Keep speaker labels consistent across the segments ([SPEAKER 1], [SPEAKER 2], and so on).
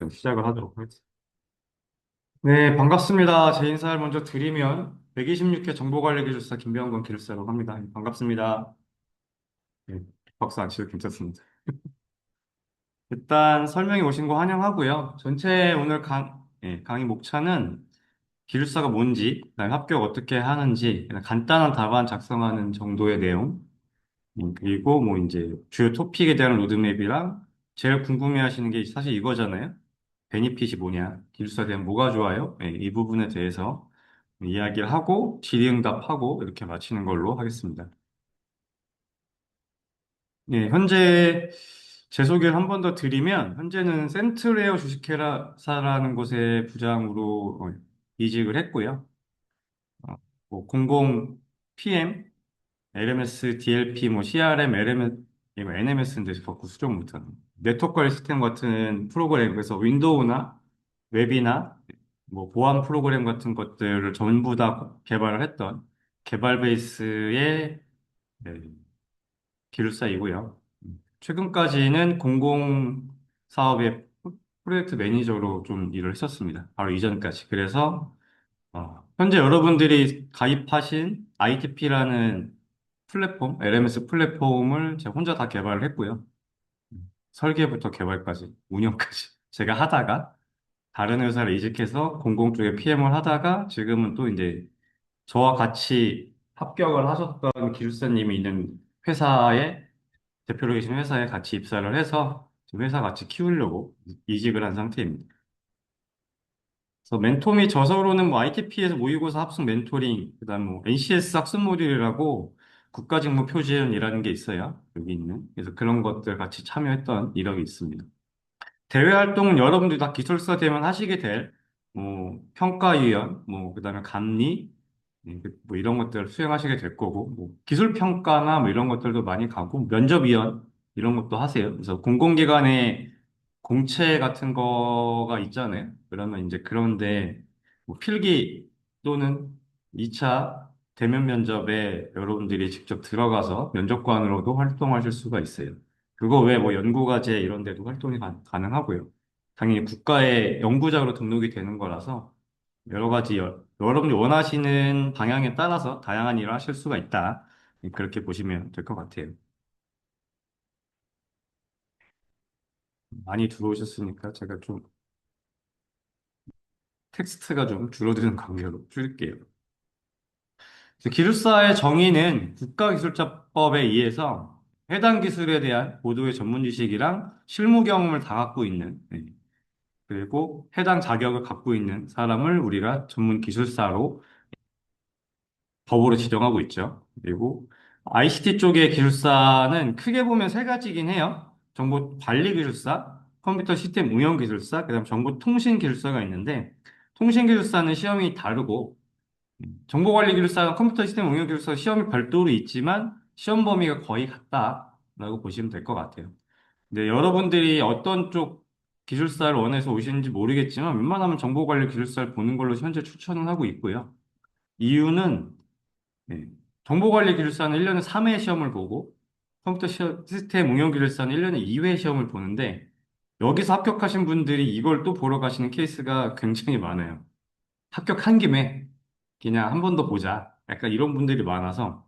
[SPEAKER 1] 일단 시작을 하도록 하겠습니다. 네, 반갑습니다. 제 인사를 먼저 드리면 126회 정보관리기술사 김병건 기술사라고 합니다. 반갑습니다. 네, 박수 안 치도 괜찮습니다. 일단 설명해 오신 거 환영하고요. 전체 오늘 강의 목차는 기술사가 뭔지, 그다음에 합격 어떻게 하는지, 그냥 간단한 답안 작성하는 정도의 내용, 그리고 뭐 이제 주요 토픽에 대한 로드맵이랑 제일 궁금해 하시는 게 사실 이거잖아요. 베니핏이 뭐냐, 기술사에 대한 뭐가 좋아요? 이 부분에 대해서 이야기를 하고 질의응답하고 이렇게 마치는 걸로 하겠습니다. 현재 제 소개를 한 번 더 드리면 현재는 센트레어 주식회사라는 곳의 부장으로 이직을 했고요. 뭐 공공 PM, LMS, DLP, 뭐 CRM, LMS, 이거 NMS인데 자꾸 수정 못하는 네트워크 관리 시스템 같은 프로그램, 그래서 윈도우나 웹이나 뭐 보안 프로그램 같은 것들을 전부 다 개발을 했던 개발 베이스의 네, 기술사이고요. 최근까지는 공공 사업의 프로젝트 매니저로 좀 일을 했었습니다. 바로 이전까지. 그래서 현재 여러분들이 가입하신 ITP라는 플랫폼, LMS 플랫폼을 제가 혼자 다 개발을 했고요. 설계부터 개발까지, 운영까지. 제가 하다가 다른 회사를 이직해서 공공 쪽에 PM을 하다가 지금은 또 이제 저와 같이 합격을 하셨던 기술사님이 있는 회사에, 대표로 계신 회사에 같이 입사를 해서 지금 회사 같이 키우려고 이직을 한 상태입니다. 그래서 멘토 및 저서로는 뭐 ITP에서 모의고사 합숙 멘토링, 그다음 뭐 NCS 학습 모듈이라고 국가직무 표준이라는 게 있어요. 여기 있는. 그래서 그런 것들 같이 참여했던 이력이 있습니다. 대외 활동은 여러분들 다 기술사 되면 하시게 될, 뭐, 평가위원, 뭐, 그다음에 감리, 뭐 이런 것들 수행하시게 될 거고, 뭐, 기술평가나 뭐 이런 것들도 많이 가고, 면접위원, 이런 것도 하세요. 그래서 공공기관에 공채 같은 거가 있잖아요. 그러면 이제 그런데 뭐 필기 또는 2차 대면 면접에 여러분들이 직접 들어가서 면접관으로도 활동하실 수가 있어요. 그거 외에 뭐 연구과제 이런 데도 활동이 가능하고요. 당연히 국가의 연구자로 등록이 되는 거라서 여러 가지 여러분이 원하시는 방향에 따라서 다양한 일을 하실 수가 있다. 그렇게 보시면 될 것 같아요. 많이 들어오셨으니까 제가 좀 텍스트가 좀 줄어드는 관계로 줄일게요. 그래서 기술사의 정의는 국가기술자법에 의해서 해당 기술에 대한 고도의 전문 지식이랑 실무 경험을 다 갖고 있는, 그리고 해당 자격을 갖고 있는 사람을 우리가 전문 기술사로 법으로 지정하고 있죠. 그리고 ICT 쪽의 기술사는 크게 보면 세 가지긴 해요. 정보 관리 기술사, 컴퓨터 시스템 운영 기술사, 그다음 정보 통신 기술사가 있는데 통신 기술사는 시험이 다르고 정보관리기술사, 컴퓨터 시스템 응용기술사 시험이 별도로 있지만 시험 범위가 거의 같다라고 보시면 될 것 같아요. 근데 여러분들이 어떤 쪽 기술사를 원해서 오시는지 모르겠지만 웬만하면 정보관리 기술사를 보는 걸로 현재 추천을 하고 있고요. 이유는 네, 정보관리 기술사는 1년에 3회 시험을 보고 시스템 응용 기술사는 1년에 2회 시험을 보는데 여기서 합격하신 분들이 이걸 또 보러 가시는 케이스가 굉장히 많아요. 합격한 김에 그냥 한 번 더 보자. 약간 이런 분들이 많아서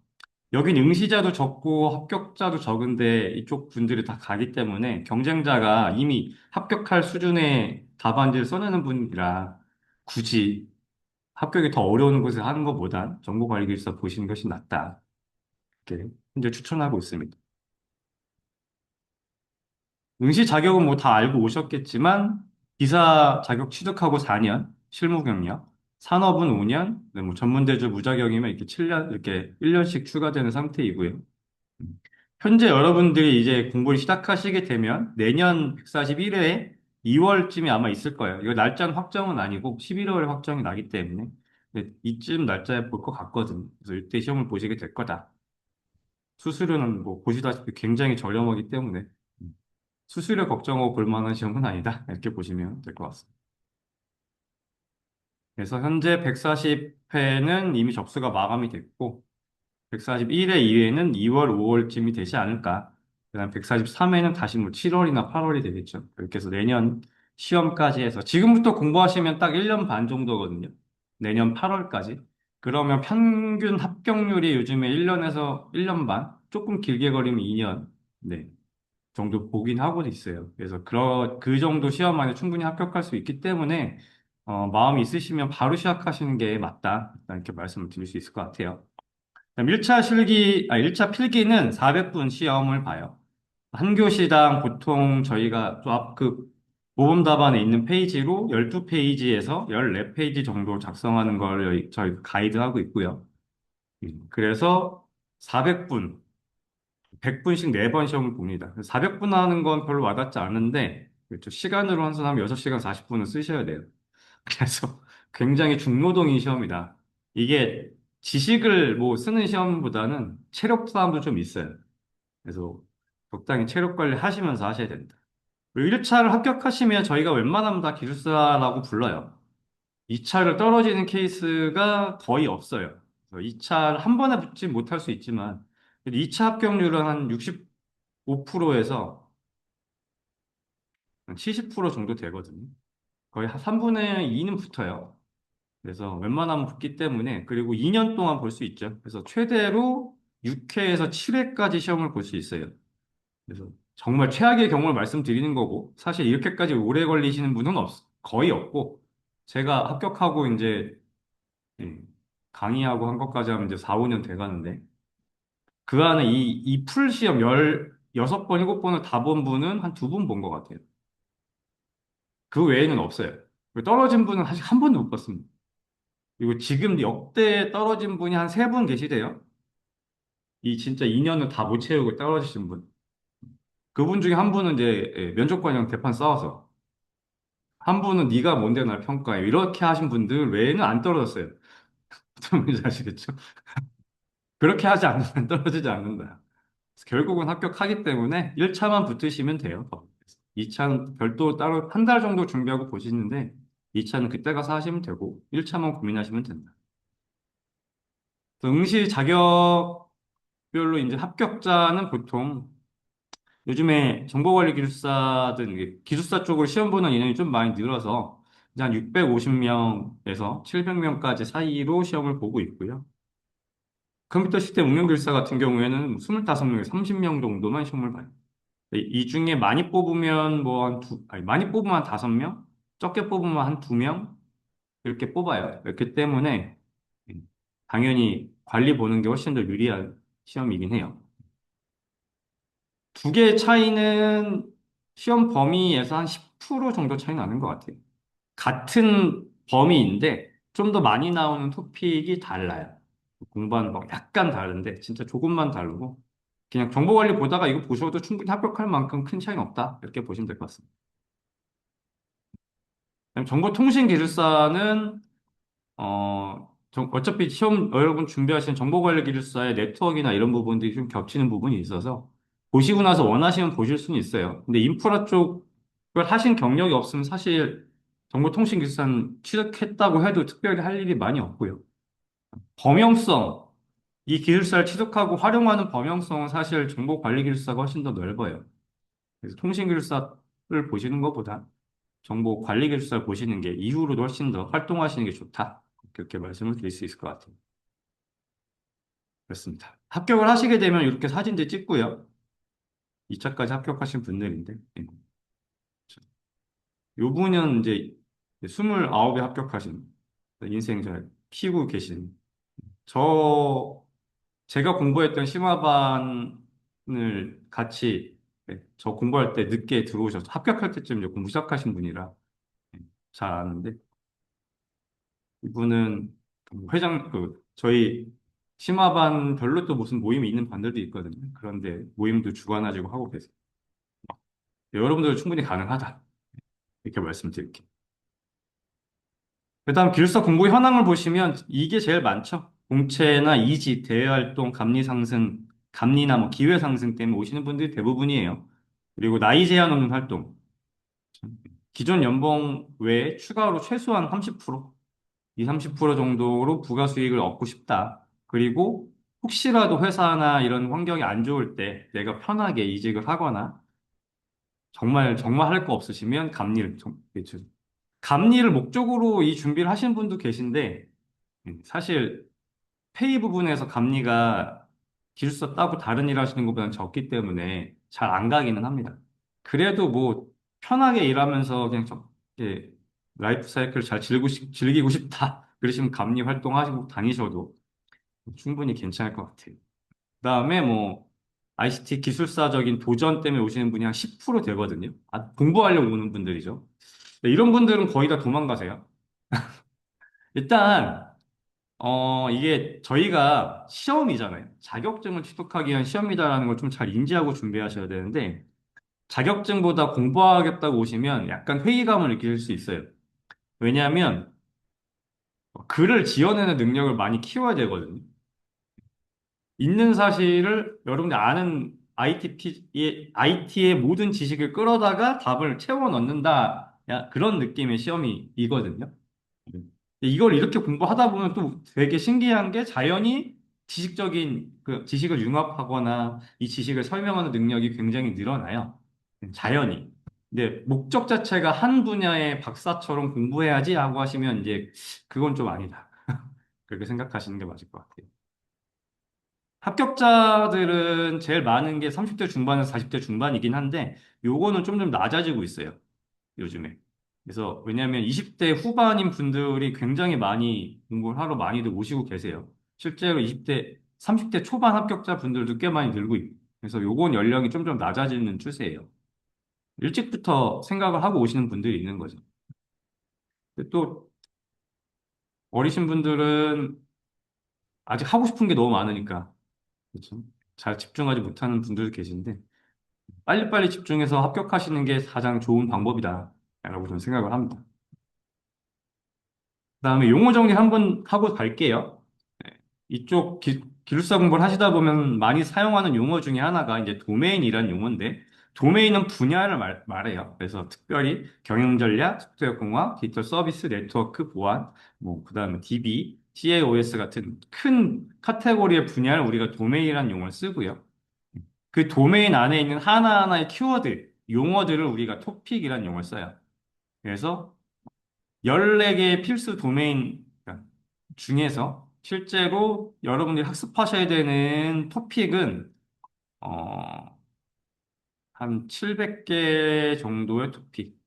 [SPEAKER 1] 여긴 응시자도 적고 합격자도 적은데 이쪽 분들이 다 가기 때문에 경쟁자가 이미 합격할 수준의 답안지를 써내는 분이라 굳이 합격이 더 어려운 곳에 하는 것보단 정보관리기술사 보시는 것이 낫다. 이렇게 현재 추천하고 있습니다. 응시 자격은 뭐 다 알고 오셨겠지만 기사 자격 취득하고 4년, 실무 경력, 산업은 5년, 뭐 전문대주 무자격이면 이렇게 7년, 이렇게 1년씩 추가되는 상태이고요. 현재 여러분들이 이제 공부를 시작하시게 되면 내년 141회에 2월쯤에 아마 있을 거예요. 이거 날짜는 확정은 아니고 11월에 확정이 나기 때문에 이쯤 날짜에 볼 것 같거든요. 그래서 이때 시험을 보시게 될 거다. 수수료는 뭐 보시다시피 굉장히 저렴하기 때문에 수수료 걱정하고 볼 만한 시험은 아니다. 이렇게 보시면 될 것 같습니다. 그래서 현재 140회는 이미 접수가 마감이 됐고 141회 이후에는 2월, 5월쯤이 되지 않을까. 그다음 143회는 다시 뭐 7월이나 8월이 되겠죠. 그렇게 해서 내년 시험까지 해서 지금부터 공부하시면 딱 1년 반 정도거든요. 내년 8월까지. 그러면 평균 합격률이 요즘에 1년에서 1년 반, 조금 길게 걸리면 2년, 네, 정도 보긴 하고 있어요. 그래서 그 정도 시험 안에 충분히 합격할 수 있기 때문에 마음이 있으시면 바로 시작하시는 게 맞다. 일단 이렇게 말씀을 드릴 수 있을 것 같아요. 그럼 1차 필기는 400분 시험을 봐요. 한 교시당 보통 저희가 또 모범 답안에 있는 페이지로 12페이지에서 14페이지 정도 작성하는 걸 저희 가이드하고 있고요. 그래서 400분, 100분씩 4번 시험을 봅니다. 400분 하는 건 별로 와닿지 않은데, 그렇죠. 시간으로 환산하면 6시간 40분은 쓰셔야 돼요. 그래서 굉장히 중노동인 시험이다. 이게 지식을 뭐 쓰는 시험보다는 체력 싸움도 좀 있어요. 그래서 적당히 체력 관리 하시면서 하셔야 된다. 그리고 1차를 합격하시면 저희가 웬만하면 다 기술사라고 불러요. 2차를 떨어지는 케이스가 거의 없어요. 2차를 한 번에 붙지 못할 수 있지만 2차 합격률은 한 65%에서 70% 정도 되거든요. 거의 한 3분의 2는 붙어요. 그래서 웬만하면 붙기 때문에 그리고 2년 동안 볼 수 있죠. 그래서 최대로 6회에서 7회까지 시험을 볼 수 있어요. 그래서 정말 최악의 경우를 말씀드리는 거고 사실 이렇게까지 오래 걸리시는 분은 거의 없고 제가 합격하고 이제 예, 강의하고 한 것까지 하면 이제 4, 5년 돼 가는데 그 안에 이 풀 시험 16번, 7번을 다 본 분은 한 두 분 본 것 같아요. 그 외에는 없어요. 떨어진 분은 사실 한 번도 못 봤습니다. 그리고 지금 역대 떨어진 분이 한 세 분 계시대요. 이 진짜 2년을 다 못 채우고 떨어지신 분. 그분 중에 한 분은 이제 면접관이랑 대판 싸워서 한 분은 네가 뭔데 날 평가해. 이렇게 하신 분들 외에는 안 떨어졌어요. 어떤 분인지 아시겠죠? 그렇게 하지 않으면 떨어지지 않는다. 그래서 결국은 합격하기 때문에 1차만 붙으시면 돼요. 2차는 별도 따로 한 달 정도 준비하고 보시는데 2차는 그때 가서 하시면 되고 1차만 고민하시면 된다. 응시 자격별로 이제 합격자는 보통 요즘에 정보관리 기술사든 이게 기술사 쪽으로 시험 보는 인원이 좀 많이 늘어서 이제 한 650명에서 700명까지 사이로 시험을 보고 있고요. 컴퓨터 시스템 응용기술사 같은 경우에는 25명에서 30명 정도만 시험을 봐요. 이 중에 많이 뽑으면 많이 뽑으면 한 5명, 적게 뽑으면 한 2명 이렇게 뽑아요. 그렇기 때문에 당연히 관리 보는 게 훨씬 더 유리한 시험이긴 해요. 두 개의 차이는 시험 범위에서 한 10% 정도 차이 나는 것 같아요. 같은 범위인데 좀 더 많이 나오는 토픽이 달라요. 공부하는 거 약간 다른데 진짜 조금만 다르고 그냥 정보 관리 보다가 이거 보셔도 충분히 합격할 만큼 큰 차이는 없다. 이렇게 보시면 될 것 같습니다. 정보통신기술사는 어차피 시험 여러분 준비하시는 정보관리기술사의 네트워크나 이런 부분들이 좀 겹치는 부분이 있어서 보시고 나서 원하시면 보실 수는 있어요. 근데 인프라 쪽을 하신 경력이 없으면 사실 정보통신기술사는 취득했다고 해도 특별히 할 일이 많이 없고요. 범용성, 이 기술사를 취득하고 활용하는 범용성은 사실 정보관리기술사가 훨씬 더 넓어요. 그래서 통신기술사를 보시는 것보다 정보관리기술사를 보시는 게 이후로도 훨씬 더 활동하시는 게 좋다. 그렇게 말씀을 드릴 수 있을 것 같아요. 그렇습니다. 합격을 하시게 되면 이렇게 사진들 찍고요. 2차까지 합격하신 분들인데, 요 분은 이제 29에 합격하신 인생 잘 키우고 계신 제가 공부했던 심화반을 같이 저 공부할 때 늦게 들어오셔서 합격할 때쯤 이제 공부 시작하신 분이라 잘 아는데 이분은 저희 심화반 별로 또 무슨 모임이 있는 반들도 있거든요. 그런데 모임도 주관하시고 하고 계세요. 여러분들 충분히 가능하다. 이렇게 말씀드릴게요. 그다음 기술사 공부 현황을 보시면 이게 제일 많죠. 공채나 이직, 대외활동, 감리 상승, 감리나 뭐 기회 상승 때문에 오시는 분들이 대부분이에요. 그리고 나이 제한 없는 활동. 기존 연봉 외에 추가로 최소한 30%, 2, 30% 정도로 부가 수익을 얻고 싶다. 그리고 혹시라도 회사나 이런 환경이 안 좋을 때 내가 편하게 이직을 하거나 정말 정말 할 거 없으시면 감리를 감리를 목적으로 이 준비를 하시는 분도 계신데 사실 페이 부분에서 감리가 기술사 따고 다른 일 하시는 것보다는 적기 때문에 잘 안 가기는 합니다. 그래도 뭐 편하게 일하면서 그냥 이렇게 라이프 사이클 잘 즐기고 싶다. 그러시면 감리 활동하시고 다니셔도 충분히 괜찮을 것 같아요. 그다음에 뭐 ICT 기술사적인 도전 때문에 오시는 분이 한 10% 되거든요. 공부하려고 오는 분들이죠. 네, 이런 분들은 거의 다 도망가세요. 일단 이게 저희가 시험이잖아요. 자격증을 취득하기 위한 시험이다라는 걸 좀 잘 인지하고 준비하셔야 되는데 자격증보다 공부하겠다고 오시면 약간 회의감을 느낄 수 있어요. 왜냐하면 글을 지어내는 능력을 많이 키워야 되거든요. 있는 사실을 여러분들 아는 IT의 모든 지식을 끌어다가 답을 채워 넣는다. 그런 느낌의 시험이거든요. 이걸 이렇게 공부하다 보면 또 되게 신기한 게 자연히 지식적인 그 지식을 융합하거나 이 지식을 설명하는 능력이 굉장히 늘어나요. 자연히. 근데 목적 자체가 한 분야의 박사처럼 공부해야지 하고 하시면 이제 그건 좀 아니다. 그렇게 생각하시는 게 맞을 것 같아요. 합격자들은 제일 많은 게 30대 중반에서 40대 중반이긴 한데 요거는 좀 낮아지고 있어요. 요즘에. 그래서 왜냐하면 20대 후반인 분들이 굉장히 많이 공부를 하러 많이들 오시고 계세요. 실제로 20대, 30대 초반 합격자 분들도 꽤 많이 늘고 있고. 그래서 요건 연령이 좀 낮아지는 추세예요. 일찍부터 생각을 하고 오시는 분들이 있는 거죠. 근데 또 어리신 분들은 아직 하고 싶은 게 너무 많으니까 그렇죠? 잘 집중하지 못하는 분들도 계신데 빨리빨리 집중해서 합격하시는 게 가장 좋은 방법이다. 라고 저는 생각을 합니다. 그다음에 용어 정리 한번 하고 갈게요. 네. 이쪽 기술사 공부를 하시다 보면 많이 사용하는 용어 중에 하나가 이제 도메인이라는 용어인데, 도메인은 분야를 말해요. 그래서 특별히 경영전략, 소프트웨어공학, 디지털 서비스, 네트워크, 보안, 뭐, 그다음에 DB, CAOS 같은 큰 카테고리의 분야를 우리가 도메인이라는 용어를 쓰고요. 그 도메인 안에 있는 하나하나의 키워드, 용어들을 우리가 토픽이라는 용어를 써요. 그래서 14개의 필수 도메인 중에서 실제로 여러분들이 학습하셔야 되는 토픽은 어, 한 700개 정도의 토픽.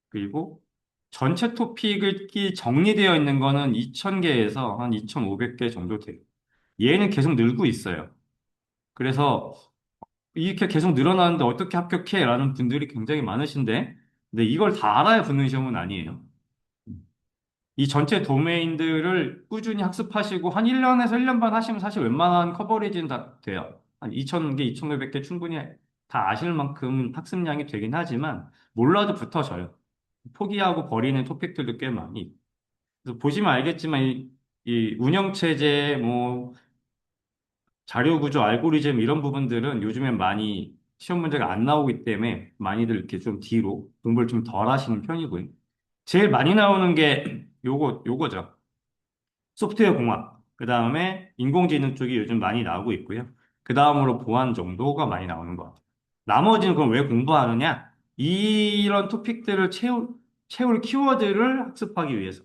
[SPEAKER 1] 그리고 전체 토픽이 정리되어 있는 거는 2000개에서 한 2500개 정도 돼요. 얘는 계속 늘고 있어요. 그래서 이렇게 계속 늘어나는데 어떻게 합격해? 라는 분들이 굉장히 많으신데, 근데 이걸 다 알아야 붙는 시험은 아니에요. 이 전체 도메인들을 꾸준히 학습하시고 한 1년에서 1년 반 하시면 사실 웬만한 커버리지는 다 돼요. 한 2,000개, 2,500개 충분히 다 아실 만큼 학습량이 되긴 하지만 몰라도 붙어져요. 포기하고 버리는 토픽들도 꽤 많이. 그래서 보시면 알겠지만 이 운영체제, 뭐 자료 구조, 알고리즘 이런 부분들은 요즘엔 많이 시험 문제가 안 나오기 때문에 많이들 이렇게 좀 뒤로 공부를 좀 덜 하시는 편이고요. 제일 많이 나오는 게 요거죠. 소프트웨어 공학, 그 다음에 인공지능 쪽이 요즘 많이 나오고 있고요. 그 다음으로 보안 정도가 많이 나오는 것 같아요. 나머지는 그럼 왜 공부하느냐? 이런 토픽들을 채울 키워드를 학습하기 위해서.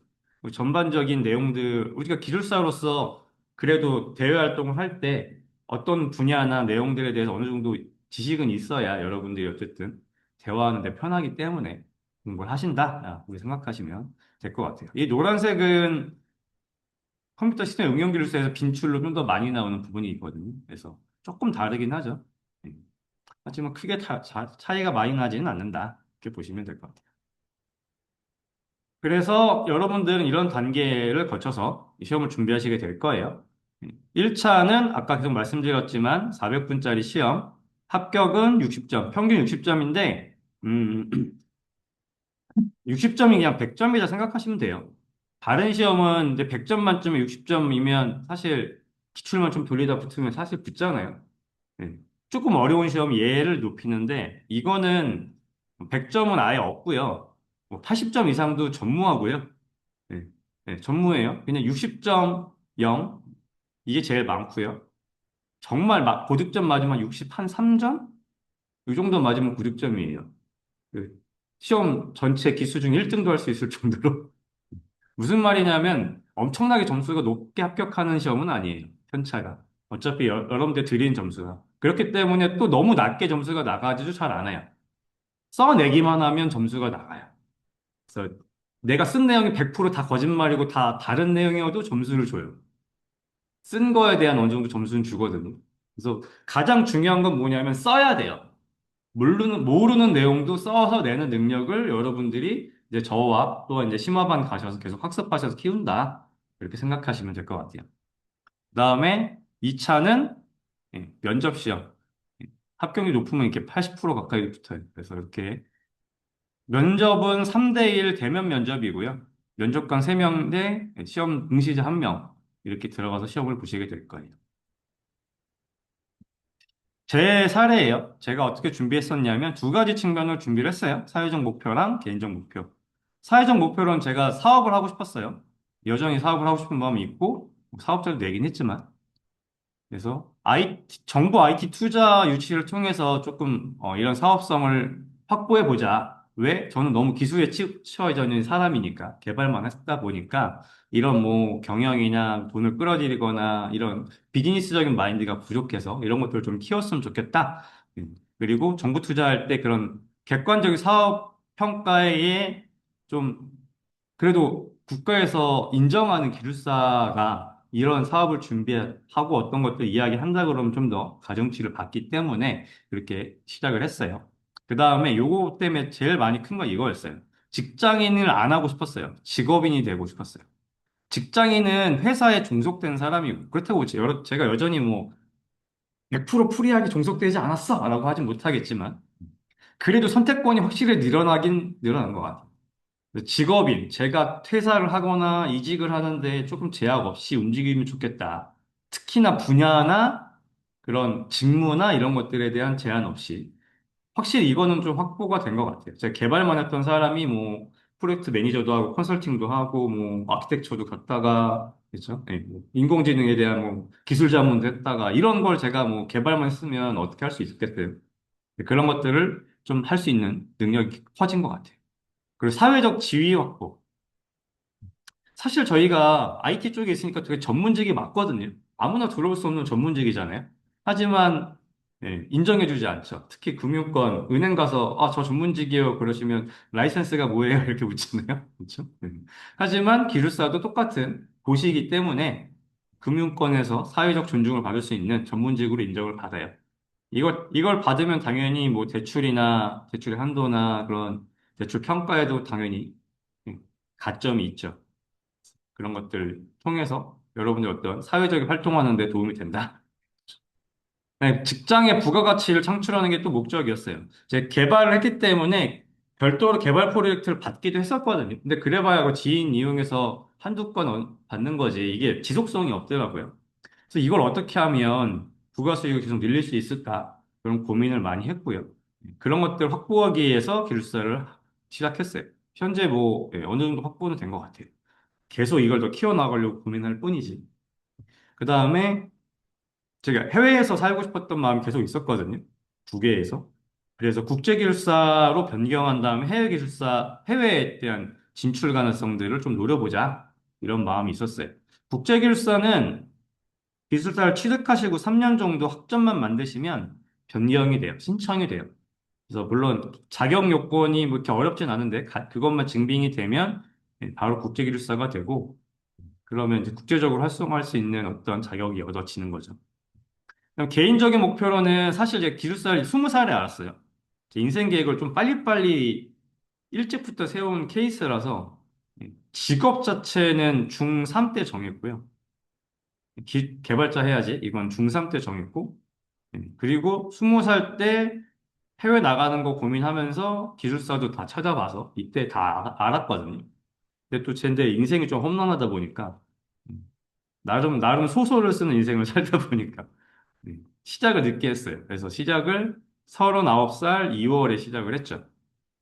[SPEAKER 1] 전반적인 내용들, 우리가 기술사로서 그래도 대외 활동을 할 때 어떤 분야나 내용들에 대해서 어느 정도 지식은 있어야 여러분들이 어쨌든 대화하는 데 편하기 때문에 공부를 하신다. 우리 생각하시면 될 것 같아요. 이 노란색은 컴퓨터 시스템 응용 기술사에서 빈출로 좀 더 많이 나오는 부분이 있거든요. 그래서 조금 다르긴 하죠. 예. 하지만 크게 차이가 많이 나지는 않는다. 이렇게 보시면 될 것 같아요. 그래서 여러분들은 이런 단계를 거쳐서 이 시험을 준비하시게 될 거예요. 1차는 아까 계속 말씀드렸지만 400분짜리 시험, 합격은 60점, 평균 60점인데, 60점이 그냥 100점이라 생각하시면 돼요. 다른 시험은 이제 100점 만점에 60점이면 사실 기출만 좀 돌리다 붙으면 사실 붙잖아요. 네. 조금 어려운 시험 얘를 높이는데 이거는 100점은 아예 없고요. 80점 이상도 전무하고요. 네. 네, 전무예요. 그냥 60점 0 이게 제일 많고요. 정말 막 고득점 맞으면 60 한 3점? 이 정도 맞으면 9득점이에요. 그 시험 전체 기수 중 1등도 할 수 있을 정도로. 무슨 말이냐면 엄청나게 점수가 높게 합격하는 시험은 아니에요. 편차가. 어차피 여러 문제 드린 점수가. 그렇기 때문에 또 너무 낮게 점수가 나가지도 잘 않아요. 써내기만 하면 점수가 나가요. 그래서 내가 쓴 내용이 100%다 거짓말이고 다 다른 내용이어도 점수를 줘요. 쓴 거에 대한 어느 정도 점수는 주거든요. 그래서 가장 중요한 건 뭐냐면 써야 돼요. 모르는 내용도 써서 내는 능력을 여러분들이 이제 저와 또 이제 심화반 가셔서 계속 학습하셔서 키운다. 이렇게 생각하시면 될 것 같아요. 그다음에 2차는 면접 시험. 합격률이 높으면 이렇게 80% 가까이 붙어요. 그래서 이렇게 면접은 3대1 대면 면접이고요. 면접관 3명 대 시험 응시자 1명 이렇게 들어가서 시험을 보시게 될 거예요. 제 사례예요. 제가 어떻게 준비했었냐면 두 가지 측면을 준비를 했어요. 사회적 목표랑 개인적 목표. 사회적 목표로는 제가 사업을 하고 싶었어요. 여전히 사업을 하고 싶은 마음이 있고 사업자도 내긴 했지만 그래서 정부 IT 투자 유치를 통해서 조금 이런 사업성을 확보해 보자. 왜? 저는 너무 기술에 치여져 있는 사람이니까 개발만 했다 보니까 이런 뭐 경영이나 돈을 끌어들이거나 이런 비즈니스적인 마인드가 부족해서 이런 것들을 좀 키웠으면 좋겠다. 그리고 정부 투자할 때 그런 객관적인 사업 평가에 좀 그래도 국가에서 인정하는 기술사가 이런 사업을 준비하고 어떤 것들 이야기한다 그러면 좀 더 가중치를 받기 때문에 그렇게 시작을 했어요. 그 다음에 요거 때문에 제일 많이 큰 건 이거였어요. 직장인을 안 하고 싶었어요. 직업인이 되고 싶었어요. 직장인은 회사에 종속된 사람이고 그렇다고 제가 여전히 뭐 100% 프리하게 종속되지 않았어 라고 하진 못하겠지만 그래도 선택권이 확실히 늘어나긴 늘어난 것 같아요. 직업인, 제가 퇴사를 하거나 이직을 하는데 조금 제약 없이 움직이면 좋겠다. 특히나 분야나 그런 직무나 이런 것들에 대한 제한 없이. 확실히 이거는 좀 확보가 된 것 같아요. 제가 개발만 했던 사람이 뭐 프로젝트 매니저도 하고 컨설팅도 하고 뭐 아키텍처도 갔다가 그렇죠? 예, 뭐 인공지능에 대한 뭐 기술 자문도 했다가 이런 걸 제가 뭐 개발만 했으면 어떻게 할 수 있었겠어요? 그런 것들을 좀 할 수 있는 능력이 커진 것 같아요. 그리고 사회적 지위 확보. 사실 저희가 IT 쪽에 있으니까 되게 전문직이 맞거든요. 아무나 들어올 수 없는 전문직이잖아요. 하지만 인정해주지 않죠. 특히 금융권, 은행 가서 저 전문직이에요. 그러시면 라이센스가 뭐예요? 이렇게 묻잖아요. 그렇죠? 하지만 기술사도 똑같은 곳이기 때문에 금융권에서 사회적 존중을 받을 수 있는 전문직으로 인정을 받아요. 이걸 받으면 당연히 뭐 대출의 한도나 그런 대출 평가에도 당연히 가점이 있죠. 그런 것들 통해서 여러분들 어떤 사회적인 활동하는 데 도움이 된다. 네, 직장의 부가가치를 창출하는 게 또 목적이었어요. 제가 개발을 했기 때문에 별도로 개발 프로젝트를 받기도 했었거든요. 근데 그래봐야 그 지인 이용해서 한두 건 받는 거지. 이게 지속성이 없더라고요. 그래서 이걸 어떻게 하면 부가 수익을 계속 늘릴 수 있을까? 그런 고민을 많이 했고요. 그런 것들 확보하기 위해서 기술사를 시작했어요. 현재 뭐 어느 정도 확보는 된 것 같아요. 계속 이걸 더 키워나가려고 고민할 뿐이지. 그 다음에 제가 해외에서 살고 싶었던 마음이 계속 있었거든요. 국외에서. 그래서 국제기술사로 변경한 다음에 해외에 대한 진출 가능성들을 좀 노려보자. 이런 마음이 있었어요. 국제기술사는 기술사를 취득하시고 3년 정도 학점만 만드시면 변경이 돼요. 신청이 돼요. 그래서 물론 자격 요건이 뭐 이렇게 어렵진 않은데 그것만 증빙이 되면 바로 국제기술사가 되고 그러면 이제 국제적으로 활성화할 수 있는 어떤 자격이 얻어지는 거죠. 그럼 개인적인 목표로는 사실 이제 기술사를 20살에 알았어요. 제 인생 계획을 좀 빨리빨리 일찍부터 세운 케이스라서 직업 자체는 중3 때 정했고요. 개발자 해야지. 이건 중3 때 정했고. 그리고 20살 때 해외 나가는 거 고민하면서 기술사도 다 찾아봐서 이때 다 알았거든요. 근데 또 제 인생이 좀 험난하다 보니까 나름 소설을 쓰는 인생을 살다 보니까 시작을 늦게 했어요. 그래서 시작을 39살 2월에 시작을 했죠.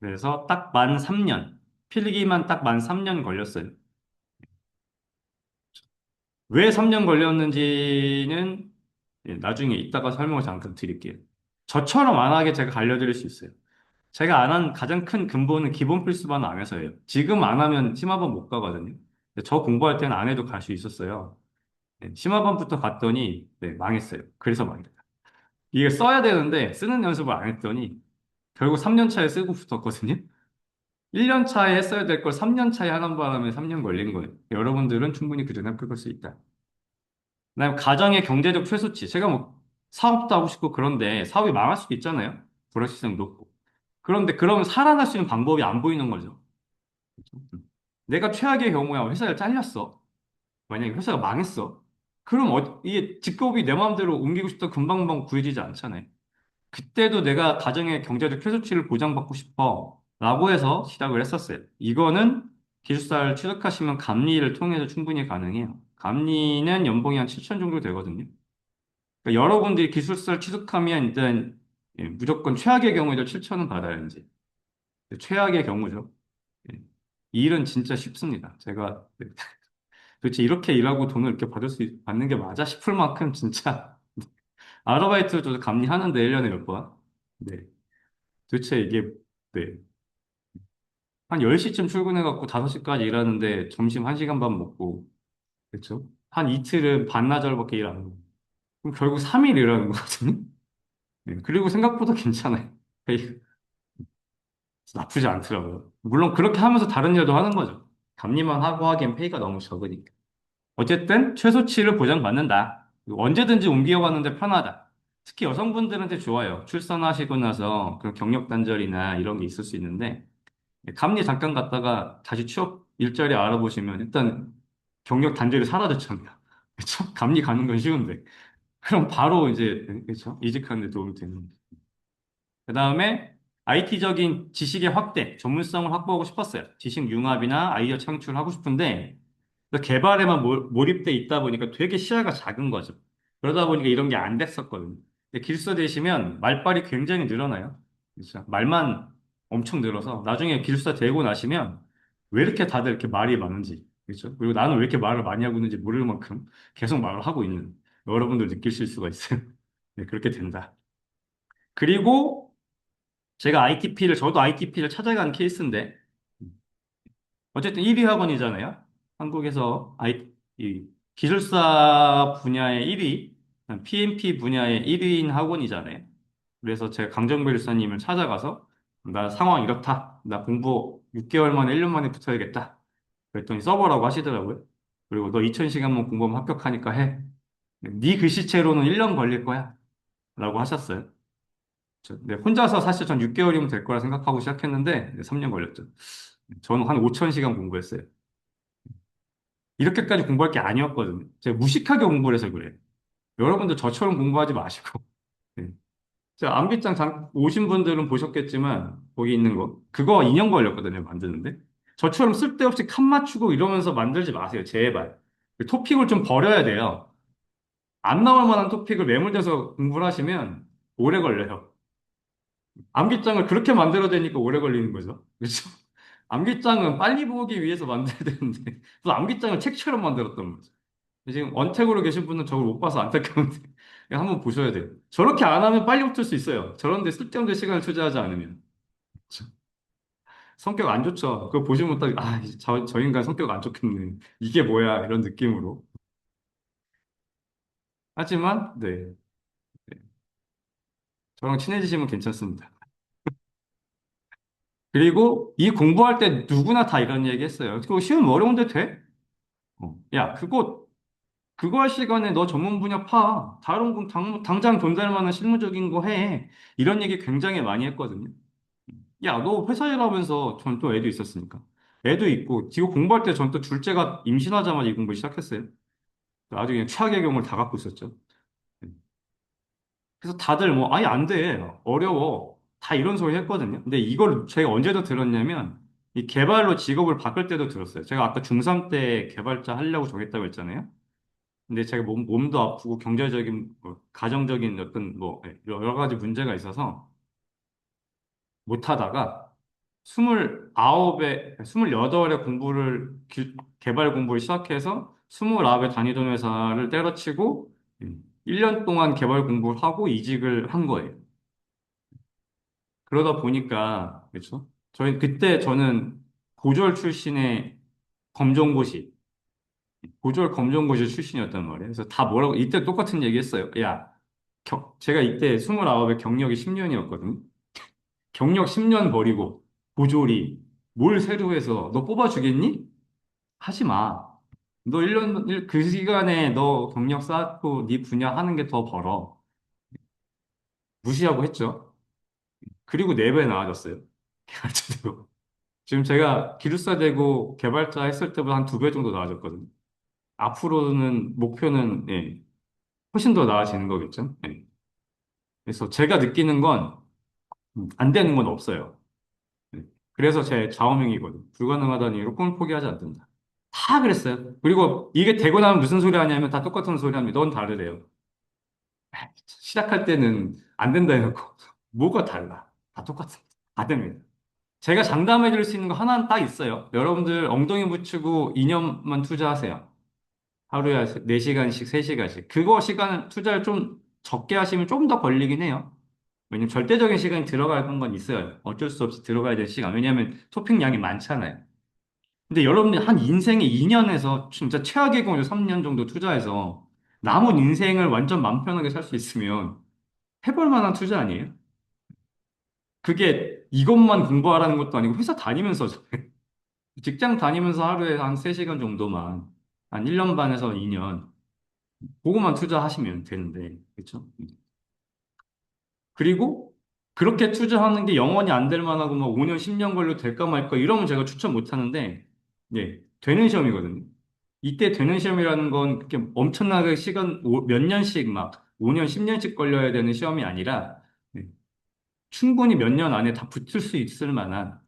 [SPEAKER 1] 그래서 딱 만 3년, 필기만 딱 만 3년 걸렸어요. 왜 3년 걸렸는지는 나중에 이따가 설명을 잠깐 드릴게요. 저처럼 안 하게 제가 알려드릴 수 있어요. 제가 안 한 가장 큰 근본은 기본 필수반 안 해서예요. 지금 안 하면 심화반 못 가거든요. 근데 저 공부할 때는 안 해도 갈 수 있었어요. 네, 심화반부터 갔더니 네, 망했어요. 그래서 망했다. 이게 써야 되는데 쓰는 연습을 안 했더니 결국 3년 차에 쓰고 붙었거든요. 1년 차에 했어야 될 걸 3년 차에 하는 바람에 3년 걸린 거예요. 여러분들은 충분히 그 전에 합격할 수 있다. 그다음에 가정의 경제적 최소치. 제가 뭐 사업도 하고 싶고 그런데 사업이 망할 수도 있잖아요. 불확실성 높고. 그런데 그러면 살아날 수 있는 방법이 안 보이는 거죠. 내가 최악의 경우야 회사를 잘렸어. 만약에 회사가 망했어. 그럼 이게 직업이 내 마음대로 옮기고 싶다 금방금방 구해지지 않잖아요. 그때도 내가 가정의 경제적 최소치를 보장받고 싶어. 라고 해서 시작을 했었어요. 이거는 기숙사를 취득하시면 감리를 통해서 충분히 가능해요. 감리는 연봉이 한 7천 정도 되거든요. 그러니까 여러분들이 기술사를 취득하면 일단 무조건 최악의 경우에도 7천은 받아야 이제. 최악의 경우죠. 예. 이 일은 진짜 쉽습니다. 제가 도대체 이렇게 일하고 돈을 이렇게 받는 게 맞아 싶을 만큼 진짜 아르바이트 저도 감리하는데 1년에 몇 번. 네. 도대체 이게 네. 한 10시쯤 출근해갖고 5시까지 일하는데 점심 1시간 반 먹고 그렇죠? 한 이틀은 반나절밖에 일 안 하고 그럼 결국 3일 일하는 거거든요. 네. 그리고 생각보다 괜찮아요. 나쁘지 않더라고요. 물론 그렇게 하면서 다른 일도 하는 거죠. 감리만 하고 하기엔 페이가 너무 적으니까. 어쨌든 최소치를 보장받는다. 언제든지 옮겨가는데 편하다. 특히 여성분들한테 좋아요. 출산하시고 나서 그런 경력 단절이나 이런 게 있을 수 있는데 감리 잠깐 갔다가 다시 취업 일자리 알아보시면 일단 경력 단절이 사라졌잖아요. 그렇죠? 감리 가는 건 쉬운데. 그럼 바로 이제 그렇죠? 이직하는 데 도움이 되는 거죠. 그 다음에 IT적인 지식의 확대, 전문성을 확보하고 싶었어요. 지식 융합이나 아이디어 창출하고 싶은데 개발에만 몰입돼 있다 보니까 되게 시야가 작은 거죠. 그러다 보니까 이런 게 안 됐었거든요. 근데 기술사 되시면 말빨이 굉장히 늘어나요. 그렇죠? 말만 엄청 늘어서 나중에 기술사 되고 나시면 왜 이렇게 다들 이렇게 말이 많은지, 그렇죠? 그리고 나는 왜 이렇게 말을 많이 하고 있는지 모를 만큼 계속 말을 하고 있는 여러분들 느끼실 수가 있어요. 네, 그렇게 된다. 그리고 제가 저도 ITP를 찾아간 케이스인데, 어쨌든 1위 학원이잖아요. 한국에서 이 기술사 분야의 1위, PMP 분야의 1위인 학원이잖아요. 그래서 제가 강정배 일사님을 찾아가서 나 상황 이렇다. 나 공부 6개월 만에 1년 만에 붙어야겠다. 그랬더니 써보라고 하시더라고요. 그리고 너 2000시간만 공부하면 합격하니까 해. 네 글씨체로는 1년 걸릴 거야. 라고 하셨어요. 네, 혼자서 사실 전 6개월이면 될 거라 생각하고 시작했는데 3년 걸렸죠. 저는 한 5000시간 공부했어요. 이렇게까지 공부할 게 아니었거든요. 제가 무식하게 공부를 해서 그래요. 여러분들 저처럼 공부하지 마시고. 네. 자, 암기장 오신 분들은 보셨겠지만, 거기 있는 거. 그거 2년 걸렸거든요, 만드는데. 저처럼 쓸데없이 칸 맞추고 이러면서 만들지 마세요, 제발. 그 토픽을 좀 버려야 돼요. 안 나올 만한 토픽을 매몰돼서 공부를 하시면 오래 걸려요. 암기장을 그렇게 만들어야 되니까 오래 걸리는 거죠. 그렇죠? 암기장은 빨리 보기 위해서 만들어야 되는데, 또 암기장을 책처럼 만들었던 거죠. 지금 언택으로 계신 분은 저걸 못 봐서 안타까운데 한번 보셔야 돼요. 저렇게 안 하면 빨리 붙을 수 있어요. 저런데 쓸데없는 시간을 투자하지 않으면. 그쵸? 성격 안 좋죠. 그거 보시면 딱, 아, 저 인간 성격 안 좋겠네. 이게 뭐야, 이런 느낌으로. 하지만, 네. 네. 저랑 친해지시면 괜찮습니다. 그리고 이 공부할 때 누구나 다 이런 얘기 했어요. 그거 쉬운 어려운데 돼? 야, 그거 할 시간에 너 전문 분야 파. 다른 건 당장 돈 될 만한 실무적인 거 해. 이런 얘기 굉장히 많이 했거든요. 야, 너 회사 일하면서 전 또 애도 있었으니까. 애도 있고, 지금 공부할 때 전 또 둘째가 임신하자마자 이 공부 시작했어요. 아주 그냥 최악의 경우를 다 갖고 있었죠. 그래서 다들 뭐, 아예 안 돼. 어려워. 다 이런 소리 했거든요. 근데 이걸 제가 언제도 들었냐면, 이 개발로 직업을 바꿀 때도 들었어요. 제가 아까 중3 때 개발자 하려고 정했다고 했잖아요. 근데 제가 몸도 아프고 경제적인, 뭐, 가정적인 어떤 뭐, 여러 가지 문제가 있어서 못 하다가 29에, 28에 개발 공부를 시작해서 29에 다니던 회사를 때려치고 1년 동안 개발 공부를 하고 이직을 한 거예요. 그러다 보니까, 그렇죠? 그때 저는 고졸 출신의 검정고시, 고졸 검정고시 출신이었단 말이에요. 그래서 다 뭐라고, 이때 똑같은 얘기 했어요. 야, 제가 이때 29에 경력이 10년이었거든요. 경력 10년 버리고, 고졸이 뭘 새로 해서 너 뽑아주겠니? 하지 마. 너 1년, 그 시간에 너 경력 쌓고 네 분야 하는 게 더 벌어. 무시하고 했죠. 그리고 4배 나아졌어요. 개발자 되고. 지금 제가 기술사 되고 개발자 했을 때보다 한 2배 정도 나아졌거든요. 앞으로는 목표는 예, 훨씬 더 나아지는 거겠죠. 예. 그래서 제가 느끼는 건 안 되는 건 없어요. 예. 그래서 제 좌우명이거든요. 불가능하다는 이유로 꿈을 포기하지 않는다. 다 그랬어요. 그리고 이게 되고 나면 무슨 소리 하냐면 다 똑같은 소리 합니다. 넌 다르래요. 시작할 때는 안 된다 해놓고 뭐가 달라? 다 똑같습니다. 다 됩니다. 제가 장담해 드릴 수 있는 거 하나는 딱 있어요. 여러분들 엉덩이 붙이고 2년만 투자하세요. 하루에 4시간씩, 3시간씩. 그거 시간을 투자를 좀 적게 하시면 좀 더 걸리긴 해요. 왜냐면 절대적인 시간이 들어가는 건 있어요. 어쩔 수 없이 들어가야 될 시간. 왜냐하면 토픽량이 많잖아요. 근데 여러분들 한 인생에 2년에서 진짜 최악의 경우에 3년 정도 투자해서 남은 인생을 완전 맘 편하게 살 수 있으면 해볼 만한 투자 아니에요? 그게 이것만 공부하라는 것도 아니고 회사 다니면서 직장 다니면서 하루에 한 3시간 정도만 한 1년 반에서 2년 그거만 투자하시면 되는데 그렇죠? 그리고 그렇게 투자하는 게 영원히 안 될 만하고 막 5년, 10년 걸려 될까 말까 이러면 제가 추천 못 하는데 예, 되는 시험이거든요. 이때 되는 시험이라는 건 그렇게 엄청나게 시간 몇 년씩 막 5년, 10년씩 걸려야 되는 시험이 아니라 예, 충분히 몇 년 안에 다 붙을 수 있을 만한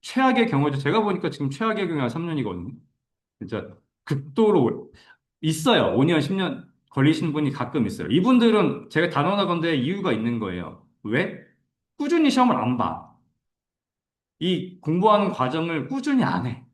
[SPEAKER 1] 최악의 경우죠. 제가 보니까 지금 최악의 경우가 3년이거든요. 진짜 극도로 있어요. 5년, 10년 걸리시는 분이 가끔 있어요. 이분들은 제가 단언하건대 이유가 있는 거예요. 왜? 꾸준히 시험을 안 봐. 이 공부하는 과정을 꾸준히 안 해.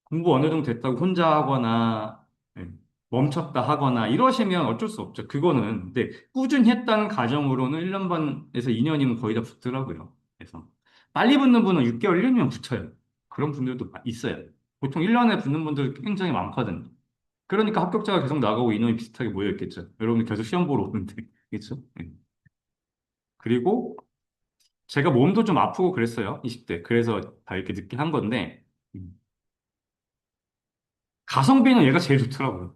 [SPEAKER 1] 공부 어느 정도 됐다고 혼자 하거나 예, 멈췄다 하거나 이러시면 어쩔 수 없죠. 그거는. 근데 꾸준히 했다는 가정으로는 1년 반에서 2년이면 거의 다 붙더라고요. 그래서 빨리 붙는 분은 6개월, 1년이면 붙어요. 그런 분들도 있어요. 보통 1년에 붙는 분들 굉장히 많거든요. 그러니까 합격자가 계속 나가고 인원이 비슷하게 모여 있겠죠. 여러분들 계속 시험 보러 오는데. 그렇죠? 예. 그리고 제가 몸도 좀 아프고 그랬어요. 20대. 그래서 다 이렇게 늦게 한 건데 가성비는 얘가 제일 좋더라고요.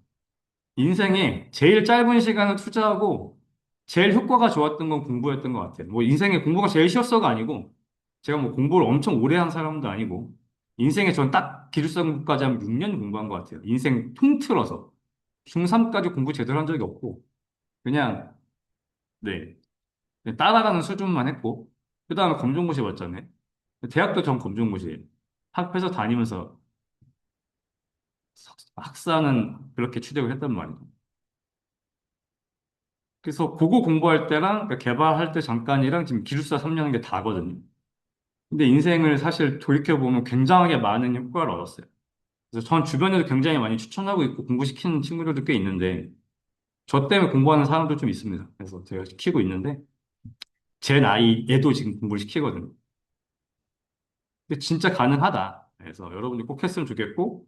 [SPEAKER 1] 인생에 제일 짧은 시간을 투자하고 제일 효과가 좋았던 건 공부였던 것 같아요. 뭐 인생에 공부가 제일 쉬웠어가 아니고 제가 뭐 공부를 엄청 오래 한 사람도 아니고 인생에 전 딱 기술사 공부까지 하면 6년 공부한 것 같아요. 인생 통틀어서 중3까지 공부 제대로 한 적이 없고 그냥 네 그냥 따라가는 수준만 했고 그다음에 검정고시 봤잖아요. 대학도 전 검정고시예요. 학회에서 다니면서 학사는 그렇게 취득을 했단 말이에요. 그래서 그거 공부할 때랑 그러니까 개발할 때 잠깐이랑 지금 기술사 3년 게 다거든요. 근데 인생을 사실 돌이켜보면 굉장하게 많은 효과를 얻었어요. 그래서 전 주변에도 굉장히 많이 추천하고 있고 공부시키는 친구들도 꽤 있는데 저 때문에 공부하는 사람도 좀 있습니다. 그래서 제가 시키고 있는데 제 나이에도 지금 공부를 시키거든요. 근데 진짜 가능하다. 그래서 여러분들 꼭 했으면 좋겠고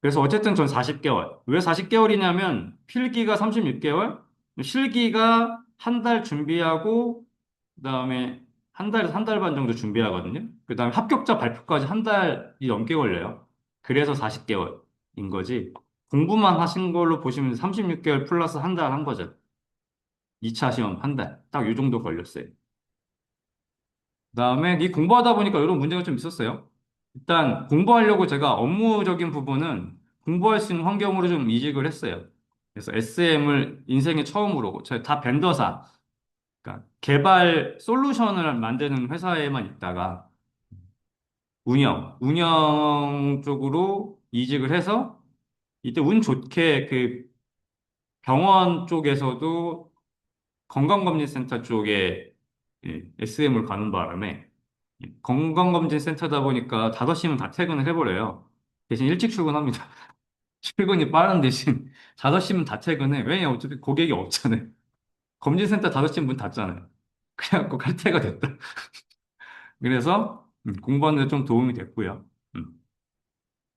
[SPEAKER 1] 그래서 어쨌든 전 40개월. 왜 40개월이냐면 필기가 36개월, 실기가 한 달 준비하고 그다음에 한 달 반 정도 준비하거든요. 그다음에 합격자 발표까지 한 달이 넘게 걸려요. 그래서 40개월인 거지. 공부만 하신 걸로 보시면 36개월 플러스 한 달 한 거죠. 2차 시험 한 달. 딱 이 정도 걸렸어요. 그다음에 이 공부하다 보니까 이런 문제가 좀 있었어요. 일단 공부하려고 제가 업무적인 부분은 공부할 수 있는 환경으로 좀 이직을 했어요. 그래서 SM을 인생에 처음으로 제가 다 벤더사, 그러니까 개발 솔루션을 만드는 회사에만 있다가 운영 쪽으로 이직을 해서 이때 운 좋게 그 병원 쪽에서도 건강검진센터 쪽에 SM을 가는 바람에 건강검진센터다 보니까 5시면 다 퇴근을 해버려요. 대신 일찍 출근합니다. 출근이 빠른 대신 5시면 다 퇴근해. 왜냐, 어차피 고객이 없잖아요. 검진센터 5시 문 닫잖아요. 그래갖고 칼퇴가 됐다. 그래서 공부하는 데 좀 도움이 됐고요. 음.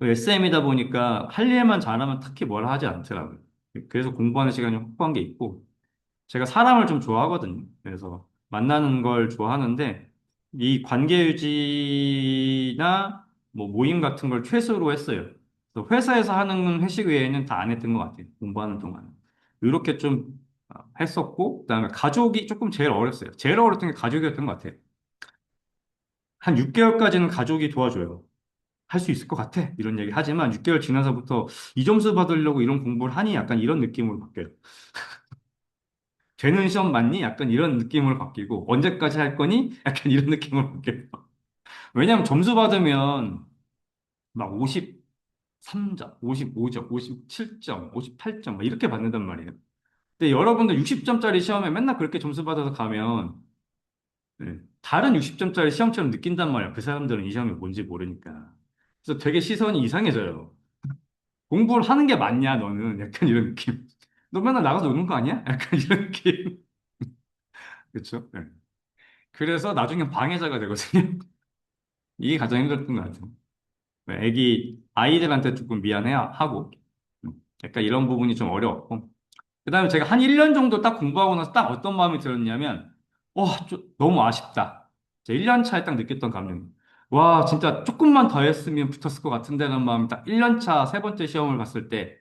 [SPEAKER 1] SM이다 보니까 할 일만 잘하면 딱히 뭘 하지 않더라고요. 그래서 공부하는 시간이 확보한 게 있고, 제가 사람을 좀 좋아하거든요. 그래서 만나는 걸 좋아하는데, 이 관계 유지나 뭐 모임 같은 걸 최소로 했어요. 그래서 회사에서 하는 회식 외에는 다 안 했던 것 같아요. 공부하는 동안. 이렇게 좀 했었고, 그다음에 가족이 조금 제일 어렸어요. 제일 어렸던 게 가족이었던 것 같아요. 한 6개월까지는 가족이 도와줘요. 할 수 있을 것 같아. 이런 얘기 하지만 6개월 지나서부터 이 점수 받으려고 이런 공부를 하니 약간 이런 느낌으로 바뀌어요. 되는 시험 맞니? 약간 이런 느낌으로 바뀌고 언제까지 할 거니? 약간 이런 느낌으로 바뀌어요. 왜냐하면 점수 받으면 막 53점, 55점, 57점, 58점 막 이렇게 받는단 말이에요. 근데 여러분들 60점짜리 시험에 맨날 그렇게 점수 받아서 가면 다른 60점짜리 시험처럼 느낀단 말이에요. 그 사람들은 이 시험이 뭔지 모르니까. 그래서 되게 시선이 이상해져요. 공부를 하는 게 맞냐, 너는? 약간 이런 느낌. 너 맨날 나가서 노는 거 아니야? 약간 이런 느낌. 그렇죠? 네. 그래서 나중에 방해자가 되거든요. 이게 가장 힘들었던 것 같아요. 아이들한테 조금 미안해하고, 약간 이런 부분이 좀 어려웠고. 그 다음에 제가 한 1년 정도 딱 공부하고 나서 딱 어떤 마음이 들었냐면, 너무 아쉽다. 1년 차에 딱 느꼈던 감정. 와, 진짜 조금만 더 했으면 붙었을 것 같은데라는 마음이 딱 1년 차 세 번째 시험을 봤을 때,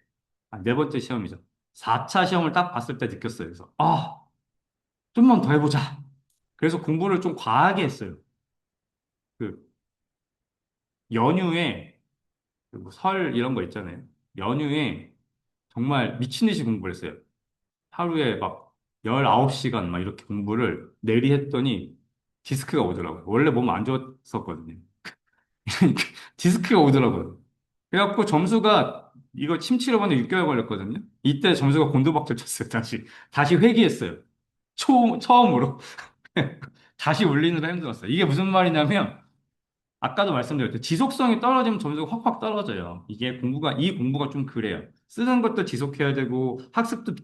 [SPEAKER 1] 네 번째 시험이죠. 4차 시험을 딱 봤을 때 느꼈어요. 그래서, 좀만 더 해보자. 그래서 공부를 좀 과하게 했어요. 그, 연휴에, 그설 이런 거 있잖아요. 연휴에 정말 미친 듯이 공부를 했어요. 하루에 막 19시간 막 이렇게 공부를 내리 했더니 디스크가 오더라고요. 원래 몸 안 좋았었거든요. 디스크가 오더라고요. 그래갖고 점수가 이거 침치러 가는데 6개월 걸렸거든요. 이때 점수가 곤두박질 쳤어요. 다시 회귀했어요. 처음으로. 다시 올리느라 힘들었어요. 이게 무슨 말이냐면, 아까도 말씀드렸죠. 지속성이 떨어지면 점수가 확확 떨어져요. 이 공부가 좀 그래요. 쓰는 것도 지속해야 되고, 학습도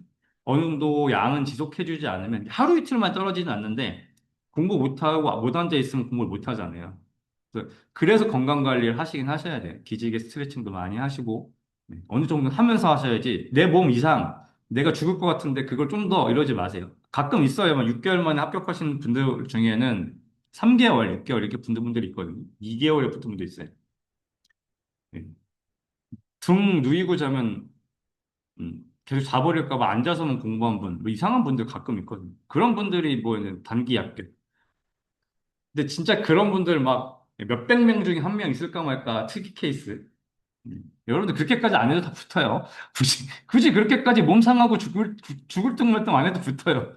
[SPEAKER 1] 어느 정도 양은 지속해주지 않으면 하루 이틀만 떨어지진 않는데, 공부 못하고 못 앉아 있으면 공부를 못 하잖아요. 그래서 건강 관리를 하시긴 하셔야 돼요. 기지개 스트레칭도 많이 하시고, 어느 정도 하면서 하셔야지, 내 몸 이상, 내가 죽을 것 같은데 그걸 좀 더 이러지 마세요. 가끔 있어요. 막 6개월 만에 합격하시는 분들 중에는 3개월, 6개월 이렇게 붙는 분들이 있거든요. 2개월에 붙은 분도 있어요. 네. 등 누이고 자면 계속 자버릴까 봐 앉아서만 공부한 분, 뭐 이상한 분들 가끔 있거든요. 그런 분들이 뭐 단기 합격. 근데 진짜 그런 분들 막 몇백 명 중에 한 명 있을까 말까 특이 케이스. 여러분들 그렇게까지 안 해도 다 붙어요. 굳이 그렇게까지 몸 상하고 죽을 듯 말듯 안 해도 붙어요.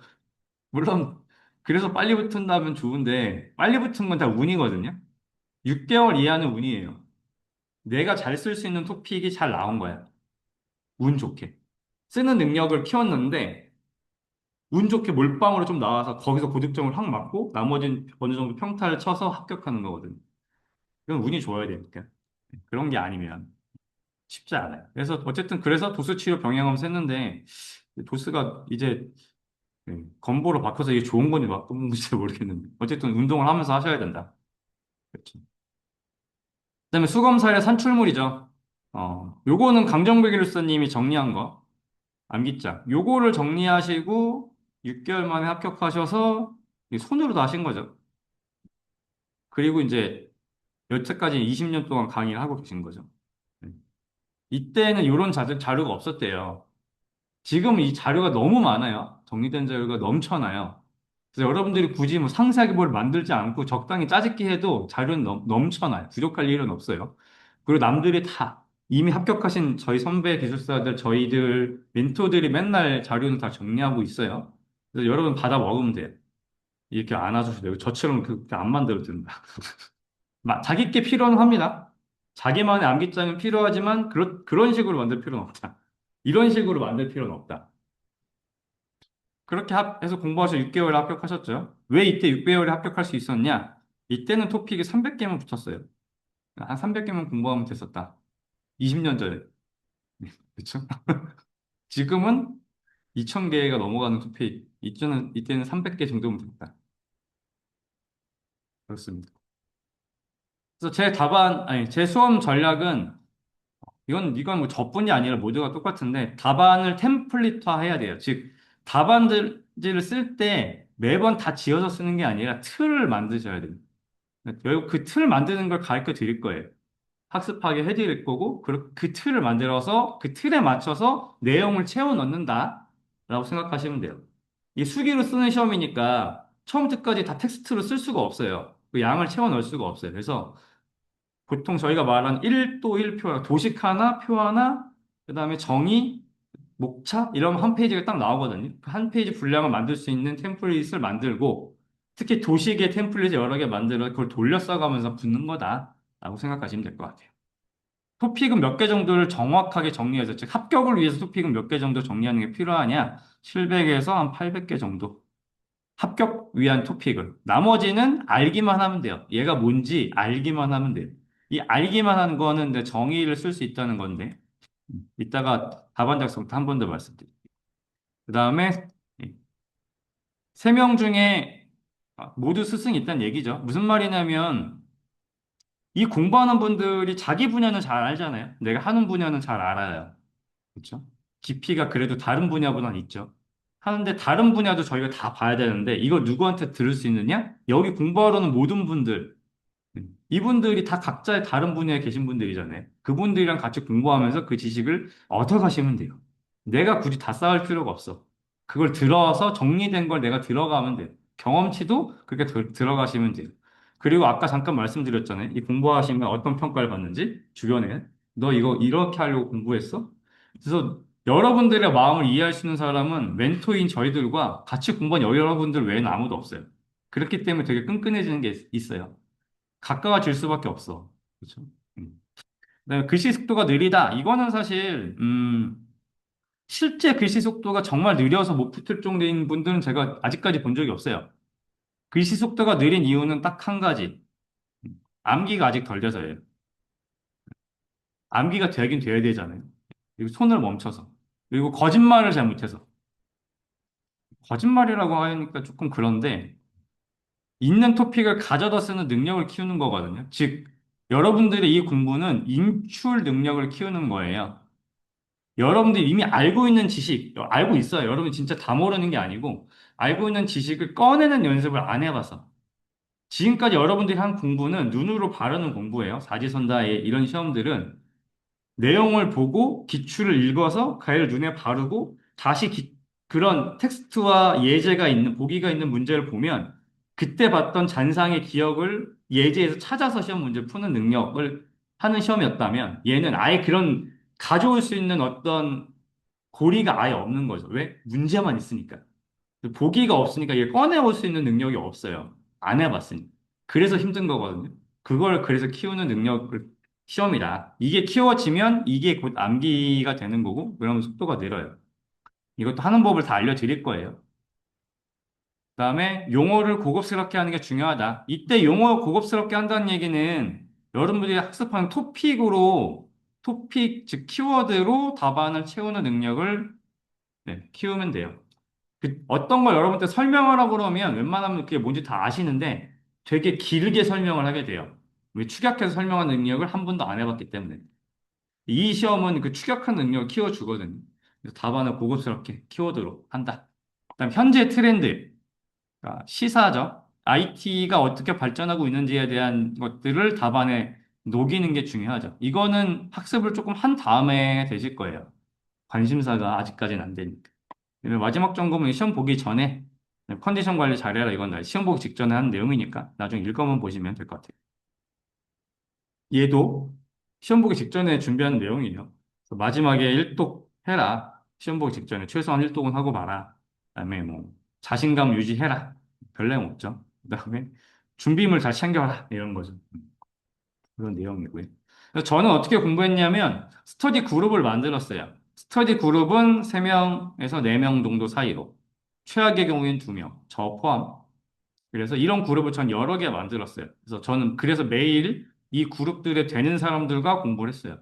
[SPEAKER 1] 물론, 그래서 빨리 붙은다면 좋은데, 빨리 붙은 건 다 운이거든요. 6개월 이하는 운이에요. 내가 잘 쓸 수 있는 토픽이 잘 나온 거야. 운 좋게. 쓰는 능력을 키웠는데, 운 좋게 몰빵으로 좀 나와서 거기서 고득점을 확 맞고, 나머지는 어느 정도 평타를 쳐서 합격하는 거거든요. 그건 운이 좋아야 되니까. 그런 게 아니면 쉽지 않아요. 그래서 도수 치료 병행하면서 했는데, 도수가 이제 건보로 바꿔서 이게 좋은 건지 나쁜 건지 모르겠는데, 어쨌든 운동을 하면서 하셔야 된다. 그렇죠. 그다음에 수검사의 산출물이죠. 요거는 강정백 일수님이 정리한 거, 암기장. 요거를 정리하시고 6개월 만에 합격하셔서 손으로 다 하신 거죠. 그리고 이제 여태까지 20년 동안 강의를 하고 계신 거죠. 네. 이때는 이런 자료가 없었대요. 지금 이 자료가 너무 많아요. 정리된 자료가 넘쳐나요. 그래서 여러분들이 굳이 뭐 상세하게 뭘 만들지 않고 적당히 짜집기 해도 자료는 넘쳐나요. 부족할 일은 없어요. 그리고 남들이 다 이미 합격하신 저희 선배 기술사들, 저희들 멘토들이 맨날 자료는 다 정리하고 있어요. 그래서 여러분 받아 먹으면 돼요. 이렇게 안 와주셔도 되고 저처럼 그렇게 안 만들어도 된다. 자기 게 필요는 합니다. 자기만의 암기장은 필요하지만 그런 식으로 만들 필요는 없다. 이런 식으로 만들 필요는 없다. 그렇게 해서 공부하셔서 6개월에 합격하셨죠. 왜 이때 6개월에 합격할 수 있었냐? 이때는 토픽이 300개만 붙었어요. 한 300개만 공부하면 됐었다. 20년 전에. 그렇죠? 지금은 2,000개가 넘어가는 토픽. 이때는 300개 정도면 됐다. 그렇습니다. 그래서 제 수험 전략은 이건 뭐 저뿐이 아니라 모두가 똑같은데 답안을 템플릿화 해야 돼요. 즉, 답안지를 쓸 때 매번 다 지어서 쓰는 게 아니라 틀을 만드셔야 돼요. 결국 그 틀 만드는 걸 가르쳐 드릴 거예요. 학습하게 해드릴 거고, 그 틀을 만들어서 그 틀에 맞춰서 내용을 채워 넣는다라고 생각하시면 돼요. 이 수기로 쓰는 시험이니까 처음부터 끝까지 다 텍스트로 쓸 수가 없어요. 그 양을 채워 넣을 수가 없어요. 그래서 보통 저희가 말한 1도 1표, 도식 하나, 표 하나, 그 다음에 정의, 목차, 이런 한 페이지가 딱 나오거든요. 그 한 페이지 분량을 만들 수 있는 템플릿을 만들고, 특히 도식의 템플릿을 여러 개 만들어 그걸 돌려 써가면서 붙는 거다라고 생각하시면 될 것 같아요. 토픽은 몇 개 정도를 정확하게 정리해서, 즉 합격을 위해서 토픽은 몇 개 정도 정리하는 게 필요하냐? 700에서 한 800개 정도. 합격 위한 토픽을. 나머지는 알기만 하면 돼요. 얘가 뭔지 알기만 하면 돼요. 이 알기만 하는 거는 이제 정의를 쓸 수 있다는 건데, 이따가 답안 작성부터 한 번 더 말씀드릴게요. 그 다음에 세 명 중에 모두 스승이 있다는 얘기죠. 무슨 말이냐면, 이 공부하는 분들이 자기 분야는 잘 알잖아요. 내가 하는 분야는 잘 알아요. 그렇죠? 깊이가 그래도 다른 분야보다는 있죠. 하는데 다른 분야도 저희가 다 봐야 되는데 이거 누구한테 들을 수 있느냐? 여기 공부하러 는 모든 분들, 이분들이 다 각자의 다른 분야에 계신 분들이잖아요. 그분들이랑 같이 공부하면서 그 지식을 얻어가시면 돼요. 내가 굳이 다 쌓을 필요가 없어. 그걸 들어서 정리된 걸 내가 들어가면 돼요. 경험치도 그렇게 들어가시면 돼요. 그리고 아까 잠깐 말씀드렸잖아요. 이 공부하시면 어떤 평가를 받는지 주변에 너 이거 이렇게 하려고 공부했어? 그래서 여러분들의 마음을 이해할 수 있는 사람은 멘토인 저희들과 같이 공부한 여러분들 외에는 아무도 없어요. 그렇기 때문에 되게 끈끈해지는 게 있어요. 가까워질 수밖에 없어. 그렇죠? 음. 그다음에 글씨 속도가 느리다. 이거는 사실 실제 글씨 속도가 정말 느려서 못 붙을 정도인 분들은 제가 아직까지 본 적이 없어요. 글씨 속도가 느린 이유는 딱 한 가지. 암기가 아직 덜 돼서예요. 암기가 되긴 돼야 되잖아요. 그리고 손을 멈춰서. 그리고 거짓말을 잘못해서. 거짓말이라고 하니까 조금 그런데 있는 토픽을 가져다 쓰는 능력을 키우는 거거든요. 즉, 여러분들의 이 공부는 인출 능력을 키우는 거예요. 여러분들이 이미 알고 있는 지식, 알고 있어요. 여러분 진짜 다 모르는 게 아니고, 알고 있는 지식을 꺼내는 연습을 안 해봐서. 지금까지 여러분들이 한 공부는 눈으로 바르는 공부예요. 사지선다의 이런 시험들은 내용을 보고 기출을 읽어서 가를 눈에 바르고 다시 그런 텍스트와 예제가 있는, 보기가 있는 문제를 보면 그때 봤던 잔상의 기억을 예제에서 찾아서 시험 문제 푸는 능력을 하는 시험이었다면 얘는 아예 그런 가져올 수 있는 어떤 고리가 아예 없는 거죠. 왜? 문제만 있으니까. 보기가 없으니까 얘 꺼내올 수 있는 능력이 없어요. 안 해봤으니. 그래서 힘든 거거든요. 그걸 그래서 키우는 능력을 시험이다. 이게 키워지면 이게 곧 암기가 되는 거고, 그러면 속도가 늘어요. 이것도 하는 법을 다 알려드릴 거예요. 그다음에 용어를 고급스럽게 하는 게 중요하다. 이때 용어 고급스럽게 한다는 얘기는 여러분들이 학습하는 토픽, 즉 키워드로 답안을 채우는 능력을 키우면 돼요. 어떤 걸 여러분한테 설명하라고 그러면 웬만하면 그게 뭔지 다 아시는데 되게 길게 설명을 하게 돼요. 왜 축약해서 설명한 능력을 한 번도 안 해봤기 때문에. 이 시험은 그 축약한 능력을 키워주거든요. 그래서 답안을 고급스럽게 키워드로 한다. 그다음 현재 트렌드, 그러니까 시사죠. IT가 어떻게 발전하고 있는지에 대한 것들을 답안에 녹이는 게 중요하죠. 이거는 학습을 조금 한 다음에 되실 거예요. 관심사가 아직까지는 안 되니까. 그리고 마지막 점검은 시험 보기 전에 컨디션 관리 잘해라 이건 나 시험 보기 직전에 하는 내용이니까 나중에 읽어만 보시면 될 것 같아요. 얘도 시험 보기 직전에 준비하는 내용이에요. 그래서 마지막에 1독 해라. 시험 보기 직전에 최소한 1독은 하고 봐라. 그다음에 뭐 자신감 유지해라. 별 내용 없죠. 그다음에 준비물 잘 챙겨라. 이런 거죠. 그런 내용이고요. 그래서 저는 어떻게 공부했냐면 스터디 그룹을 만들었어요. 스터디 그룹은 3명에서 4명 정도 사이로. 최악의 경우엔 2명, 저 포함. 그래서 이런 그룹을 전 여러 개 만들었어요. 그래서 저는 그래서 매일 이 그룹들에 되는 사람들과 공부를 했어요.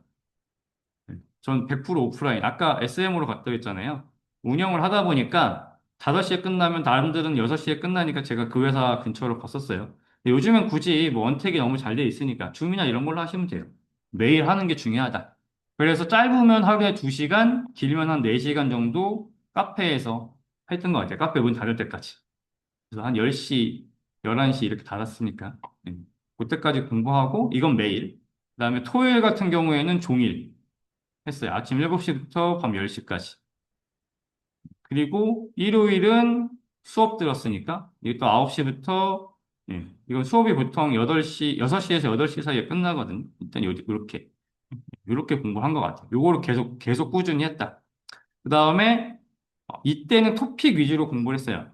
[SPEAKER 1] 전 100% 오프라인. 아까 SM으로 갔다 했잖아요. 운영을 하다 보니까 5시에 끝나면 다른들은 6시에 끝나니까 제가 그 회사 근처로 갔었어요. 요즘엔 굳이 뭐 원택이 너무 잘 돼 있으니까 줌이나 이런 걸로 하시면 돼요. 매일 하는 게 중요하다. 그래서 짧으면 하루에 2시간, 길면 한 4시간 정도 카페에서 했던 것 같아요. 카페 문 닫을 때까지. 그래서 한 10시, 11시 이렇게 닫았으니까. 네. 그때까지 공부하고, 이건 매일. 그다음에 토요일 같은 경우에는 종일 했어요. 아침 7시부터 밤 10시까지. 그리고 일요일은 수업 들었으니까, 이게 또 9시부터, 예, 이건 수업이 보통 8시, 6시에서 8시 사이에 끝나거든요. 일단 이렇게 공부한 것 같아요. 요거를 계속 꾸준히 했다. 그 다음에, 이때는 토픽 위주로 공부를 했어요.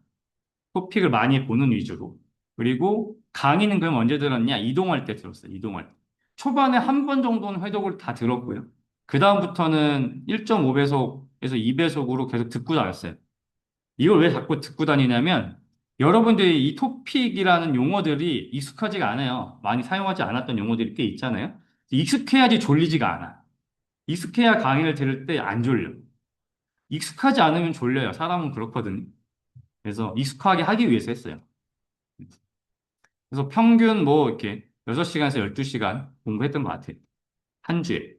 [SPEAKER 1] 토픽을 많이 보는 위주로. 그리고 강의는 그럼 언제 들었냐? 이동할 때 들었어요. 이동할 때. 초반에 한 번 정도는 회독을 다 들었고요. 그다음부터는 1.5배속에서 2배속으로 계속 듣고 다녔어요. 이걸 왜 자꾸 듣고 다니냐면 여러분들이 이 토픽이라는 용어들이 익숙하지가 않아요. 많이 사용하지 않았던 용어들이 꽤 있잖아요. 익숙해야지 졸리지가 않아. 익숙해야 강의를 들을 때 안 졸려. 익숙하지 않으면 졸려요. 사람은 그렇거든요. 그래서 익숙하게 하기 위해서 했어요. 그래서 평균 뭐 이렇게 6시간에서 12시간 공부했던 것 같아요. 한 주에.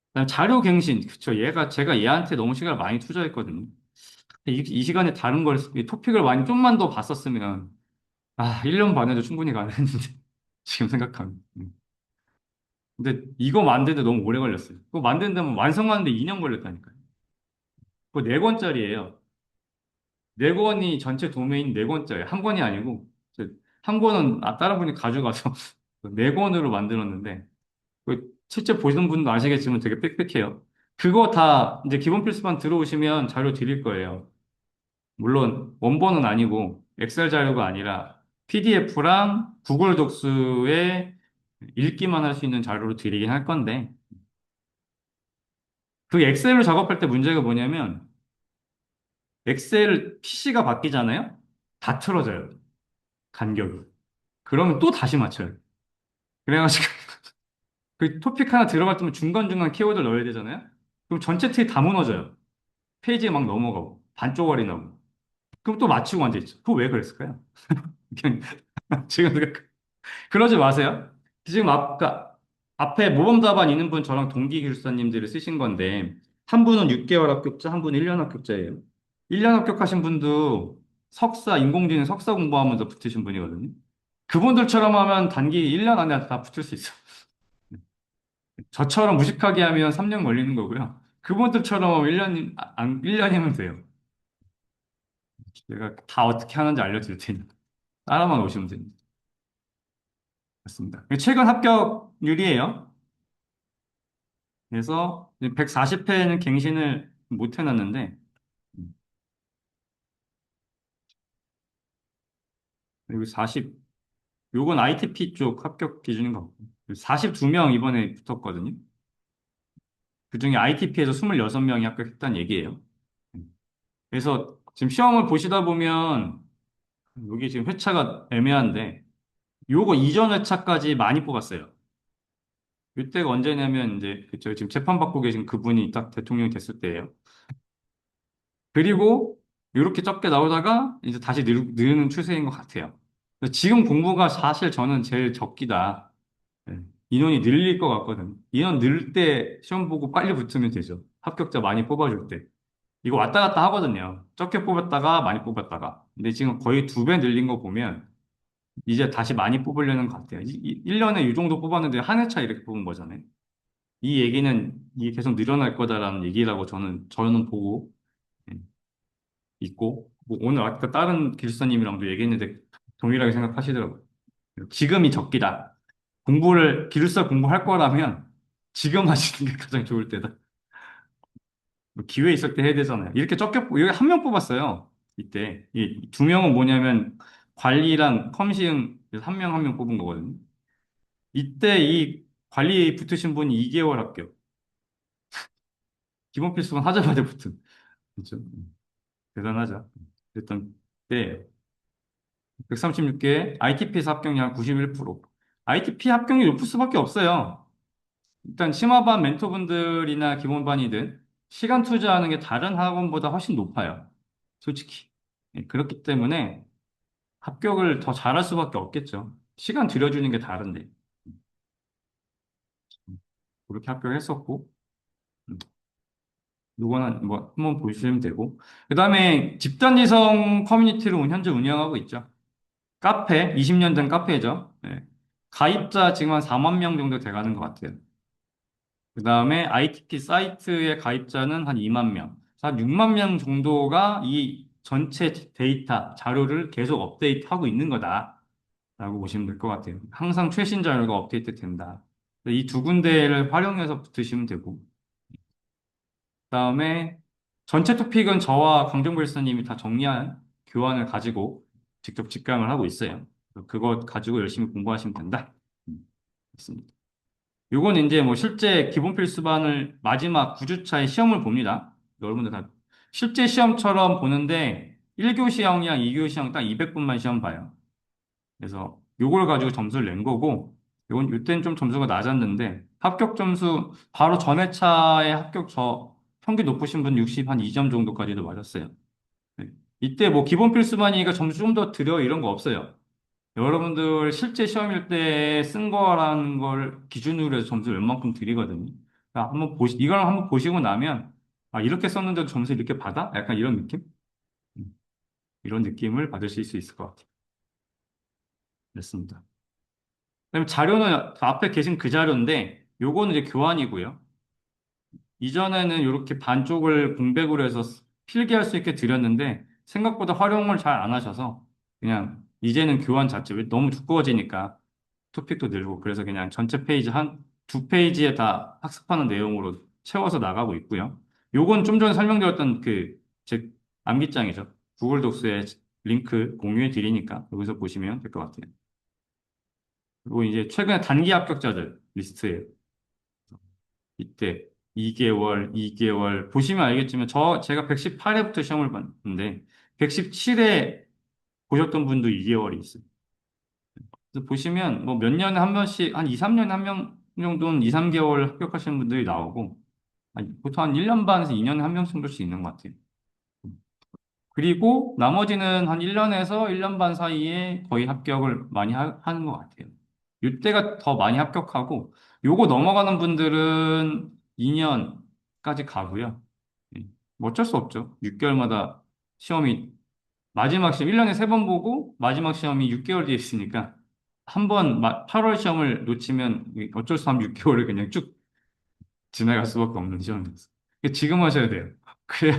[SPEAKER 1] 그다음 자료 갱신. 그쵸. 제가 얘한테 너무 시간을 많이 투자했거든요. 이 시간에 다른 걸, 이 토픽을 많이 좀만 더 봤었으면, 1년 반에도 충분히 가능했는데, 지금 생각하면. 근데 이거 만드는데 너무 오래 걸렸어요. 그거 만드는데 완성하는데 2년 걸렸다니까요. 그거 4권짜리예요. 4권이 전체 도메인 4권짜리. 한 권이 아니고, 한 권은 다른 분이 가져가서 4권으로 만들었는데, 실제 보시는 분도 아시겠지만 되게 빽빽해요. 그거 다 이제 기본 필수반 들어오시면 자료 드릴 거예요. 물론 원본은 아니고 엑셀 자료가 아니라 PDF랑 구글 독스에 읽기만 할 수 있는 자료로 드리긴 할 건데 그 엑셀로 작업할 때 문제가 뭐냐면 엑셀 PC가 바뀌잖아요? 다 틀어져요. 간격이. 그러면 또 다시 맞춰요. 그래가지고 그 토픽 하나 들어갈 때면 중간중간 키워드 넣어야 되잖아요? 그럼 전체 틀이 다 무너져요. 페이지에 막 넘어가고 반쪽짜리 나고 그럼 또 맞추고 앉아있죠. 그거 왜 그랬을까요? 그냥 지금 그러지 마세요. 지금 앞에 모범 답안 있는 분 저랑 동기 기술사님들을 쓰신 건데 한 분은 6개월 합격자, 한 분은 1년 합격자예요. 1년 합격하신 분도 인공지능 석사 공부하면서 붙으신 분이거든요. 그분들처럼 하면 단기 1년 안에 다 붙을 수 있어. 저처럼 무식하게 하면 3년 걸리는 거고요. 그분들처럼 1년이면 돼요. 제가 다 어떻게 하는지 알려드릴 테니까. 따라만 오시면 됩니다. 맞습니다. 최근 합격률이에요. 그래서 140회는 갱신을 못 해놨는데, 그리고 요건 ITP 쪽 합격 기준인 것 같고, 42명 이번에 붙었거든요. 그중에 ITP에서 26명이 합격했다는 얘기예요. 그래서 지금 시험을 보시다 보면, 여기 지금 회차가 애매한데, 요거 이전 회차까지 많이 뽑았어요. 이때가 언제냐면 이제 그쵸 지금 재판받고 계신 그분이 딱 대통령이 됐을 때예요. 그리고 이렇게 적게 나오다가 이제 다시 느는 추세인 것 같아요. 그래서 지금 공부가 사실 저는 제일 적기다. 네. 인원이 늘릴 것 같거든. 인원 늘 때 시험 보고 빨리 붙으면 되죠. 합격자 많이 뽑아줄 때. 이거 왔다 갔다 하거든요. 적게 뽑았다가 많이 뽑았다가. 근데 지금 거의 2배 늘린 거 보면 이제 다시 많이 뽑으려는 것 같아요. 1년에 이 정도 뽑았는데 한 해차 이렇게 뽑은 거잖아요. 이 얘기는 이게 계속 늘어날 거다라는 얘기라고 저는 보고 예, 있고, 뭐 오늘 아까 다른 기술사님이랑도 얘기했는데 동일하게 생각하시더라고요. 지금이 적기다. 기술사 공부할 거라면 지금 하시는 게 가장 좋을 때다. 뭐 기회 있을 때 해야 되잖아요. 여기 한 명 뽑았어요. 이때. 이 2명은 뭐냐면 관리랑 컴시응 한 명 한 명 뽑은 거거든요. 이때 이 관리 붙으신 분이 2개월 합격. 기본 필수는 하자마자 붙은. 그렇죠? 대단하죠. 일단, 때 136개, ITP에서 합격률 한 91%. ITP 합격률 높을 수밖에 없어요. 일단 심화반 멘토분들이나 기본반이든 시간 투자하는 게 다른 학원보다 훨씬 높아요. 솔직히. 그렇기 때문에 합격을 더 잘할 수밖에 없겠죠. 시간 들여주는 게 다른데. 그렇게 합격했었고, 음, 요거는 뭐 한번 보시면 되고. 그 다음에 집단지성 커뮤니티를 현재 운영하고 있죠. 카페, 20년 된 카페죠. 네. 가입자 지금 한 4만 명 정도 돼가는 것 같아요. 그 다음에 ITP 사이트의 가입자는 한 2만 명. 한 6만 명 정도가 이 전체 데이터, 자료를 계속 업데이트하고 있는 거다라고 보시면 될 것 같아요. 항상 최신 자료가 업데이트 된다. 이 두 군데를 활용해서 붙으시면 되고. 그다음에 전체 토픽은 저와 강정구 일사님이 다 정리한 교환을 가지고 직접 직강을 하고 있어요. 그거 가지고 열심히 공부하시면 된다. 맞습니다. 요건 이제 뭐 실제 기본 필수반을 마지막 9주차에 시험을 봅니다. 여러분들 다 실제 시험처럼 보는데 1교시형이랑 2교시형 딱 200분만 시험 봐요. 그래서 요걸 가지고 점수를 낸 거고, 요때는 좀 점수가 낮았는데, 합격 점수, 바로 전 회차에 합격 평균 높으신 분 60, 한 2점 정도까지도 맞았어요. 네. 이때 뭐 기본 필수반이니까 점수 좀 더 드려 이런 거 없어요. 여러분들 실제 시험일 때 쓴 거라는 걸 기준으로 해서 점수 웬만큼 드리거든요. 그러니까 이걸 한번 보시고 나면, 아, 이렇게 썼는데도 점수 이렇게 받아? 약간 이런 느낌? 음, 이런 느낌을 받으실 수 있을 것 같아요. 됐습니다. 그다음에 자료는 앞에 계신 그 자료인데 요거는 이제 교환이고요. 이전에는 이렇게 반쪽을 공백으로 해서 필기할 수 있게 드렸는데 생각보다 활용을 잘 안 하셔서 그냥 이제는 교환 자체 왜 너무 두꺼워지니까 토픽도 늘고 그래서 그냥 전체 페이지 한 두 페이지에 다 학습하는 내용으로 채워서 나가고 있고요. 요건 좀 전에 설명드렸던 그 제 암기장이죠. 구글 독스에 링크 공유해 드리니까 여기서 보시면 될 것 같아요. 그리고 이제 최근에 단기 합격자들 리스트예요. 이때 2개월 보시면 알겠지만 제가 118회부터 시험을 봤는데 117회 보셨던 분도 2개월이 있어요. 그래서 보시면 뭐 몇 년에 한 번씩 한 2, 3년에 한 명 정도는 2, 3개월 합격하시는 분들이 나오고 보통 한 1년 반에서 2년에 한 명 정도씩 있는 것 같아요. 그리고 나머지는 한 1년에서 1년 반 사이에 거의 합격을 많이 하는 것 같아요. 이때가 더 많이 합격하고, 요거 넘어가는 분들은 2년까지 가고요. 뭐 어쩔 수 없죠. 6개월마다 시험이, 마지막 시험, 1년에 3번 보고, 마지막 시험이 6개월 뒤에 있으니까, 한 번 8월 시험을 놓치면 어쩔 수 없이 6개월을 그냥 쭉 지나갈 수밖에 없는 시험이었어요. 지금 하셔야 돼요. 그래야,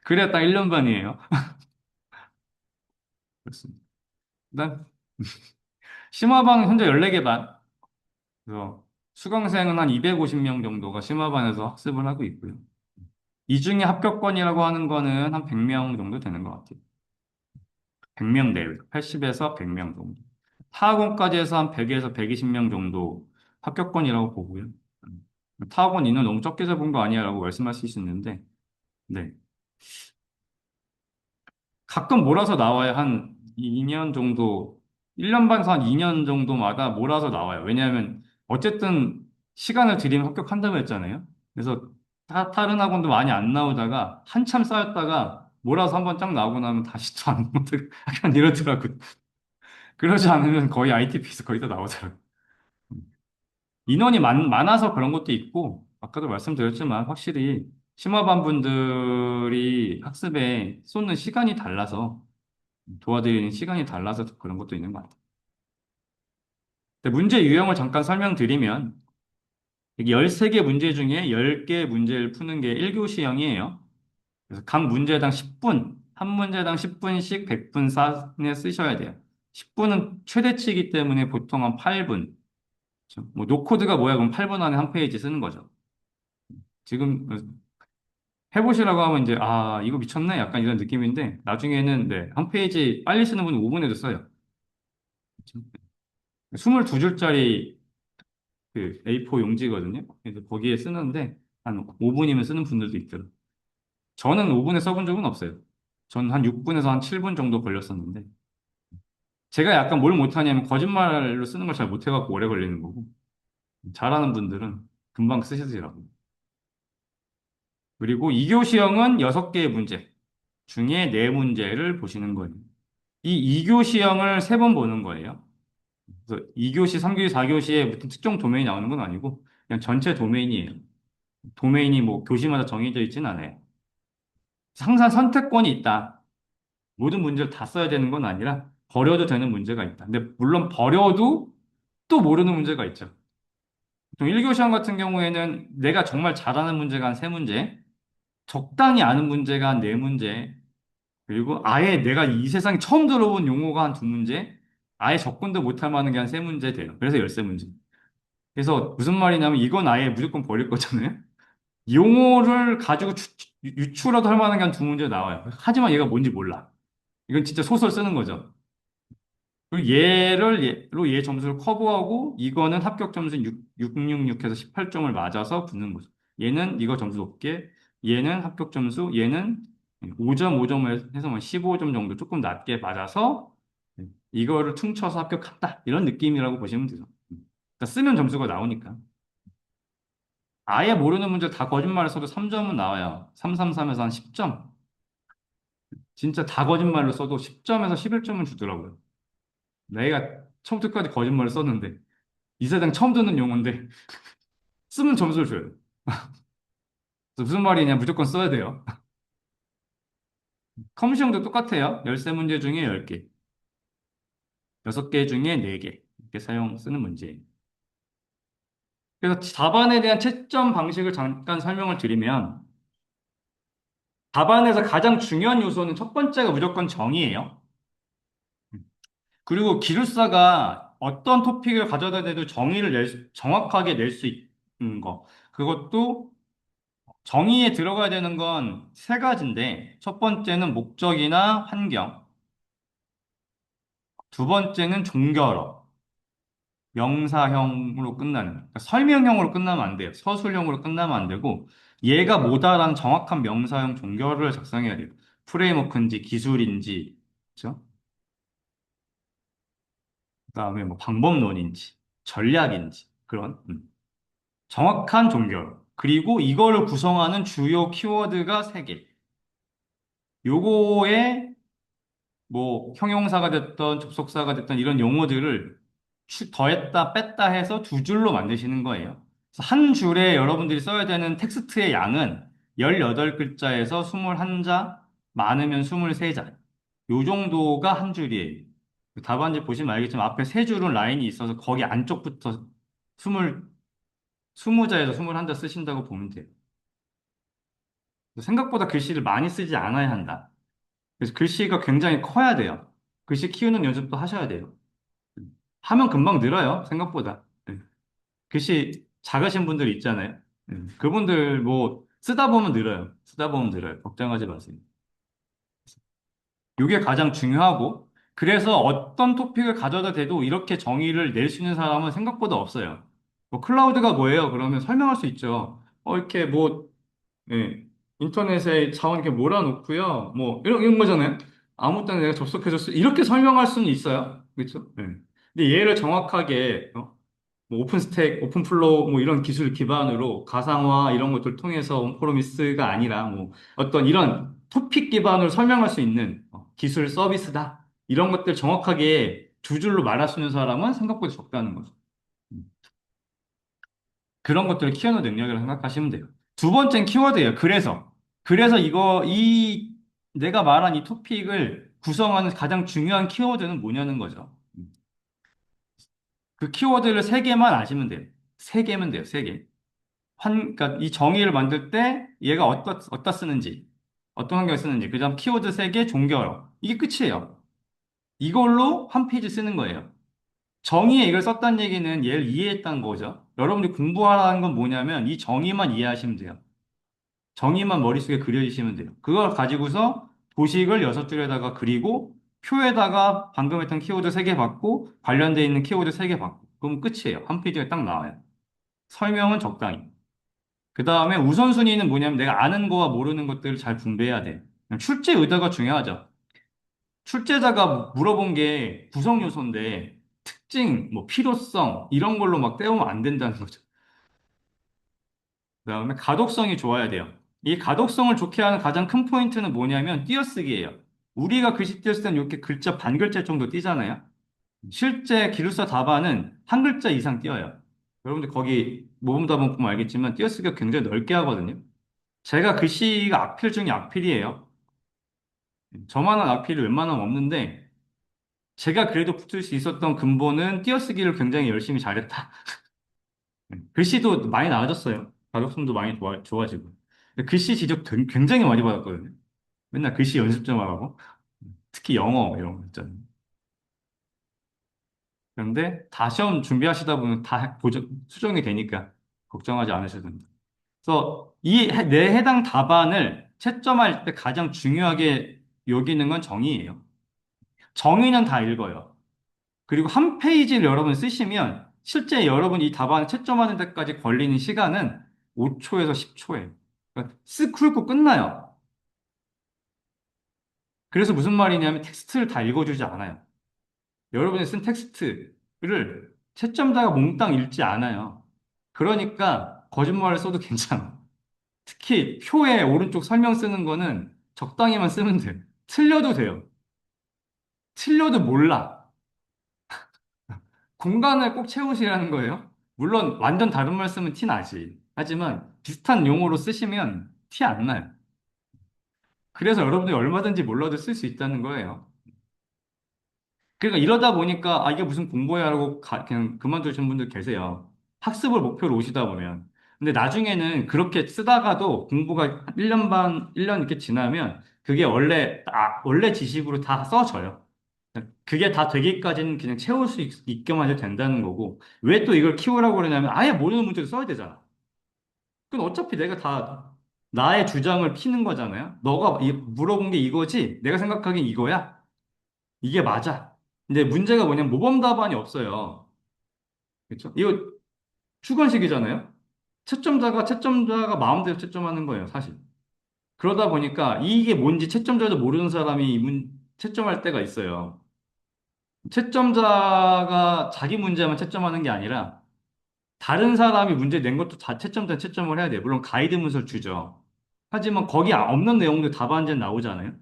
[SPEAKER 1] 그래야 딱 1년 반이에요. 그렇습니다. 일단 심화반은 현재 14개 반. 그래서 수강생은 한 250명 정도가 심화반에서 학습을 하고 있고요. 이 중에 합격권이라고 하는 거는 한 100명 정도 되는 것 같아요. 100명 내외, 80에서 100명 정도. 타학원까지 해서 한 100에서 120명 정도 합격권이라고 보고요. 타학원 인원 너무 적게 잡은 거 아니야라고 말씀하실 수 있는데, 네. 가끔 몰아서 나와요. 한 2년 정도, 1년 반에서 한 2년 정도마다 몰아서 나와요. 왜냐하면 어쨌든 시간을 들이면 합격한다고 했잖아요. 그래서 다른 학원도 많이 안 나오다가 한참 쌓였다가 몰아서 한번 쫙 나오고 나면 다시 또 안 나오고 약간 이러더라고요. 그러지 않으면 거의 ITP에서 거의 다 나오더라고요. 인원이 많아서 그런 것도 있고, 아까도 말씀드렸지만 확실히 심화반 분들이 학습에 쏟는 시간이 달라서 도와드리는 시간이 달라서 그런 것도 있는 것 같아요. 근데 문제 유형을 잠깐 설명드리면, 여기 13개 문제 중에 10개 문제를 푸는 게 1교시형이에요. 그래서 각 문제당 10분, 한 문제당 10분씩 100분 안에 쓰셔야 돼요. 10분은 최대치이기 때문에 보통 한 8분. 뭐 노코드가 뭐야? 그럼 8분 안에 한 페이지 쓰는 거죠. 지금 해보시라고 하면 이제, 아, 이거 미쳤네? 약간 이런 느낌인데, 나중에는, 네, 한 페이지 빨리 쓰는 분은 5분에도 써요. 22줄짜리 그 A4 용지거든요. 그래서 거기에 쓰는데 한 5분이면 쓰는 분들도 있더라고요. 저는 5분에 써본 적은 없어요. 저는 한 6분에서 한 7분 정도 걸렸었는데 제가 약간 뭘 못하냐면 거짓말로 쓰는 걸 잘 못해갖고 오래 걸리는 거고 잘하는 분들은 금방 쓰시더라고요. 그리고 2교시형은 6개의 문제 중에 4문제를 보시는 거예요. 이 2교시형을 3번 보는 거예요. 그래서 2교시, 3교시, 4교시에 무슨 특정 도메인이 나오는 건 아니고 그냥 전체 도메인이에요. 도메인이 뭐 교시마다 정해져 있지는 않아요. 항상 선택권이 있다. 모든 문제를 다 써야 되는 건 아니라 버려도 되는 문제가 있다. 근데 물론 버려도 또 모르는 문제가 있죠. 보통 1교시 시험 같은 경우에는 내가 정말 잘하는 문제가 한 3문제, 적당히 아는 문제가 한 4문제, 그리고 아예 내가 이 세상에 처음 들어본 용어가 한 2문제, 아예 접근도 못할 만한 게 한 3문제 돼요. 그래서 13문제. 그래서 무슨 말이냐면 이건 아예 무조건 버릴 거잖아요. 용어를 가지고 유추라도 할 만한 게 한 2문제 나와요. 하지만 얘가 뭔지 몰라. 이건 진짜 소설 쓰는 거죠. 그리고 얘로 얘 점수를 커버하고 이거는 합격 점수 666에서 18점을 맞아서 붙는 거죠. 얘는 이거 점수 높게, 얘는 합격 점수, 얘는 5점, 5점을 해서 뭐 15점 정도 조금 낮게 맞아서 이거를 퉁쳐서 합격한다. 이런 느낌이라고 보시면 되죠. 그러니까 쓰면 점수가 나오니까. 아예 모르는 문제 다 거짓말을 써도 3점은 나와요. 333에서 한 10점. 진짜 다 거짓말로 써도 10점에서 11점은 주더라고요. 내가 처음부터 끝까지 거짓말을 썼는데. 이 세상 처음 듣는 용어인데 쓰면 점수를 줘요. 그래서 무슨 말이냐 무조건 써야 돼요. 컴시형도 똑같아요. 13문제 중에 10개, 6개 중에 4개 이렇게 쓰는 문제예요. 그래서 답안에 대한 채점 방식을 잠깐 설명을 드리면 답안에서 가장 중요한 요소는 첫 번째가 무조건 정의예요. 그리고 기술사가 어떤 토픽을 가져다 대도 정확하게 낼 수 있는 거. 그것도 정의에 들어가야 되는 건 3가지인데, 첫 번째는 목적이나 환경, 두 번째는 종결어, 명사형으로 끝나는, 그러니까 설명형으로 끝나면 안 돼요. 서술형으로 끝나면 안 되고, 얘가 뭐다라는 정확한 명사형 종결을 작성해야 돼요. 프레임워크인지 기술인지, 그죠? 그다음에 뭐 방법론인지, 전략인지, 그런 정확한 종결. 그리고 이거를 구성하는 주요 키워드가 3개. 요거에 뭐 형용사가 됐던 접속사가 됐던 이런 용어들을 더했다 뺐다 해서 2줄로 만드시는 거예요. 그래서 한 줄에 여러분들이 써야 되는 텍스트의 양은 18글자에서 21자, 많으면 23자. 요 정도가 한 줄이에요. 답안지 보시면 알겠지만 앞에 3줄은 라인이 있어서 거기 안쪽부터 20자에서 21자 쓰신다고 보면 돼요. 생각보다 글씨를 많이 쓰지 않아야 한다. 그래서 글씨가 굉장히 커야 돼요. 글씨 키우는 연습도 하셔야 돼요. 하면 금방 늘어요, 생각보다. 네. 글씨 작으신 분들 있잖아요. 그분들 뭐 쓰다 보면 늘어요. 쓰다 보면 늘어요. 걱정하지 마세요. 이게 가장 중요하고, 그래서 어떤 토픽을 가져다 대도 이렇게 정의를 낼 수 있는 사람은 생각보다 없어요. 뭐 클라우드가 뭐예요? 그러면 설명할 수 있죠. 이렇게 뭐 예, 인터넷에 자원 이렇게 몰아놓고요. 뭐, 이런 거잖아요. 아무 때나 내가 접속해서 이렇게 설명할 수는 있어요. 그렇죠? 예. 근데 얘를 정확하게, 뭐 오픈스택, 오픈플로우, 뭐 이런 기술 기반으로 가상화 이런 것들 통해서 온프로미스가 아니라 뭐 어떤 이런 토픽 기반으로 설명할 수 있는 기술 서비스다. 이런 것들 정확하게 2줄로 말할 수 있는 사람은 생각보다 적다는 거죠. 음. 그런 것들을 키워는 능력이라고 생각하시면 돼요. 두 번째는 키워드예요. 그래서 내가 말한 이 토픽을 구성하는 가장 중요한 키워드는 뭐냐는 거죠. 그 키워드를 3개만 아시면 돼요. 3개면 돼요. 3개. 그러니까 이 정의를 만들 때 얘가 어디다 쓰는지, 어떤 환경에 쓰는지, 그 다음 키워드 3개, 종결어. 이게 끝이에요. 이걸로 한 페이지 쓰는 거예요. 정의에 이걸 썼다는 얘기는 얘를 이해했다는 거죠. 여러분들이 공부하라는 건 뭐냐면 이 정의만 이해하시면 돼요. 정의만 머릿속에 그려주시면 돼요. 그걸 가지고서 도식을 6줄에다가 그리고 표에다가 방금 했던 키워드 3개 받고 관련되어 있는 키워드 3개 받고 그럼 끝이에요. 한 페이지가 딱 나와요. 설명은 적당히. 그 다음에 우선순위는 뭐냐면 내가 아는 거와 모르는 것들을 잘 분배해야 돼. 출제 의도가 중요하죠. 출제자가 물어본 게 구성 요소인데 특징, 뭐 필요성 이런 걸로 막 때우면 안 된다는 거죠. 그다음에 가독성이 좋아야 돼요. 이 가독성을 좋게 하는 가장 큰 포인트는 뭐냐면 띄어쓰기예요. 우리가 글씨 띄었을 때는 이렇게 글자 반 글자 정도 띄잖아요. 실제 기루사 다반은 한 글자 이상 띄어요. 여러분들 거기 모범답안 보면 알겠지만 띄어쓰기가 굉장히 넓게 하거든요. 제가 글씨가 악필 중에 악필이에요. 저만한 악필이 웬만하면 없는데 제가 그래도 붙을 수 있었던 근본은 띄어쓰기를 굉장히 열심히 잘했다. 글씨도 많이 나아졌어요. 가독성도 많이 좋아지고. 글씨 지적 굉장히 많이 받았거든요. 맨날 글씨 연습 좀 하라고. 특히 영어 이런 거 있잖아요. 그런데 다 시험 준비하시다 보면 다 수정이 되니까 걱정하지 않으셔도 됩니다. 그래서 이 내 해당 답안을 채점할 때 가장 중요하게 여기는 건 정의예요. 정의는 다 읽어요. 그리고 한 페이지를 여러분 쓰시면 실제 여러분 이 답안을 채점하는 데까지 걸리는 시간은 5초에서 10초예요. 그러니까 쓱 훑고 끝나요. 그래서 무슨 말이냐면 텍스트를 다 읽어주지 않아요. 여러분이 쓴 텍스트를 채점자가 몽땅 읽지 않아요. 그러니까 거짓말을 써도 괜찮아. 특히 표에 오른쪽 설명 쓰는 거는 적당히만 쓰면 돼요. 틀려도 돼요. 틀려도 몰라. 공간을 꼭 채우시라는 거예요. 물론 완전 다른 말 쓰면 티 나지. 하지만 비슷한 용어로 쓰시면 티 안 나요. 그래서 여러분들이 얼마든지 몰라도 쓸 수 있다는 거예요. 그러니까 이러다 보니까 아 이게 무슨 공부야라고 그냥 그만두시는 분들 계세요. 학습을 목표로 오시다 보면. 근데 나중에는 그렇게 쓰다가도 공부가 1년 반, 1년 이렇게 지나면 그게 원래 지식으로 다 써져요. 그게 다 되기까지는 그냥 채울 수 있게만 해도 된다는 거고 왜 또 이걸 키우라고 그러냐면 아예 모르는 문제도 써야 되잖아. 그건 어차피 내가 다 나의 주장을 피는 거잖아요. 너가 물어본 게 이거지? 내가 생각하기엔 이거야? 이게 맞아. 근데 문제가 뭐냐면 모범 답안이 없어요. 그렇죠? 이거 주관식이잖아요. 채점자가 마음대로 채점하는 거예요, 사실. 그러다 보니까 이게 뭔지 채점자도 모르는 사람이 채점할 때가 있어요. 채점자가 자기 문제만 채점하는 게 아니라 다른 사람이 문제 낸 것도 다 채점자 채점을 해야 돼요. 물론 가이드 문서를 주죠. 하지만 거기 없는 내용도 답안지에 나오잖아요.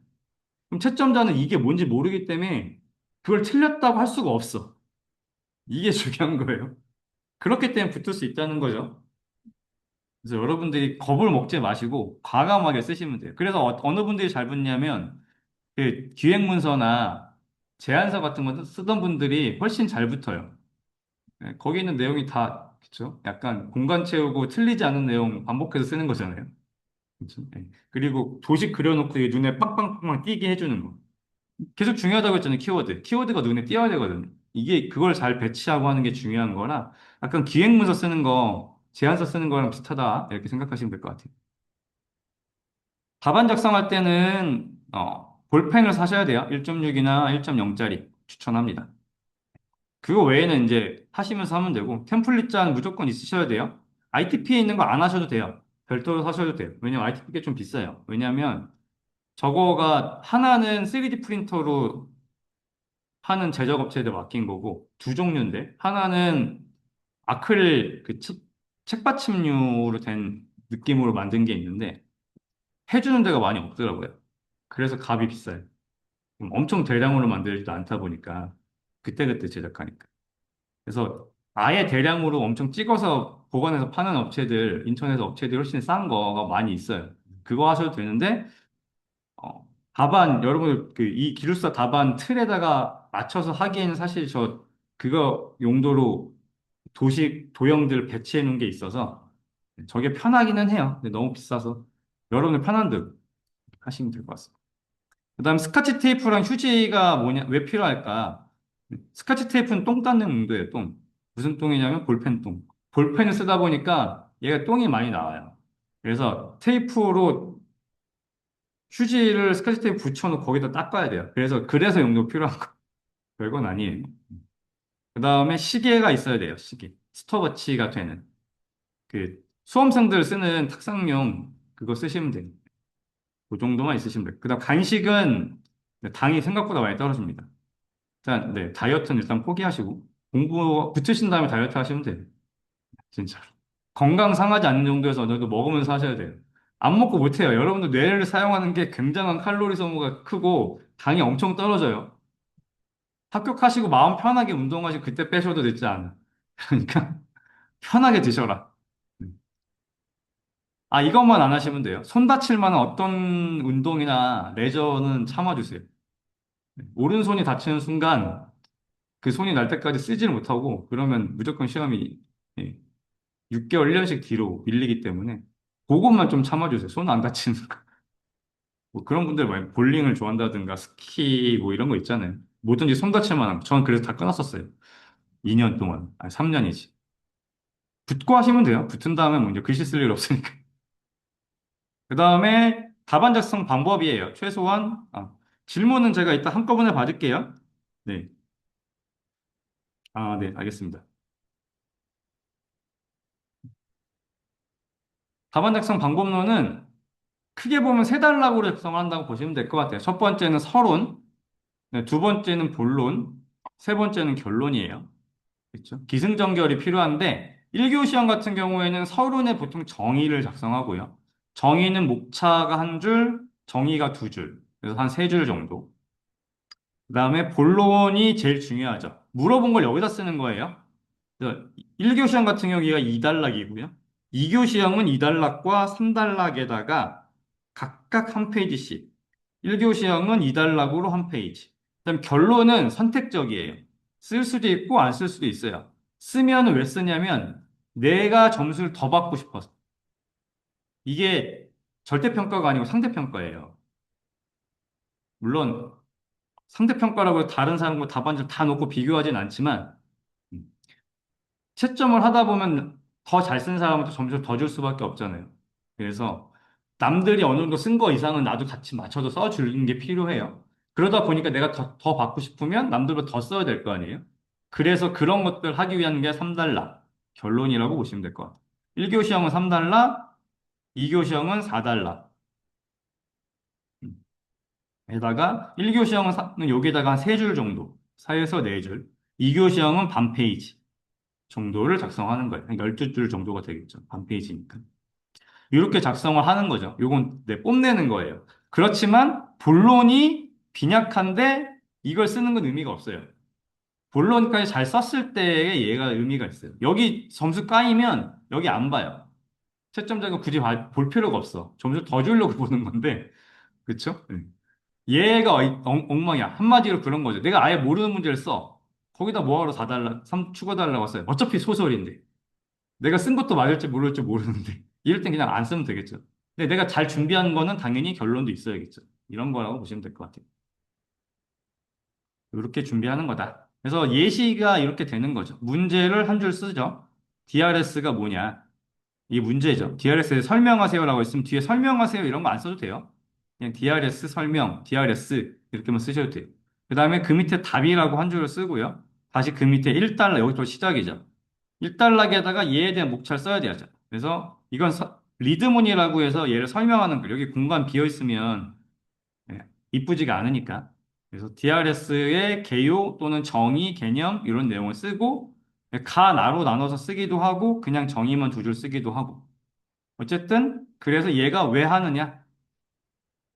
[SPEAKER 1] 그럼 채점자는 이게 뭔지 모르기 때문에 그걸 틀렸다고 할 수가 없어. 이게 중요한 거예요. 그렇기 때문에 붙을 수 있다는 거죠. 그래서 여러분들이 겁을 먹지 마시고 과감하게 쓰시면 돼요. 그래서 어느 분들이 잘 붙냐면 그 기획문서나 제안서 같은 거 쓰던 분들이 훨씬 잘 붙어요. 네, 거기 있는 내용이 다 그쵸? 약간 공간 채우고 틀리지 않은 내용 반복해서 쓰는 거잖아요. 그쵸? 네. 그리고 도식 그려놓고 이게 눈에 빵빵빵 띄게 해주는 거. 계속 중요하다고 했잖아요, 키워드. 키워드가 눈에 띄어야 되거든요. 이게 그걸 잘 배치하고 하는 게 중요한 거라 약간 기획문서 쓰는 거, 제안서 쓰는 거랑 비슷하다. 이렇게 생각하시면 될 것 같아요. 답안 작성할 때는 볼펜을 사셔야 돼요. 1.6이나 1.0짜리 추천합니다. 그거 외에는 이제 하시면서 하면 되고 템플릿잔 무조건 있으셔야 돼요. ITP에 있는 거 안 하셔도 돼요. 별도로 사셔도 돼요. 왜냐면 ITP가 좀 비싸요. 왜냐면 저거가 하나는 3D 프린터로 하는 제작업체에 맡긴 거고 두 종류인데 하나는 아크릴 그 책받침류로 된 느낌으로 만든 게 있는데 해주는 데가 많이 없더라고요. 그래서 값이 비싸요. 엄청 대량으로 만들지도 않다 보니까 그때그때 제작하니까. 그래서 아예 대량으로 엄청 찍어서 보관해서 파는 업체들, 인터넷 업체들이 훨씬 싼 거가 많이 있어요. 그거 하셔도 되는데 답안, 여러분, 이 기숙사 답안 틀에다가 맞춰서 하기에는 사실 그거 용도로 도형들 배치해 놓은 게 있어서 저게 편하기는 해요. 근데 너무 비싸서 여러분들 편한 대로 하시면 될 것 같습니다. 그 다음 스카치 테이프랑 휴지가 왜 필요할까? 스카치 테이프는 똥 닦는 용도예요, 똥. 무슨 똥이냐면 볼펜 똥. 볼펜을 쓰다 보니까 얘가 똥이 많이 나와요. 그래서 테이프로 휴지를 스카치 테이프 붙여놓고 거기다 닦아야 돼요. 그래서 용도 필요한 거. 별건 아니에요. 그 다음에 시계가 있어야 돼요, 시계. 스톱워치가 되는. 수험생들 쓰는 탁상용 그거 쓰시면 돼요. 그 정도만 있으시면 돼요. 그 다음 간식은 당이 생각보다 많이 떨어집니다. 일단, 네, 다이어트는 일단 포기하시고, 공부 붙으신 다음에 다이어트 하시면 돼요. 진짜로. 건강 상하지 않는 정도에서 어느 정도 먹으면서 하셔야 돼요. 안 먹고 못 해요. 여러분들 뇌를 사용하는 게 굉장한 칼로리 소모가 크고, 당이 엄청 떨어져요. 합격하시고 마음 편하게 운동하시고 그때 빼셔도 되지 않아. 그러니까 편하게 드셔라. 아, 이것만 안 하시면 돼요. 손 다칠 만한 어떤 운동이나 레저는 참아주세요. 오른손이 다치는 순간 그 손이 날 때까지 쓰지를 못하고 그러면 무조건 시험이 6개월, 1년씩 뒤로 밀리기 때문에 그것만 좀 참아주세요. 손 안 다치는 거. 뭐 그런 분들 많이 볼링을 좋아한다든가 스키 뭐 이런 거 있잖아요. 뭐든지 손 다칠 만한 거. 저는 그래서 다 끊었었어요. 2년 동안. 아니, 3년이지. 붙고 하시면 돼요. 붙은 다음에 뭐 이제 글씨 쓸 일 없으니까. 그 다음에 답안 작성 방법이에요. 최소한 질문은 제가 이따 한꺼번에 받을게요. 네. 아, 네, 알겠습니다. 답안 작성 방법론은 크게 보면 세 단락으로 작성을 한다고 보시면 될 것 같아요. 첫 번째는 서론, 네, 두 번째는 본론, 세 번째는 결론이에요. 그렇죠? 기승전결이 필요한데 1교 시험 같은 경우에는 서론에 보통 정의를 작성하고요. 정의는 목차가 한 줄, 정의가 두 줄. 그래서 한 세 줄 정도. 그다음에 본론이 제일 중요하죠. 물어본 걸 여기다 쓰는 거예요. 그래서 1교 시험 같은 경우가 2단락이고요. 2교 시험은 2단락과 3단락에다가 각각 한 페이지씩. 1교 시험은 2단락으로 한 페이지. 그다음 결론은 선택적이에요. 쓸 수도 있고 안 쓸 수도 있어요. 쓰면 왜 쓰냐면 내가 점수를 더 받고 싶어서. 이게 절대평가가 아니고 상대평가예요. 물론 상대평가라고 다른 사람과 답안지를 다 놓고 비교하진 않지만 음, 채점을 하다 보면 더 잘 쓴 사람한테 점수를 더 줄 수밖에 없잖아요. 그래서 남들이 어느 정도 쓴 거 이상은 나도 같이 맞춰서 써주는 게 필요해요. 그러다 보니까 내가 더 받고 싶으면 남들보다 더 써야 될 거 아니에요? 그래서 그런 것들 하기 위한 게 3달러 결론이라고 보시면 될 것 같아요. 1교 시험은 3달러, 2교 시험은 4달러. 에다가 1교 시험은 여기다가 한 3줄 정도, 4에서 4줄. 2교 시험은 반 페이지 정도를 작성하는 거예요. 한 12줄 정도가 되겠죠. 반 페이지니까. 이렇게 작성을 하는 거죠. 요건 뽐내는 거예요. 그렇지만 본론이 빈약한데 이걸 쓰는 건 의미가 없어요. 본론까지 잘 썼을 때에 얘가 의미가 있어요. 여기 점수 까이면 여기 안 봐요. 채점자가 굳이 볼 필요가 없어. 점수 더 주려고 보는 건데, 그쵸? 얘가 엉망이야. 한마디로 그런 거죠. 내가 아예 모르는 문제를 써. 거기다 뭐하러 4달러, 3 추가달라고 써요. 어차피 소설인데. 내가 쓴 것도 맞을지 모를지 모르는데. 이럴 땐 그냥 안 쓰면 되겠죠. 근데 내가 잘 준비한 거는 당연히 결론도 있어야겠죠. 이런 거라고 보시면 될 것 같아요. 이렇게 준비하는 거다. 그래서 예시가 이렇게 되는 거죠. 문제를 한 줄 쓰죠. DRS가 뭐냐? 이게 문제죠. DRS에 설명하세요라고 있으면 뒤에 설명하세요 이런 거 안 써도 돼요. 그냥 DRS 설명, DRS 이렇게만 쓰셔도 돼요. 그 다음에 그 밑에 답이라고 한 줄을 쓰고요. 다시 그 밑에 1달러, 여기부터 시작이죠. 1달러에다가 얘에 대한 목차를 써야 돼야죠. 그래서 이건 리드문이라고 해서 얘를 설명하는 거. 여기 공간 비어 있으면 이쁘지가 않으니까. 그래서 DRS의 개요 또는 정의, 개념 이런 내용을 쓰고 가, 나로 나눠서 쓰기도 하고 그냥 정의만 두 줄 쓰기도 하고. 어쨌든 그래서 얘가 왜 하느냐?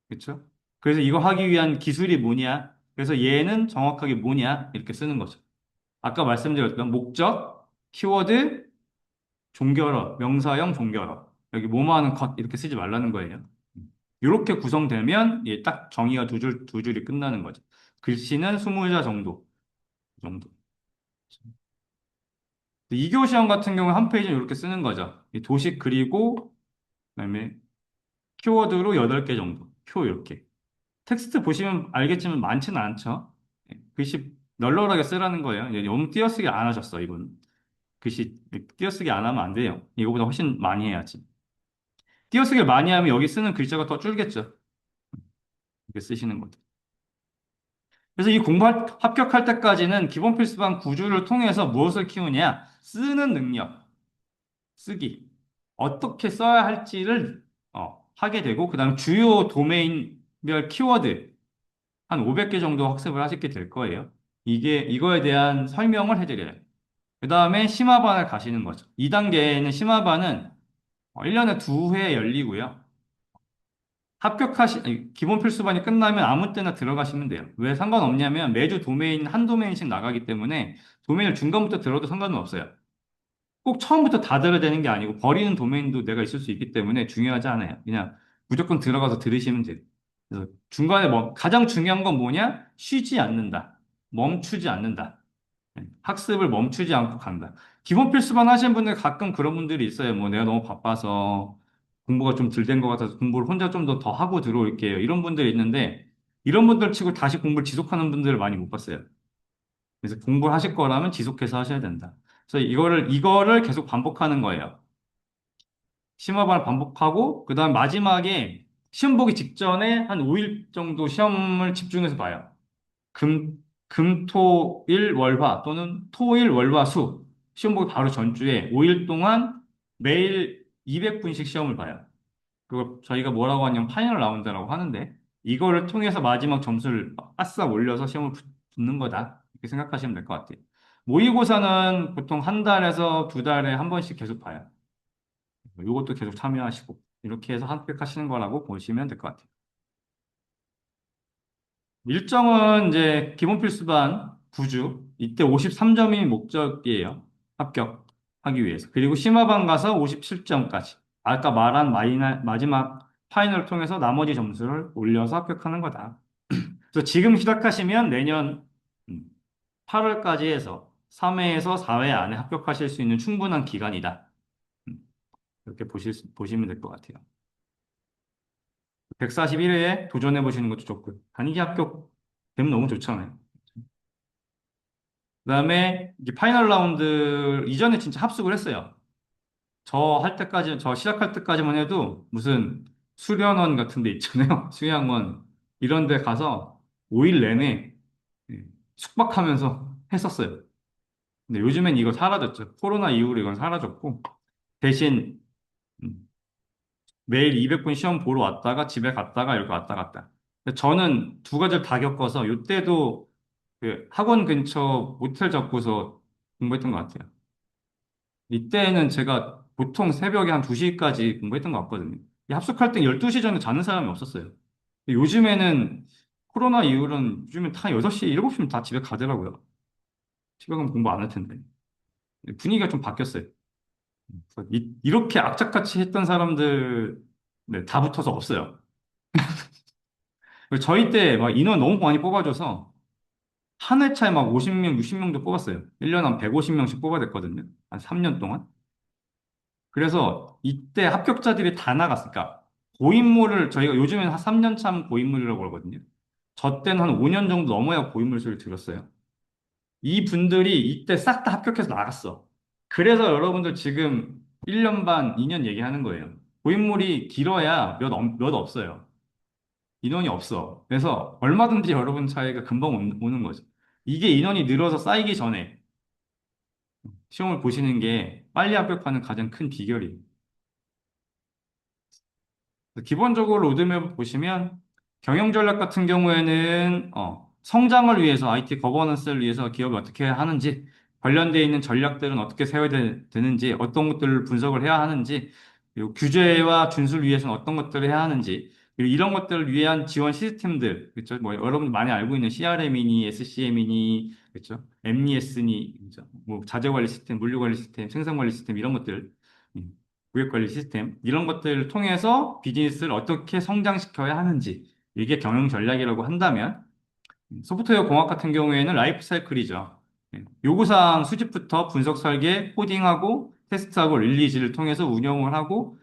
[SPEAKER 1] 그렇죠? 그래서 이거 하기 위한 기술이 뭐냐? 그래서 얘는 정확하게 뭐냐? 이렇게 쓰는 거죠. 아까 말씀드렸던 목적, 키워드, 종결어, 명사형 종결어. 여기 뭐뭐 하는 것 이렇게 쓰지 말라는 거예요. 이렇게 구성되면 딱 정의가 두 줄이 끝나는 거죠. 글씨는 20자 정도. 그 정도. 2교 시험 같은 경우 한 페이지는 이렇게 쓰는 거죠. 이 도식 그리고 그다음에 키워드로 8개 정도. 표 이렇게. 텍스트 보시면 알겠지만 많지는 않죠. 글씨 널널하게 쓰라는 거예요. 이제 너무 띄어쓰기 안 하셨어, 이분. 글씨 띄어쓰기 안 하면 안 돼요. 이거보다 훨씬 많이 해야지. 띄어쓰기를 많이 하면 여기 쓰는 글자가 더 줄겠죠. 이렇게 쓰시는 거죠. 그래서 이 합격할 때까지는 기본 필수반 구주를 통해서 무엇을 키우냐? 쓰는 능력, 쓰기. 어떻게 써야 할지를 하게 되고, 그 다음 주요 도메인별 키워드 한 500개 정도 학습을 하시게 될 거예요. 이거에 대한 설명을 해드려요. 그 다음에 심화반을 가시는 거죠. 2단계에는 심화반은 1년에 2회 열리고요. 기본 필수반이 끝나면 아무 때나 들어가시면 돼요. 왜 상관없냐면 매주 도메인 한 도메인씩 나가기 때문에 도메인을 중간부터 들어도 상관은 없어요. 꼭 처음부터 다 들어야 되는 게 아니고 버리는 도메인도 내가 있을 수 있기 때문에 중요하지 않아요. 그냥 무조건 들어가서 들으시면 돼요. 그래서 중간에 가장 중요한 건 뭐냐? 쉬지 않는다. 멈추지 않는다. 학습을 멈추지 않고 간다. 기본 필수반 하시는 분들 가끔 그런 분들이 있어요. 뭐 내가 너무 바빠서 공부가 좀 덜 된 것 같아서 공부를 혼자 좀 더 하고 들어올게요. 이런 분들이 있는데 이런 분들 치고 다시 공부를 지속하는 분들을 많이 못 봤어요. 그래서 공부를 하실 거라면 지속해서 하셔야 된다. 그래서 이거를 계속 반복하는 거예요. 심화반을 반복하고 그다음 마지막에 시험 보기 직전에 한 5일 정도 시험을 집중해서 봐요. 금, 토, 일, 월화 또는 토, 일, 월화, 수 시험 보기 바로 전주에 5일 동안 매일 200분씩 시험을 봐요. 그거 저희가 뭐라고 하냐면 파이널 라운드라고 하는데 이거를 통해서 마지막 점수를 아싸 올려서 시험을 붙는 거다. 이렇게 생각하시면 될 것 같아요. 모의고사는 보통 한 달에서 두 달에 한 번씩 계속 봐요. 이것도 계속 참여하시고 이렇게 해서 합격하시는 거라고 보시면 될 것 같아요. 일정은 이제 기본 필수반 9주, 이때 53점이 목적이에요. 합격하기 위해서. 그리고 심화반 가서 57점까지. 아까 말한 마지막 파이널을 통해서 나머지 점수를 올려서 합격하는 거다. 그래서 지금 시작하시면 내년 8월까지 해서 3회에서 4회 안에 합격하실 수 있는 충분한 기간이다. 음, 이렇게 보시면 될 것 같아요. 141회에 도전해 보시는 것도 좋고요. 단기 합격 되면 너무 좋잖아요. 그다음에 이제 파이널 라운드 이전에 진짜 합숙을 했어요. 저 시작할 때까지만 해도 무슨 수련원 같은 데 있잖아요. 수양원 이런 데 가서 5일 내내 예, 숙박하면서 했었어요. 근데 요즘엔 이거 사라졌죠. 코로나 이후로 이건 사라졌고 대신 음, 매일 200분 시험 보러 왔다가 집에 갔다가 이렇게 왔다 갔다. 근데 저는 두 가지를 다 겪어서 이때도 그 학원 근처 모텔 잡고서 공부했던 것 같아요. 이때는 제가 보통 새벽에 한 2시까지 공부했던 것 같거든요. 이 합숙할 땐 12시 전에 자는 사람이 없었어요. 근데 요즘에는 코로나 이후로는 요즘엔 다 6시, 7시면 다 집에 가더라고요. 집에 가면 공부 안 할 텐데. 분위기가 좀 바뀌었어요. 그래서 이렇게 악착같이 했던 사람들 네, 다 붙어서 없어요. 그리고 저희 때 막 인원 너무 많이 뽑아줘서 한 회차에 막 50명, 60명도 뽑았어요. 1년에 한 150명씩 뽑아냈거든요. 한 3년 동안. 그래서 이때 합격자들이 다 나갔으니까 고인물을 저희가 요즘엔 한 3년 차 고인물이라고 그러거든요. 저 때는 한 5년 정도 넘어야 고인물 소리를 들었어요. 이 분들이 이때 싹 다 합격해서 나갔어. 그래서 여러분들 지금 1년 반, 2년 얘기하는 거예요. 고인물이 길어야 몇 없어요. 인원이 없어. 그래서 얼마든지 여러분 차이가 금방 오는 거죠. 이게 인원이 늘어서 쌓이기 전에 시험을 보시는 게 빨리 합격하는 가장 큰 비결이에요. 기본적으로 로드맵 보시면 경영 전략 같은 경우에는 성장을 위해서 IT 거버넌스를 위해서 기업이 어떻게 하는지 관련되어 있는 전략들은 어떻게 세워야 되는지 어떤 것들을 분석을 해야 하는지 그리고 규제와 준수를 위해서는 어떤 것들을 해야 하는지 그리고 이런 것들을 위한 지원 시스템들 그렇죠? 뭐 여러분 많이 알고 있는 CRM이니 SCM이니 그렇죠? MES니 그렇죠? 뭐 자재 관리 시스템, 물류 관리 시스템, 생산 관리 시스템 이런 것들 음. 고객관리 시스템, 이런 것들을 통해서 비즈니스를 어떻게 성장시켜야 하는지, 이게 경영 전략이라고 한다면, 소프트웨어 공학 같은 경우에는 라이프 사이클이죠. 요구사항 수집부터 분석 설계, 코딩하고, 테스트하고, 릴리즈를 통해서 운영을 하고,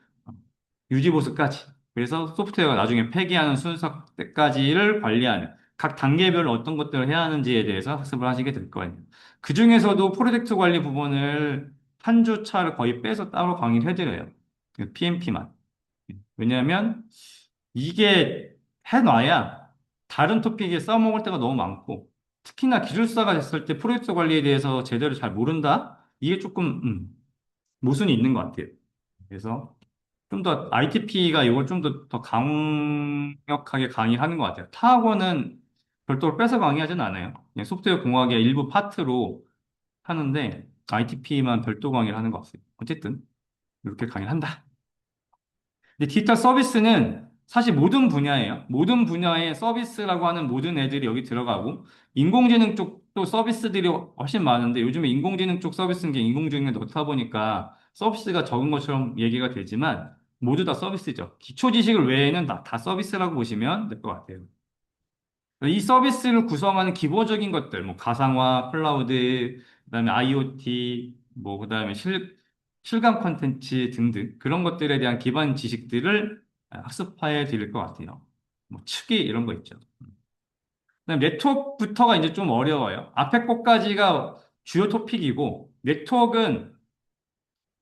[SPEAKER 1] 유지 보수까지. 그래서 소프트웨어가 나중에 폐기하는 순서 때까지를 관리하는 각 단계별로 어떤 것들을 해야 하는지에 대해서 학습을 하시게 될 거예요. 그 중에서도 프로젝트 관리 부분을 한 주 차를 거의 빼서 따로 강의를 해드려요. PMP만. 왜냐하면 이게 해놔야 다른 토픽에 써먹을 때가 너무 많고 특히나 기술사가 됐을 때 프로젝트 관리에 대해서 제대로 잘 모른다? 이게 조금 모순이 있는 것 같아요. 그래서 좀 더 ITP가 이걸 좀 더 강력하게 강의하는 것 같아요. 타 학원은 별도로 빼서 강의하진 않아요. 그냥 소프트웨어 공학의 일부 파트로 하는데 ITP만 별도 강의를 하는 것 같아요. 어쨌든 이렇게 강의를 한다. 근데 디지털 서비스는 사실 모든 분야예요. 모든 분야의 서비스라고 하는 모든 애들이 여기 들어가고, 인공지능 쪽도 서비스들이 훨씬 많은데, 요즘에 인공지능 쪽 서비스인 게 인공지능에 넣다 보니까 서비스가 적은 것처럼 얘기가 되지만, 모두 다 서비스죠. 기초 지식을 외에는 다 서비스라고 보시면 될 것 같아요. 이 서비스를 구성하는 기본적인 것들, 뭐 가상화, 클라우드, 그다음에 IoT, 뭐 그다음에 실감 콘텐츠 등등 그런 것들에 대한 기반 지식들을 학습해 드릴 것 같아요. 뭐 측이 이런 거 있죠. 그다음에 네트워크부터가 이제 좀 어려워요. 앞에 것까지가 주요 토픽이고 네트워크는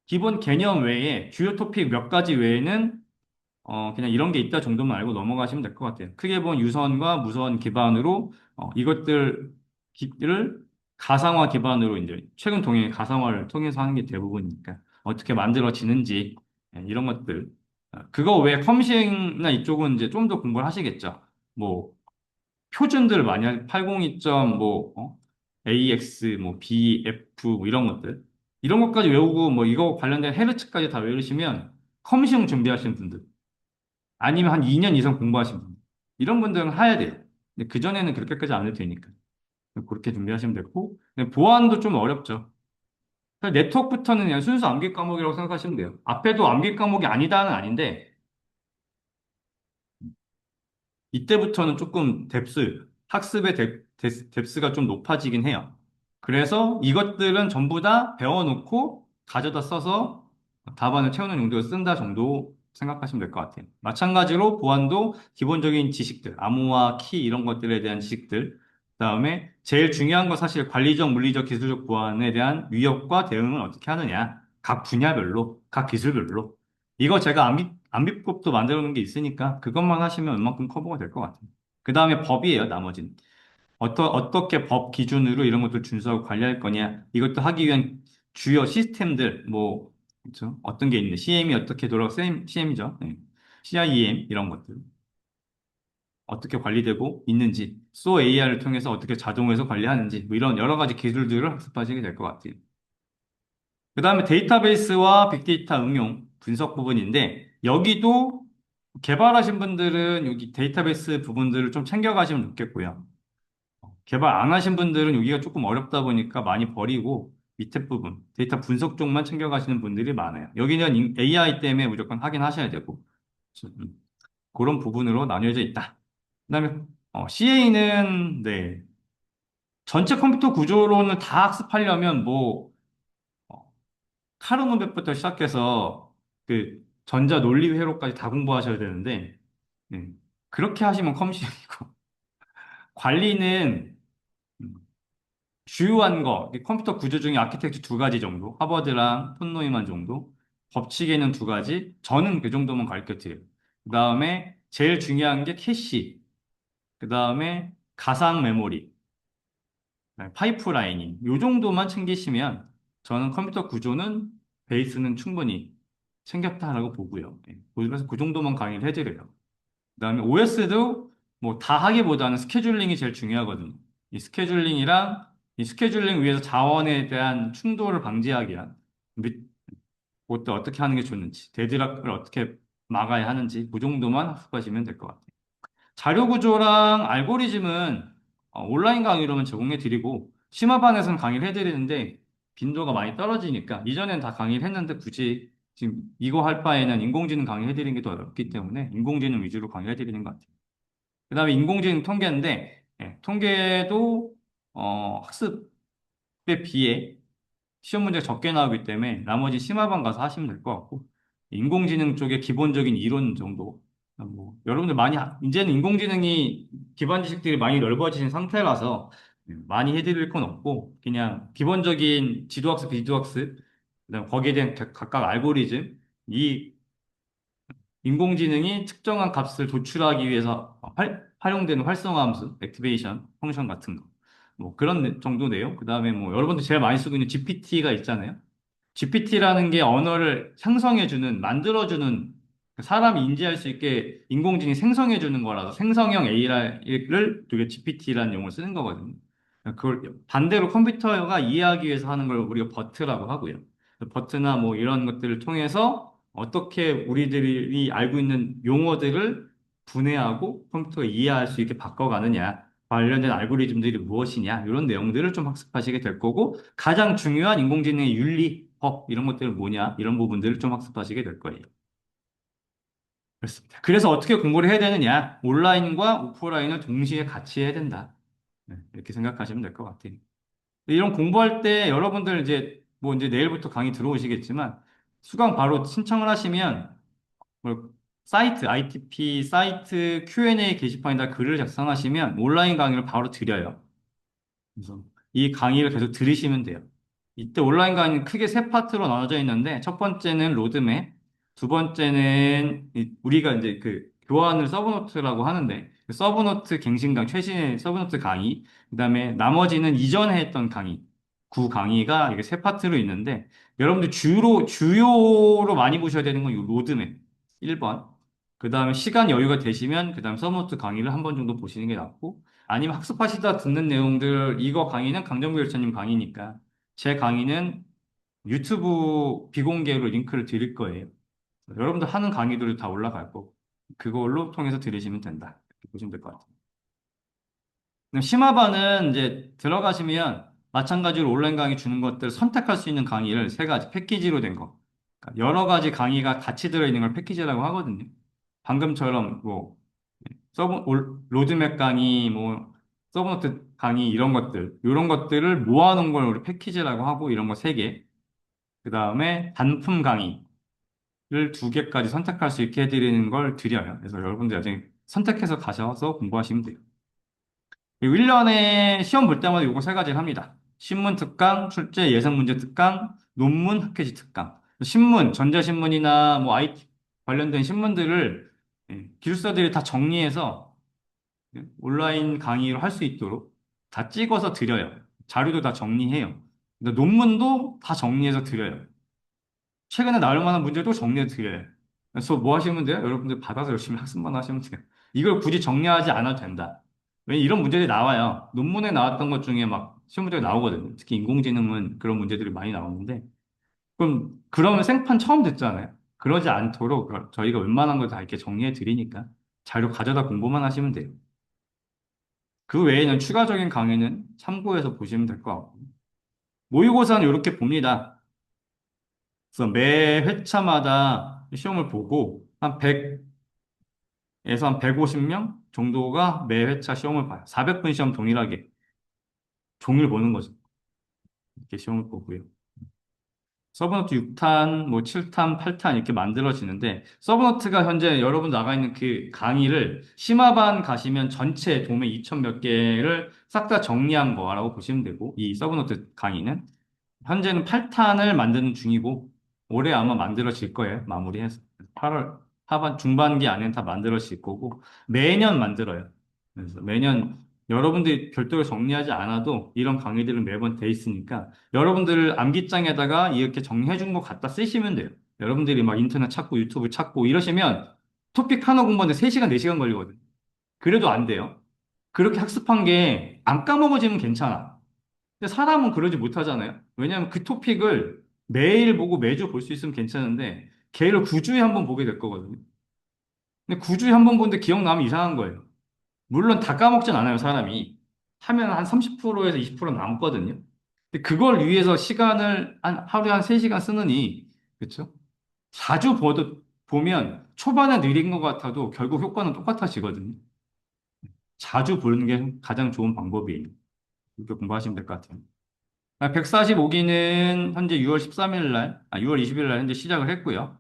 [SPEAKER 1] 기본 개념 외에 주요 토픽 몇 가지 외에는 그냥 이런 게 있다 정도만 알고 넘어가시면 될 것 같아요. 크게 본 유선과 무선 기반으로 이것들을 가상화 기반으로 이제 최근 동행의 가상화를 통해서 하는 게 대부분이니까 어떻게 만들어지는지 이런 것들. 그거 외에 컴싱이나 이쪽은 이제 좀 더 공부를 하시겠죠. 뭐 표준들 많이 802점 AX 뭐 BF 뭐 이런 것들. 이런 것까지 외우고 뭐 이거 관련된 헤르츠까지 다 외우시면 컴싱 준비하시는 분들 아니면 한 2년 이상 공부하신 분. 이런 분들은 해야 돼요. 근데 그전에는 그렇게까지 안 해도 되니까. 그렇게 준비하시면 되고. 근데 보안도 좀 어렵죠. 그래서 네트워크부터는 그냥 순수 암기 과목이라고 생각하시면 돼요. 앞에도 암기 과목이 아니다는 아닌데, 이때부터는 조금 학습의 뎁스가 좀 높아지긴 해요. 그래서 이것들은 전부 다 배워놓고 가져다 써서 답안을 채우는 용도로 쓴다 정도 생각하시면 될 것 같아요. 마찬가지로 보안도 기본적인 지식들, 암호화, 키 이런 것들에 대한 지식들, 그다음에 제일 중요한 건 사실 관리적, 물리적, 기술적 보안에 대한 위협과 대응을 어떻게 하느냐. 각 분야별로, 각 기술별로. 이거 제가 암비법도 만들어 놓은 게 있으니까 그것만 하시면 웬만큼 커버가 될 것 같아요. 그 다음에 법이에요, 나머지는. 어떻게 법 기준으로 이런 것들 준수하고 관리할 거냐. 이것도 하기 위한 주요 시스템들, 뭐, 그렇죠? 어떤 게 있는데, CM이 어떻게 CM이죠. CIEM, 이런 것들. 어떻게 관리되고 있는지, SOA AR을 통해서 어떻게 자동에서 관리하는지, 뭐 이런 여러 가지 기술들을 학습하시게 될 것 같아요. 그 다음에 데이터베이스와 빅데이터 응용, 분석 부분인데, 여기도 개발하신 분들은 여기 데이터베이스 부분들을 좀 챙겨가시면 좋겠고요. 개발 안 하신 분들은 여기가 조금 어렵다 보니까 많이 버리고 밑에 부분, 데이터 분석 쪽만 챙겨가시는 분들이 많아요. 여기는 AI 때문에 무조건 하긴 하셔야 되고, 그런 부분으로 나뉘어져 있다. 그다음에 CA는 네, 전체 컴퓨터 구조론을 다 학습하려면 뭐 카르노백부터 시작해서 그 전자 논리 회로까지 다 공부하셔야 되는데 네, 그렇게 하시면 컴퓨터이고 관리는 음, 주요한 거, 이 컴퓨터 구조 중에 아키텍처 두 가지 정도, 하버드랑 폰 노이만 정도, 법칙에는 두 가지, 저는 그 정도만 가르쳐 드려요. 그 다음에 제일 중요한 게 캐시, 그 다음에 가상 메모리, 파이프라이닝, 요 정도만 챙기시면 저는 컴퓨터 구조는 베이스는 충분히 챙겼다라고 보고요. 그래서 그 정도만 강의를 해드려요. 그다음에 OS도 뭐 다 하기보다는 스케줄링이 제일 중요하거든요. 이 스케줄링이랑 이 스케줄링 위해서 자원에 대한 충돌을 방지하기 위한 그것도 어떻게 하는 게 좋는지, 데드락을 어떻게 막아야 하는지 그 정도만 학습하시면 될 것 같아요. 자료 구조랑 알고리즘은 온라인 강의로만 제공해 드리고 심화반에서는 강의를 해드리는데 빈도가 많이 떨어지니까 이전엔 다 강의를 했는데 굳이 지금 이거 할 바에는 인공지능 강의 해드리는 게 더 어렵기 때문에 인공지능 위주로 강의 해드리는 것 같아요. 그다음에 인공지능 통계인데 통계도 학습에 비해 시험 문제가 적게 나오기 때문에 나머지 심화반 가서 하시면 될 것 같고 인공지능 쪽의 기본적인 이론 정도 뭐 여러분들 이제는 인공지능이 기반 지식들이 많이 넓어지신 상태라서 많이 해드릴 건 없고 그냥 기본적인 지도학습, 비도학습 그다음 거기에 대한 각각 알고리즘 이 인공지능이 특정한 값을 도출하기 위해서 활용되는 활성화 함수, 액티베이션 펑션 같은 거. 뭐 그런 정도 내용. 그다음에 뭐 여러분들 제일 많이 쓰고 있는 GPT가 있잖아요. GPT라는 게 언어를 형성해주는, 만들어주는 사람이 인지할 수 있게 인공지능이 생성해주는 거라서 생성형 AI를 되게 GPT라는 용어를 쓰는 거거든요. 그걸 반대로 컴퓨터가 이해하기 위해서 하는 걸 우리가 버트라고 하고요. 버트나 뭐 이런 것들을 통해서 어떻게 우리들이 알고 있는 용어들을 분해하고 컴퓨터가 이해할 수 있게 바꿔가느냐, 관련된 알고리즘들이 무엇이냐, 이런 내용들을 좀 학습하시게 될 거고, 가장 중요한 인공지능의 윤리, 법, 이런 것들은 뭐냐, 이런 부분들을 좀 학습하시게 될 거예요. 그렇습니다. 그래서 어떻게 공부를 해야 되느냐, 온라인과 오프라인을 동시에 같이 해야 된다. 네, 이렇게 생각하시면 될 것 같아요. 이런 공부할 때 여러분들 이제 뭐 이제 내일부터 강의 들어오시겠지만 수강 바로 신청을 하시면 뭐 사이트, ITP 사이트 Q&A 게시판에다 글을 작성하시면 온라인 강의를 바로 드려요. 그래서 이 강의를 계속 들으시면 돼요. 이때 온라인 강의는 크게 세 파트로 나눠져 있는데 첫 번째는 로드맵, 두 번째는 우리가 이제 그 교환을 서브노트라고 하는데 그 서브노트 갱신강 최신의 서브노트 강의, 그다음에 나머지는 이전에 했던 강의, 구 강의가 이게 세 파트로 있는데 여러분들 주요로 많이 보셔야 되는 건 이 로드맵 1번. 그다음에 시간 여유가 되시면 그다음 서브노트 강의를 한 번 정도 보시는 게 낫고 아니면 학습하시다 듣는 내용들, 이거 강의는 강정구 열차님 강의니까 제 강의는 유튜브 비공개로 링크를 드릴 거예요. 여러분들 하는 강의들이 다 올라갈 거고 그걸로 통해서 들으시면 된다. 이렇게 보시면 될 것 같아요. 그럼 심화반은 이제 들어가시면 마찬가지로 온라인 강의 주는 것들 선택할 수 있는 강의를 세 가지 패키지로 된 거. 그러니까 여러 가지 강의가 같이 들어있는 걸 패키지라고 하거든요. 방금처럼 뭐 로드맵 강의, 뭐 서브노트 강의 이런 것들, 이런 것들을 모아놓은 걸 우리 패키지라고 하고 이런 거 세 개. 그 다음에 단품 강의를 두 개까지 선택할 수 있게 해드리는 걸 드려요. 그래서 여러분들 나중에 선택해서 가셔서 공부하시면 돼요. 그리고 1년에 시험 볼 때마다 요거 세 가지를 합니다. 신문 특강, 출제 예상 문제 특강, 논문 학회지 특강. 신문, 전자신문이나 뭐 IT 관련된 신문들을 기술사들이 다 정리해서 온라인 강의를 할 수 있도록 다 찍어서 드려요. 자료도 다 정리해요. 근데 논문도 다 정리해서 드려요. 최근에 나올 만한 문제도 정리해 드려요. 그래서 뭐 하시면 돼요? 여러분들 받아서 열심히 학습만 하시면 돼요. 이걸 굳이 정리하지 않아도 된다. 왜 이런 문제들이 나와요. 논문에 나왔던 것 중에 막 시험 문제가 나오거든요. 특히 인공지능은 그런 문제들이 많이 나오는데 그럼 그러면 생판 처음 듣잖아요. 그러지 않도록 저희가 웬만한 걸 다 이렇게 정리해 드리니까 자료 가져다 공부만 하시면 돼요. 그 외에는 추가적인 강의는 참고해서 보시면 될 것 같고. 모의고사는 이렇게 봅니다. 그래서 매 회차마다 시험을 보고 한 100에서 한 150명 정도가 매 회차 시험을 봐요. 400분 시험 동일하게 종일 보는 거죠. 이렇게 시험을 보고요. 서브노트 6탄, 뭐 7탄, 8탄 이렇게 만들어지는데 서브노트가 현재 여러분 나가 있는 그 강의를 심화반 가시면 전체 도매 2천 몇 개를 싹 다 정리한 거라고 보시면 되고 이 서브노트 강의는 현재는 8탄을 만드는 중이고 올해 아마 만들어질 거예요. 마무리해서 8월 하반 중반기 안에 다 만들어질 거고 매년 만들어요. 그래서 매년 여러분들이 별도로 정리하지 않아도 이런 강의들은 매번 돼 있으니까 여러분들 암기장에다가 이렇게 정리해 준 거 갖다 쓰시면 돼요. 여러분들이 막 인터넷 찾고 유튜브 찾고 이러시면 토픽 하나 공부하는데 3시간, 4시간 걸리거든요. 그래도 안 돼요. 그렇게 학습한 게 안 까먹어지면 괜찮아. 근데 사람은 그러지 못하잖아요. 왜냐하면 그 토픽을 매일 보고 매주 볼 수 있으면 괜찮은데 걔를 9주에 한 번 보게 될 거거든요. 근데 9주에 한 번 보는데 기억나면 이상한 거예요. 물론 다 까먹진 않아요, 사람이. 하면 한 30%에서 20% 남거든요. 근데 그걸 위해서 시간을 하루에 한 3시간 쓰느니, 그렇죠? 자주 보면 초반에 느린 것 같아도 결국 효과는 똑같아지거든요. 자주 보는 게 가장 좋은 방법이에요. 이렇게 공부하시면 될 것 같아요. 145기는 현재 6월 13일 날, 6월 20일 날 현재 시작을 했고요.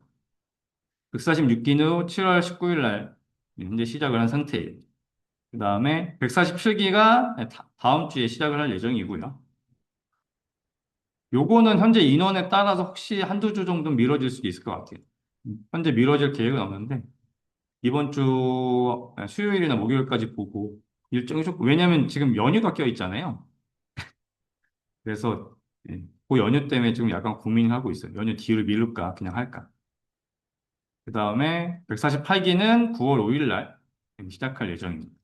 [SPEAKER 1] 146기는 7월 19일 날 현재 시작을 한 상태예요. 그 다음에 147기가 다음 주에 시작을 할 예정이고요. 요거는 현재 인원에 따라서 혹시 한두 주 정도 미뤄질 수도 있을 것 같아요. 현재 미뤄질 계획은 없는데, 이번 주 수요일이나 목요일까지 보고 일정이 조금, 왜냐면 지금 연휴가 껴 있잖아요. 그래서 그 연휴 때문에 지금 약간 고민하고 있어요. 연휴 뒤를 미룰까, 그냥 할까. 그 다음에 148기는 9월 5일 날 시작할 예정입니다.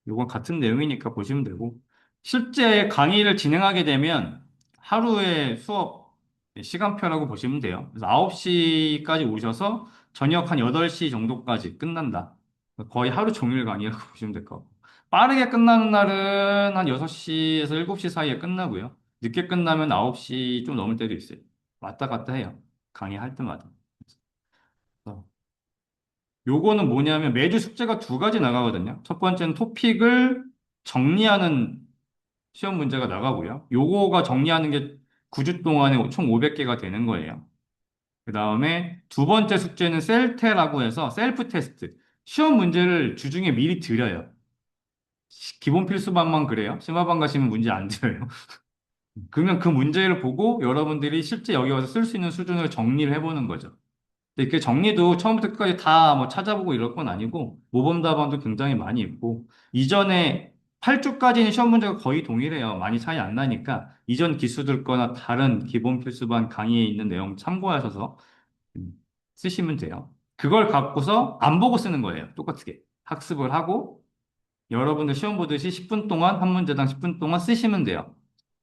[SPEAKER 1] 이건 같은 내용이니까 보시면 되고, 실제 강의를 진행하게 되면 하루에 수업 시간표라고 보시면 돼요. 그래서 9시까지 오셔서 저녁 한 8시 정도까지 끝난다. 거의 하루 종일 강의라고 보시면 될 것 같고. 빠르게 끝나는 날은 한 6시에서 7시 사이에 끝나고요. 늦게 끝나면 9시 좀 넘을 때도 있어요. 왔다 갔다 해요. 강의할 때마다. 그래서 요거는 뭐냐면 매주 숙제가 두 가지 나가거든요. 첫 번째는 토픽을 정리하는 시험 문제가 나가고요. 요거가 정리하는 게 9주 동안에 총 500개가 되는 거예요. 그 다음에 두 번째 숙제는 셀테라고 해서 셀프 테스트. 시험 문제를 주중에 미리 드려요. 기본 필수반만 그래요. 심화반 가시면 문제 안 드려요. 그러면 그 문제를 보고 여러분들이 실제 여기 와서 쓸 수 있는 수준을 정리를 해보는 거죠. 근데 그 정리도 처음부터 끝까지 다 뭐 찾아보고 이럴 건 아니고 모범 답안도 굉장히 많이 있고 이전에 8주까지는 시험 문제가 거의 동일해요. 많이 차이 안 나니까 이전 기수들 거나 다른 기본 필수반 강의에 있는 내용 참고하셔서 음, 쓰시면 돼요. 그걸 갖고서 안 보고 쓰는 거예요. 똑같게 학습을 하고 여러분들 시험 보듯이 10분 동안 한 문제당 10분 동안 쓰시면 돼요.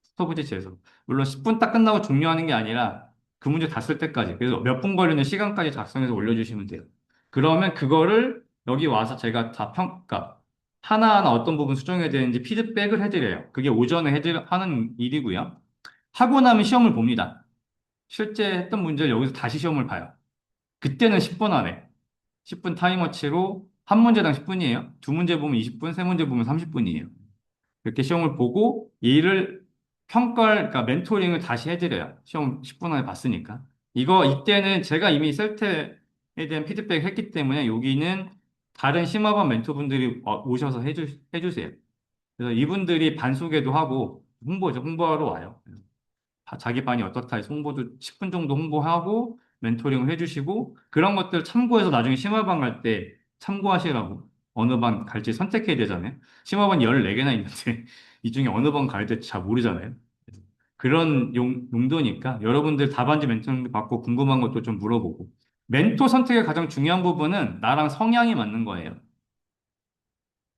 [SPEAKER 1] 스톱워치에서. 물론 10분 딱 끝나고 종료하는 게 아니라 그 문제 다 쓸 때까지. 그래서 몇 분 걸리는 시간까지 작성해서 올려주시면 돼요. 그러면 그거를 여기 와서 제가 다 평가, 하나하나 어떤 부분 수정해야 되는지 피드백을 해드려요. 그게 오전에 하는 일이고요. 하고 나면 시험을 봅니다. 실제 했던 문제를 여기서 다시 시험을 봐요. 그때는 10분 안에, 10분 타임어치로 한 문제당 10분이에요. 두 문제 보면 20분, 세 문제 보면 30분이에요. 이렇게 시험을 보고 얘를 그러니까 멘토링을 다시 해드려요. 시험 10분 안에 봤으니까. 이때는 제가 이미 셀트에 대한 피드백을 했기 때문에 여기는 다른 심화반 멘토분들이 오셔서 해주세요. 그래서 이분들이 반소개도 하고 홍보하러 와요. 자기 반이 어떻다 해서 홍보도 10분 정도 홍보하고 멘토링을 해주시고 그런 것들 참고해서 나중에 심화반 갈 때 참고하시라고 어느 반 갈지 선택해야 되잖아요. 심화반 14개나 있는데 이 중에 어느 반 갈지 잘 모르잖아요. 그래서 그런 용도니까 여러분들 답안지 멘토링 받고 궁금한 것도 좀 물어보고 멘토 선택의 가장 중요한 부분은 나랑 성향이 맞는 거예요.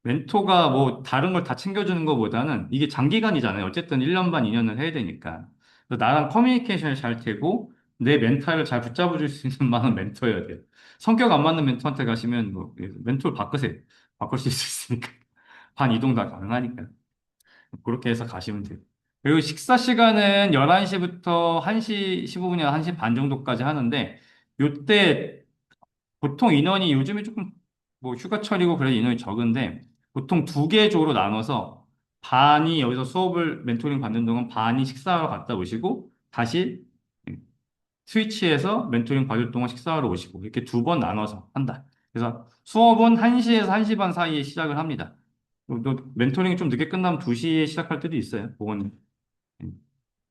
[SPEAKER 1] 멘토가 뭐 다른 걸 다 챙겨주는 것보다는 이게 장기간이잖아요. 어쨌든 1년 반, 2년을 해야 되니까. 그래서 나랑 커뮤니케이션이 잘 되고 내 멘탈을 잘 붙잡아 줄 수 있는 만한 멘토여야 돼요. 성격 안 맞는 멘토한테 가시면 뭐 멘토를 바꾸세요. 바꿀 수 있으니까. 반 이동 다 가능하니까. 그렇게 해서 가시면 돼요. 그리고 식사 시간은 11시부터 1시 15분이나 1시 반 정도까지 하는데 요때 보통 인원이 요즘에 조금 뭐 휴가철이고 그래서 인원이 적은데 보통 두 개 조로 나눠서 반이 여기서 수업을 멘토링 받는 동안 반이 식사하러 갔다 오시고 다시 스위치해서 멘토링 받을 동안 식사하러 오시고 이렇게 두 번 나눠서 한다. 그래서 수업은 1시에서 1시 반 사이에 시작을 합니다. 또 멘토링이 좀 늦게 끝나면 2시에 시작할 때도 있어요. 그건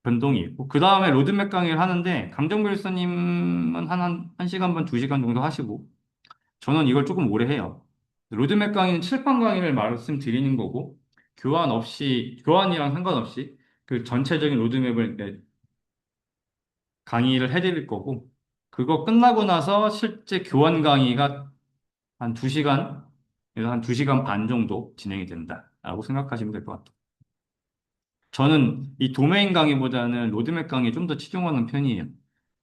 [SPEAKER 1] 변동이 있고. 그 다음에 로드맵 강의를 하는데 강정교수님은 한 1시간 반, 2시간 정도 하시고 저는 이걸 조금 오래 해요. 로드맵 강의는 칠판 강의를 말씀드리는 거고, 교환이랑 상관없이 그 전체적인 로드맵을 이제 강의를 해드릴 거고, 그거 끝나고 나서 실제 교환 강의가 한 2시간에서 한 2시간 반 정도 진행이 된다라고 생각하시면 될 것 같아요. 저는 이 도메인 강의보다는 로드맵 강의에 좀 더 치중하는 편이에요.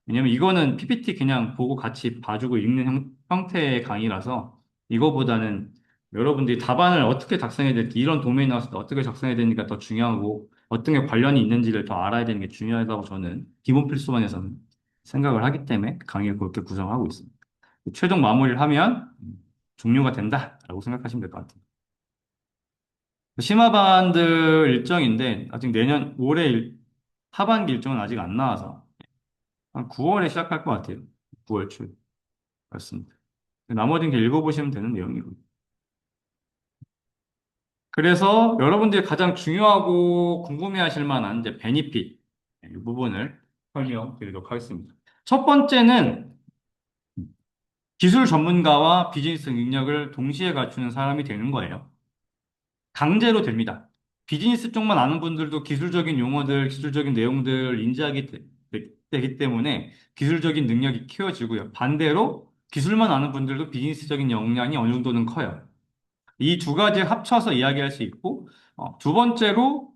[SPEAKER 1] 왜냐면 이거는 PPT 그냥 보고 같이 봐주고 읽는 형태의 강의라서 이거보다는 여러분들이 답안을 어떻게 작성해야 될지 이런 도메인 나왔을 때 어떻게 작성해야 되니까 더 중요하고 어떤 게 관련이 있는지를 더 알아야 되는 게 중요하다고 저는 기본 필수반에서는 생각을 하기 때문에 강의를 그렇게 구성하고 있습니다. 최종 마무리를 하면 종료가 된다라고 생각하시면 될 것 같아요. 심화반들 일정인데 아직 올해 하반기 일정은 아직 안 나와서 한 9월에 시작할 것 같아요. 9월 초. 맞습니다. 나머지는 그냥 읽어보시면 되는 내용이고. 그래서 여러분들이 가장 중요하고 궁금해하실 만한 이제 베니핏 이 부분을 설명드리도록 하겠습니다. 첫 번째는 기술 전문가와 비즈니스 능력을 동시에 갖추는 사람이 되는 거예요. 강제로 됩니다. 비즈니스 쪽만 아는 분들도 기술적인 용어들, 기술적인 내용들 인지하게 되기 때문에 기술적인 능력이 키워지고요. 반대로 기술만 아는 분들도 비즈니스적인 역량이 어느 정도는 커요. 이 두 가지 합쳐서 이야기할 수 있고, 두 번째로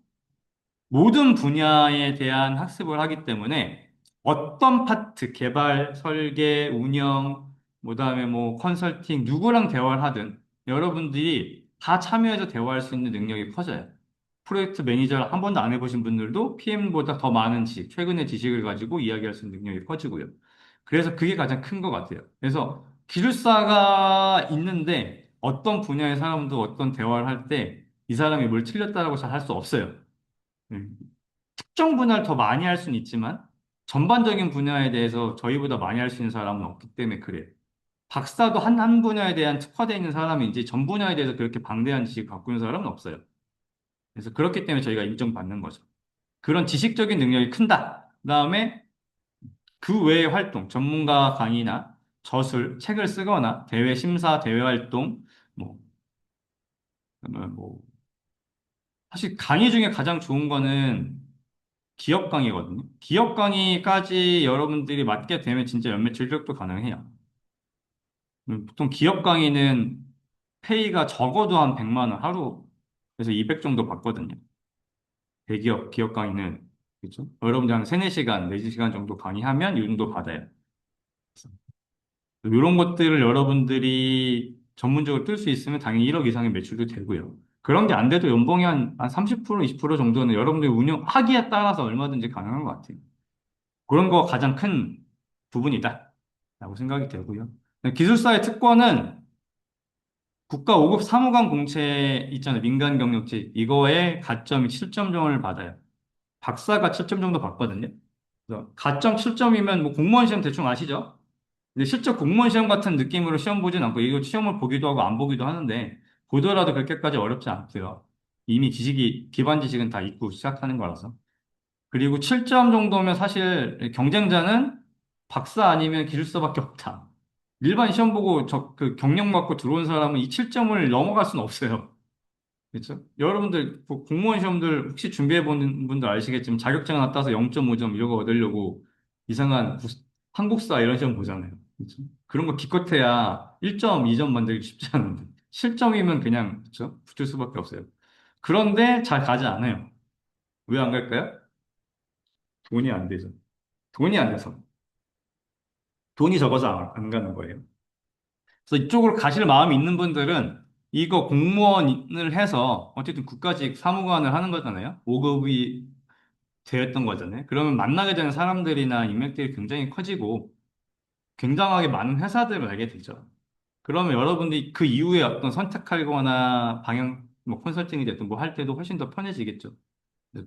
[SPEAKER 1] 모든 분야에 대한 학습을 하기 때문에 어떤 파트, 개발, 설계, 운영, 그다음에 뭐 컨설팅, 누구랑 대화를 하든 여러분들이 다 참여해서 대화할 수 있는 능력이 커져요. 프로젝트 매니저를 한 번도 안 해보신 분들도 PM보다 더 많은 최근의 지식을 가지고 이야기할 수 있는 능력이 커지고요. 그래서 그게 가장 큰 것 같아요. 그래서 기술사가 있는데 어떤 분야의 사람도 어떤 대화를 할 때 이 사람이 뭘 틀렸다라고 잘 할 수 없어요. 음. 특정 분야를 더 많이 할 수는 있지만 전반적인 분야에 대해서 저희보다 많이 할 수 있는 사람은 없기 때문에 그래요. 박사도 한 분야에 대한 특화되어 있는 사람인지 전 분야에 대해서 그렇게 방대한 지식을 갖고 있는 사람은 없어요. 그래서 그렇기 때문에 저희가 인정받는 거죠. 그런 지식적인 능력이 큰다. 그다음에 그 외의 활동, 전문가 강의나 저술, 책을 쓰거나 대회 심사, 대회 활동, 뭐, 그다음에 뭐 사실 강의 중에 가장 좋은 거는 기업 강의거든요. 기업 강의까지 여러분들이 맡게 되면 진짜 연매 진력도 가능해요. 보통 기업 강의는 페이가 적어도 한 100만 원 하루, 그래서 200 정도 받거든요. 대기업, 기업 강의는, 그렇죠? 여러분들 한 3, 4시간, 4시간 정도 강의하면 이 정도 받아요. 이런 것들을 여러분들이 전문적으로 뜰 수 있으면 당연히 1억 이상의 매출도 되고요. 그런 게 안 돼도 연봉이 한 30%, 20% 정도는 여러분들이 운영하기에 따라서 얼마든지 가능한 것 같아요. 그런 거 가장 큰 부분이다. 라고 생각이 되고요. 기술사의 특권은 국가 5급 사무관 공채 있잖아요. 민간 경력직. 이거에 가점이 7점 받아요. 박사가 7점 정도 받거든요. 그래서 가점 7점이면 뭐 공무원 시험 대충 아시죠? 근데 실제 공무원 시험 같은 느낌으로 시험 보진 않고, 이거 시험을 보기도 하고 안 보기도 하는데, 보더라도 그렇게까지 어렵지 않고요. 이미 기반 지식은 다 있고 시작하는 거라서. 그리고 7점 정도면 사실 경쟁자는 박사 아니면 기술사밖에 없다. 일반 시험 보고 그 경력 받고 들어온 사람은 이 7점을 넘어갈 수는 없어요. 그렇죠? 여러분들 그 공무원 시험들 혹시 준비해 보는 분들 아시겠지만 자격증 하나 따서 0.5점 이런 거 얻으려고 이상한 한국사 이런 시험 보잖아요. 그렇죠? 그런 거 기껏해야 1점, 2점 만들기 쉽지 않은데 7점이면 그냥 그렇죠? 붙을 수밖에 없어요. 그런데 잘 가지 않아요. 왜 안 갈까요? 돈이 안 되죠. 돈이 안 돼서. 돈이 적어서 안 가는 거예요. 그래서 이쪽으로 가실 마음이 있는 분들은 이거 공무원을 해서 어쨌든 국가직 사무관을 하는 거잖아요. 5급이 되었던 거잖아요. 그러면 만나게 되는 사람들이나 인맥들이 굉장히 커지고 굉장하게 많은 회사들을 알게 되죠. 그러면 여러분들이 그 이후에 어떤 선택하거나 방향, 뭐 컨설팅이 됐든 뭐 할 때도 훨씬 더 편해지겠죠.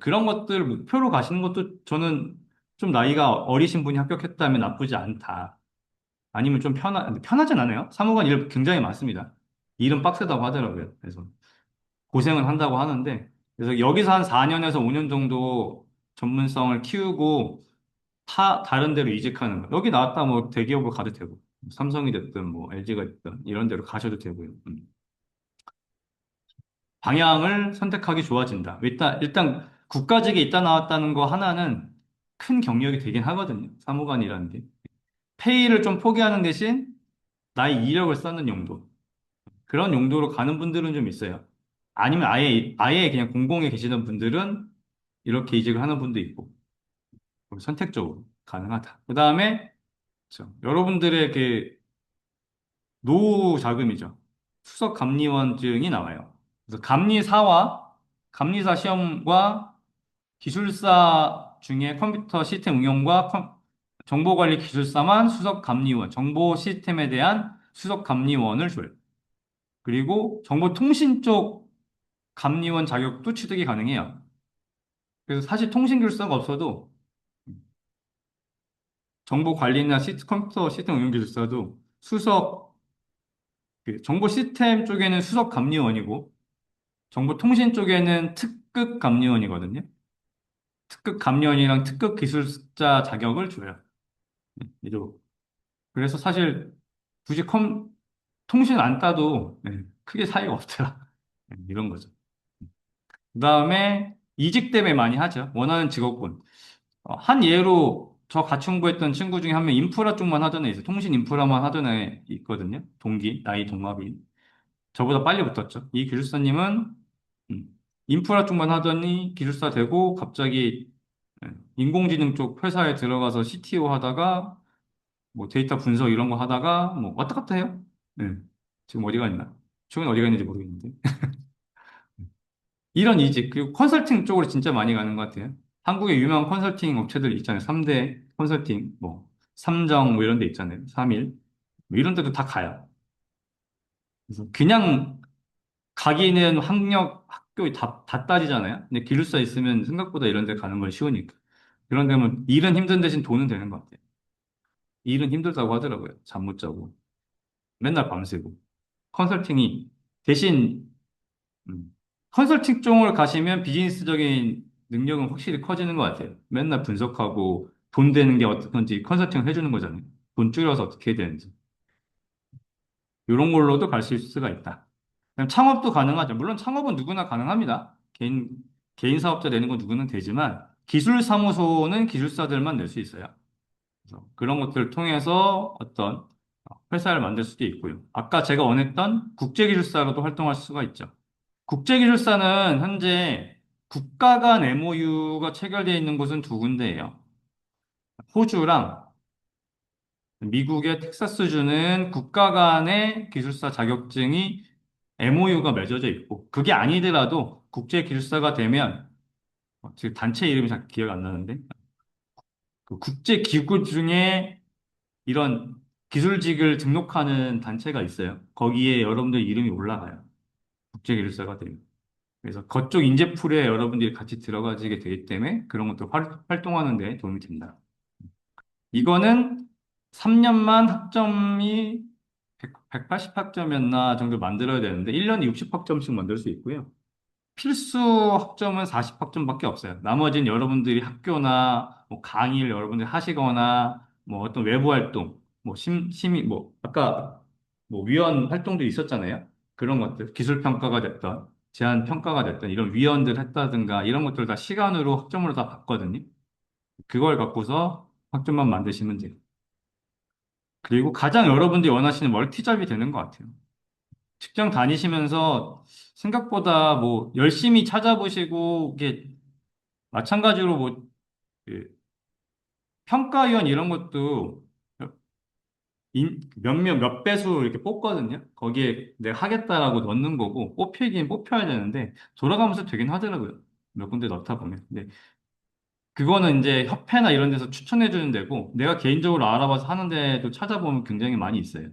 [SPEAKER 1] 그런 것들 목표로 가시는 것도 저는 좀 나이가 어리신 분이 합격했다면 나쁘지 않다. 아니면 좀 편하진 않아요. 사무관 일 굉장히 많습니다. 일은 빡세다고 하더라고요. 그래서 고생은 한다고 하는데, 그래서 여기서 한 4년에서 5년 정도 전문성을 키우고 다른 데로 이직하는 거. 여기 나왔다 뭐 대기업으로 가도 되고, 삼성이 됐든 뭐 LG가 됐든 이런 데로 가셔도 되고요. 방향을 선택하기 좋아진다. 일단 국가직에 있다 나왔다는 거 하나는 큰 경력이 되긴 하거든요. 사무관이라는 게. 페이를 좀 포기하는 대신 나의 이력을 쌓는 용도. 그런 용도로 가는 분들은 좀 있어요. 아니면 아예 그냥 공공에 계시던 분들은 이렇게 이직을 하는 분도 있고, 선택적으로 가능하다. 그 다음에, 여러분들의 그 노후 자금이죠. 수석 감리원증이 나와요. 그래서 감리사 시험과 기술사 중에 컴퓨터 시스템 응용과 정보관리 기술사만 수석 감리원, 정보 시스템에 대한 수석 감리원을 줘요. 그리고 정보통신 쪽 감리원 자격도 취득이 가능해요. 그래서 사실 통신기술사가 없어도 정보 관리나 컴퓨터 시스템 운영 기술사도 정보 시스템 쪽에는 수석 감리원이고 정보 통신 쪽에는 특급 감리원이거든요. 특급 감리원이랑 특급 기술자 자격을 줘요. 이도. 그래서 사실 굳이 통신 안 따도 크게 차이가 없더라. 이런 거죠. 그다음에 이직 때문에 많이 하죠. 원하는 직업군. 한 예로 저 같이 공부했던 친구 중에 한 명 인프라 쪽만 하던 애 있어요. 통신 인프라만 하던 애 있거든요. 나이 동갑이. 저보다 빨리 붙었죠. 이 기술사님은 인프라 쪽만 하더니 기술사 되고 갑자기 예. 인공지능 쪽 회사에 들어가서 CTO 하다가 뭐 데이터 분석 이런 거 하다가 뭐 왔다 갔다 해요. 예. 지금 어디가 있나? 최근에 어디가 있는지 모르겠는데. 이런 이직, 그리고 컨설팅 쪽으로 진짜 많이 가는 것 같아요. 한국에 유명한 컨설팅 업체들 있잖아요. 3대 컨설팅, 뭐, 삼정 뭐 이런 데 있잖아요. 3일. 뭐 이런 데도 다 가요. 그래서 그냥 가기는 학력, 학교 다 따지잖아요. 근데 기숙사 있으면 생각보다 이런 데 가는 건 쉬우니까. 그런 데면 일은 힘든 대신 돈은 되는 것 같아요. 일은 힘들다고 하더라고요. 잠 못 자고. 맨날 밤새고. 컨설팅이 대신 음. 컨설팅 쪽으로 가시면 비즈니스적인 능력은 확실히 커지는 것 같아요. 맨날 분석하고 돈 되는 게 어떻게 컨설팅을 해주는 거잖아요. 돈 줄여서 어떻게 해야 되는지. 이런 걸로도 갈 수 있을 수가 있다. 그냥 창업도 가능하죠. 물론 창업은 누구나 가능합니다. 개인 사업자 내는 건 누구나 되지만 기술사무소는 기술사들만 낼 수 있어요. 그래서 그런 것들을 통해서 어떤 회사를 만들 수도 있고요. 아까 제가 원했던 국제기술사로도 활동할 수가 있죠. 국제기술사는 현재 국가 간 MOU가 체결되어 있는 곳은 두 군데예요. 호주랑 미국의 텍사스주는 국가 간의 기술사 자격증이 MOU가 맺어져 있고, 그게 아니더라도 국제기술사가 되면, 지금 단체 이름이 잘 기억 안 나는데, 그 국제기구 중에 이런 기술직을 등록하는 단체가 있어요. 거기에 여러분들 이름이 올라가요. 국제기술사가 되면. 그래서 그쪽 인재풀에 여러분들이 같이 들어가지게 되기 때문에 그런 것도 활동하는 데 도움이 된다. 이거는 3년만 학점이 180학점이었나 정도 만들어야 되는데 1년에 60학점씩 만들 수 있고요. 필수 학점은 40학점밖에 없어요. 나머지는 여러분들이 학교나 뭐 강의를 여러분들이 하시거나 뭐 어떤 외부 활동, 뭐 뭐 아까 뭐 위원 활동도 있었잖아요. 그런 것들, 기술 평가가 됐던, 제안 평가가 됐던 이런 위원들 했다든가 이런 것들 다 시간으로 학점으로 다 받거든요. 그걸 갖고서 학점만 만드시면 돼요. 그리고 가장 여러분들이 원하시는 멀티잡이 되는 것 같아요. 직장 다니시면서 생각보다 뭐 열심히 찾아보시고 이게 마찬가지로 뭐 그 평가위원 이런 것도 몇 배수 이렇게 뽑거든요. 거기에 내가 하겠다라고 넣는 거고 뽑히긴 뽑혀야 되는데 돌아가면서 되긴 하더라고요. 몇 군데 넣다 보면. 근데 그거는 이제 협회나 이런 데서 추천해 주는 데고 내가 개인적으로 알아봐서 하는 데도 찾아보면 굉장히 많이 있어요.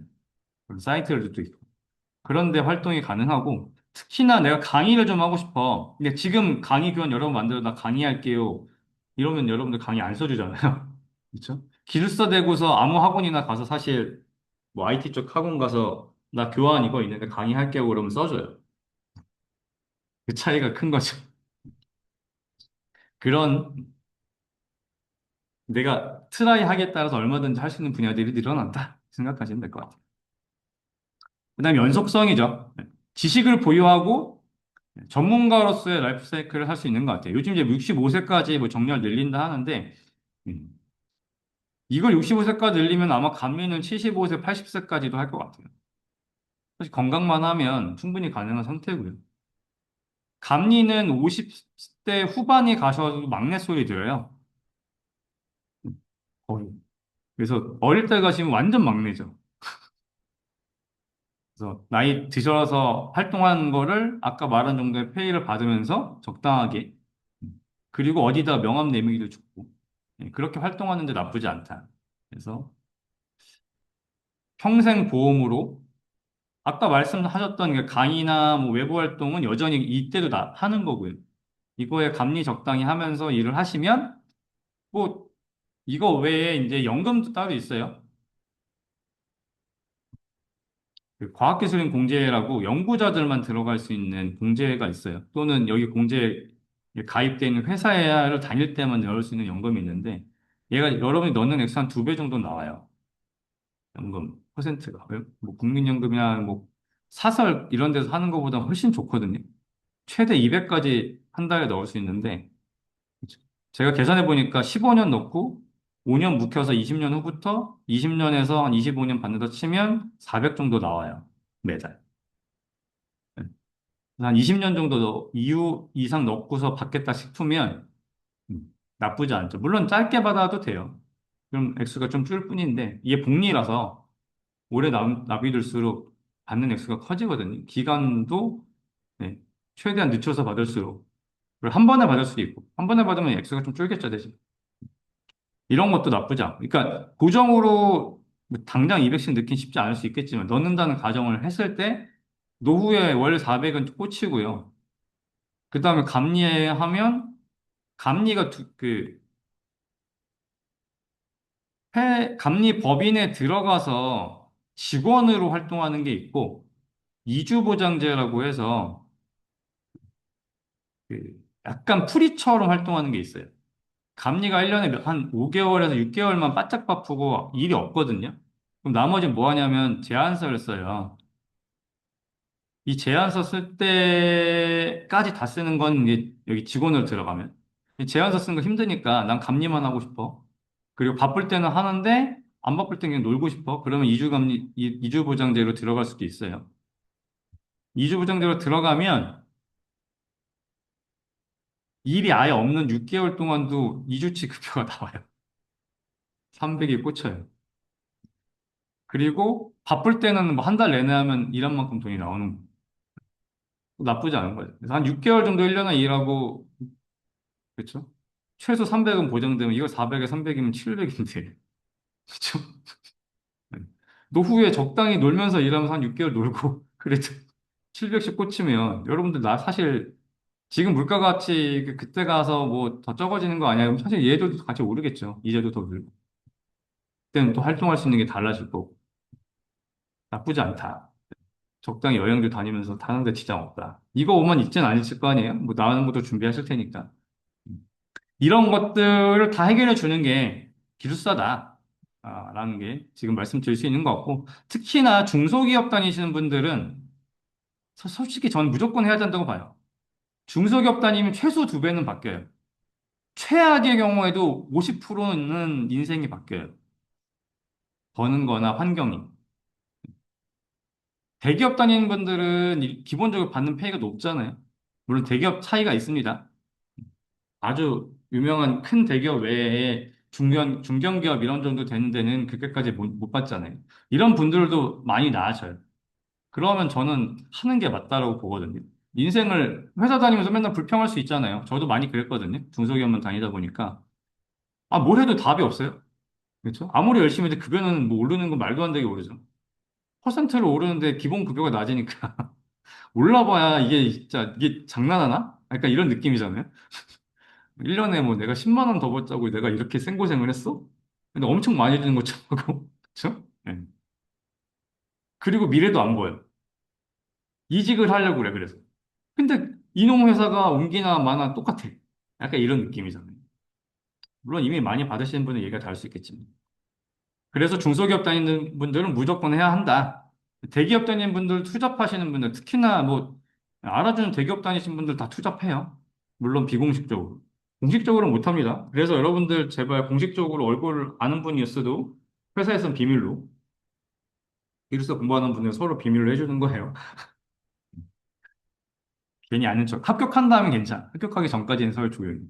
[SPEAKER 1] 그런 사이트들도 있고. 그런데 활동이 가능하고 특히나 내가 강의를 좀 하고 싶어. 근데 지금 강의 교원 여러분 만들어 나 강의할게요. 이러면 여러분들 강의 안 써주잖아요. 그렇죠? 기술사 되고서 아무 학원이나 가서 사실 뭐 IT 쪽 학원 가서 나 교환 이거 있는데 강의할게요 그러면 써줘요. 그 차이가 큰 거죠. 그런 내가 트라이 하기에 따라서 얼마든지 할 수 있는 분야들이 늘어난다 생각하시면 될 것 같아요. 그다음에 연속성이죠. 지식을 보유하고 전문가로서의 라이프 사이클을 할 수 있는 것 같아요. 요즘 이제 65세까지 뭐 정년을 늘린다 하는데, 음, 이걸 65세까지 늘리면 아마 감리는 75세, 80세까지도 할 것 같아요. 사실 건강만 하면 충분히 가능한 상태고요. 감리는 50대 후반이 가셔도 막내 소리 들어요. 거의. 그래서 어릴 때 가시면 완전 막내죠. 그래서 나이 드셔서 활동하는 거를 아까 말한 정도의 페이를 받으면서 적당하게 그리고 어디다 명함 내밀기도 좋고 그렇게 활동하는 데 나쁘지 않다. 그래서 평생 보험으로 아까 말씀하셨던 그 강의나 뭐 외부 활동은 여전히 이때도 다 하는 거고요. 이거에 감리 적당히 하면서 일을 하시면 뭐 이거 외에 이제 연금도 따로 있어요. 그 과학기술인 공제라고 연구자들만 들어갈 수 있는 공제가 있어요. 또는 여기 공제에 가입되어 있는 회사를 다닐 때만 넣을 수 있는 연금이 있는데 얘가 여러분이 넣는 액수 한 두 배 정도 나와요. 연금 퍼센트가. 뭐 국민연금이나 뭐 사설 이런 데서 하는 것보다 훨씬 좋거든요. 최대 200까지 한 달에 넣을 수 있는데 제가 계산해 보니까 15년 넣고 5년 묵혀서 20년 후부터 20년에서 한 25년 받는다 치면 400 정도 나와요. 매달. 네. 한 20년 정도 이상 넣고서 받겠다 싶으면 나쁘지 않죠. 물론 짧게 받아도 돼요. 그럼 액수가 좀 줄 뿐인데 이게 복리라서 오래 납입될수록 받는 액수가 커지거든요. 기간도 네, 최대한 늦춰서 받을수록 그리고 한 번에 받을 수도 있고 한 번에 받으면 액수가 좀 줄겠죠 대신. 이런 것도 나쁘지 않고. 그러니까 고정으로 뭐 당장 200씩 넣긴 쉽지 않을 수 있겠지만 넣는다는 가정을 했을 때 노후에 월 400은 꽂히고요. 그 다음에 감리하면 감리가 감리 법인에 들어가서 직원으로 활동하는 게 있고 이주보장제라고 해서 그 약간 프리처럼 활동하는 게 있어요. 감리가 1년에 한 5개월에서 6개월만 바짝 바쁘고 일이 없거든요. 그럼 나머지는 뭐 하냐면 제안서를 써요. 이 제안서 쓸 때까지 다 쓰는 건 이제 여기 직원으로 들어가면. 이 제안서 쓰는 거 힘드니까 난 감리만 하고 싶어. 그리고 바쁠 때는 하는데 안 바쁠 때는 그냥 놀고 싶어. 그러면 이주보장제로 들어갈 수도 있어요. 이주보장제로 들어가면 일이 아예 없는 6개월 동안도 이주치 급여가 나와요. 300이 꽂혀요. 그리고 바쁠 때는 뭐 한 달 내내 하면 일한 만큼 돈이 나오는 거. 나쁘지 않은 거죠. 그래서 한 6개월 정도 1년에 일하고, 그렇죠? 최소 300은 보장되면 이거 400에 300이면 700인데. 그렇죠? 노후에 적당히 놀면서 일하면서 한 6개월 놀고 그래도 700씩 꽂히면 여러분들 나 사실 지금 물가 같이 그때 가서 뭐 더 적어지는 거 아니야? 그럼 사실 얘도 같이 오르겠죠. 이자도 더 늘고. 그때는 또 활동할 수 있는 게 달라질 거고. 나쁘지 않다. 적당히 여행도 다니면서 타는데 지장 없다. 이거 오만 있진 않으실 거 아니에요? 뭐 나오는 것도 준비하실 테니까. 이런 것들을 다 해결해 주는 게 기술사다. 라는 게 지금 말씀드릴 수 있는 것 같고, 특히나 중소기업 다니시는 분들은 솔직히 저는 무조건 해야 된다고 봐요. 중소기업 다니면 최소 2배는 바뀌어요. 최악의 경우에도 50%는 인생이 바뀌어요. 버는 거나 환경이. 대기업 다니는 분들은 기본적으로 받는 페이가 높잖아요. 물론 대기업 차이가 있습니다. 아주 유명한 큰 대기업 외에 중견기업 이런 정도 되는 데는 그렇게까지 못 받잖아요. 이런 분들도 많이 나아져요. 그러면 저는 하는 게 맞다라고 보거든요. 인생을 회사 다니면서 맨날 불평할 수 있잖아요. 저도 많이 그랬거든요. 중소기업만 다니다 보니까. 뭘 해도 답이 없어요. 그렇죠? 아무리 열심히 해도 급여는 뭐 오르는 건 말도 안 되게 오르죠. 퍼센트로 오르는데 기본 급여가 낮으니까 올라봐야 이게 진짜 이게 장난하나? 약간 이런 느낌이잖아요. 1년에 뭐 내가 10만 원 더 벌자고 내가 이렇게 생고생을 했어? 근데 엄청 많이 드는 것처럼 하고, 그쵸? 네. 그리고 미래도 안 보여. 이직을 하려고 그래, 그래서. 근데 이놈 회사가 옮기나 마나 똑같아. 약간 이런 느낌이잖아요. 물론 이미 많이 받으시는 분은 얘기가 다를 수 있겠지만. 그래서 중소기업 다니는 분들은 무조건 해야 한다. 대기업 다니는 분들, 투잡하시는 분들, 특히나 뭐, 알아주는 대기업 다니시는 분들 다 투잡해요. 물론 비공식적으로. 공식적으로는 못합니다. 그래서 여러분들 제발 공식적으로 얼굴 아는 분이었어도 회사에선 비밀로, 기숙사 공부하는 분들 서로 비밀로 해주는 거예요. 괜히 아는 척. 합격한 다음에 괜찮아. 합격하기 전까지는 서로 조용히.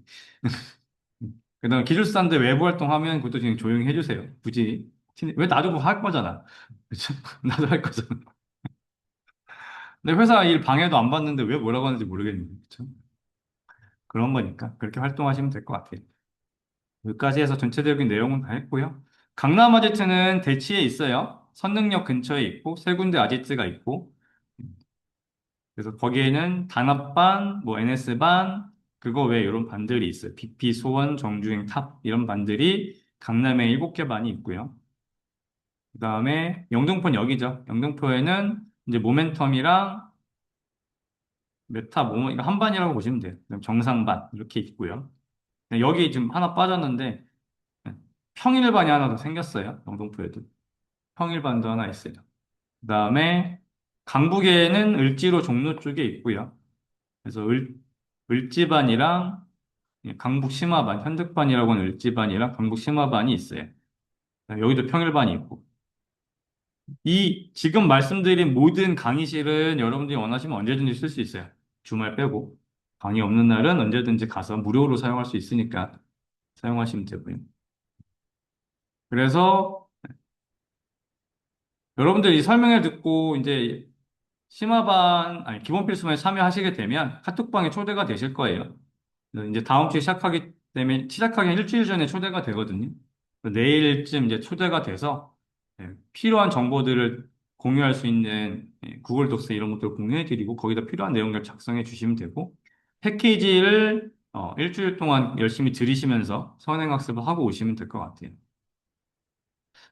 [SPEAKER 1] 그다음에 기술사인데 외부 활동하면 그것도 그냥 조용히 해주세요. 굳이. 왜 나도 그거 할 거잖아. 그쵸? 나도 할 거잖아. 근데 회사 일 방해도 안 받는데 왜 뭐라고 하는지 모르겠는데. 그쵸? 그런 거니까. 그렇게 활동하시면 될 것 같아요. 여기까지 해서 전체적인 내용은 다 했고요. 강남 아지트는 대치에 있어요. 선능력 근처에 있고, 세 군데 아지트가 있고, 그래서 거기에는 단합반, 뭐 NS반, 그거 외에 이런 반들이 있어요. BP, 소원, 정주행, 탑 이런 반들이 강남에 7개 반이 있고요. 그다음에 영등포는 여기죠. 영등포에는 이제 모멘텀이랑 메타 이거 한 반이라고 보시면 돼요. 그다음 정상반 이렇게 있고요. 여기 지금 하나 빠졌는데 평일반이 하나 더 생겼어요. 영등포에도 평일반도 하나 있어요. 그다음에 강북에는 을지로 종로 쪽에 있고요. 그래서 을지반이랑 강북 심화반, 현득반이라고 하는 을지반이랑 강북 심화반이 있어요. 여기도 평일반이 있고. 이 지금 말씀드린 모든 강의실은 여러분들이 원하시면 언제든지 쓸 수 있어요. 주말 빼고. 강의 없는 날은 언제든지 가서 무료로 사용할 수 있으니까. 사용하시면 되고요. 그래서 여러분들이 이 설명을 듣고 이제 심화반, 아니, 기본 필수반에 참여하시게 되면 카톡방에 초대가 되실 거예요. 그래서 이제 다음 주에 시작하기 일주일 전에 초대가 되거든요. 그래서 내일쯤 이제 초대가 돼서 필요한 정보들을 공유할 수 있는 구글 독스 이런 것들을 공유해 드리고 거기다 필요한 내용들 작성해 주시면 되고 패키지를 일주일 동안 열심히 들이시면서 선행학습을 하고 오시면 될 것 같아요.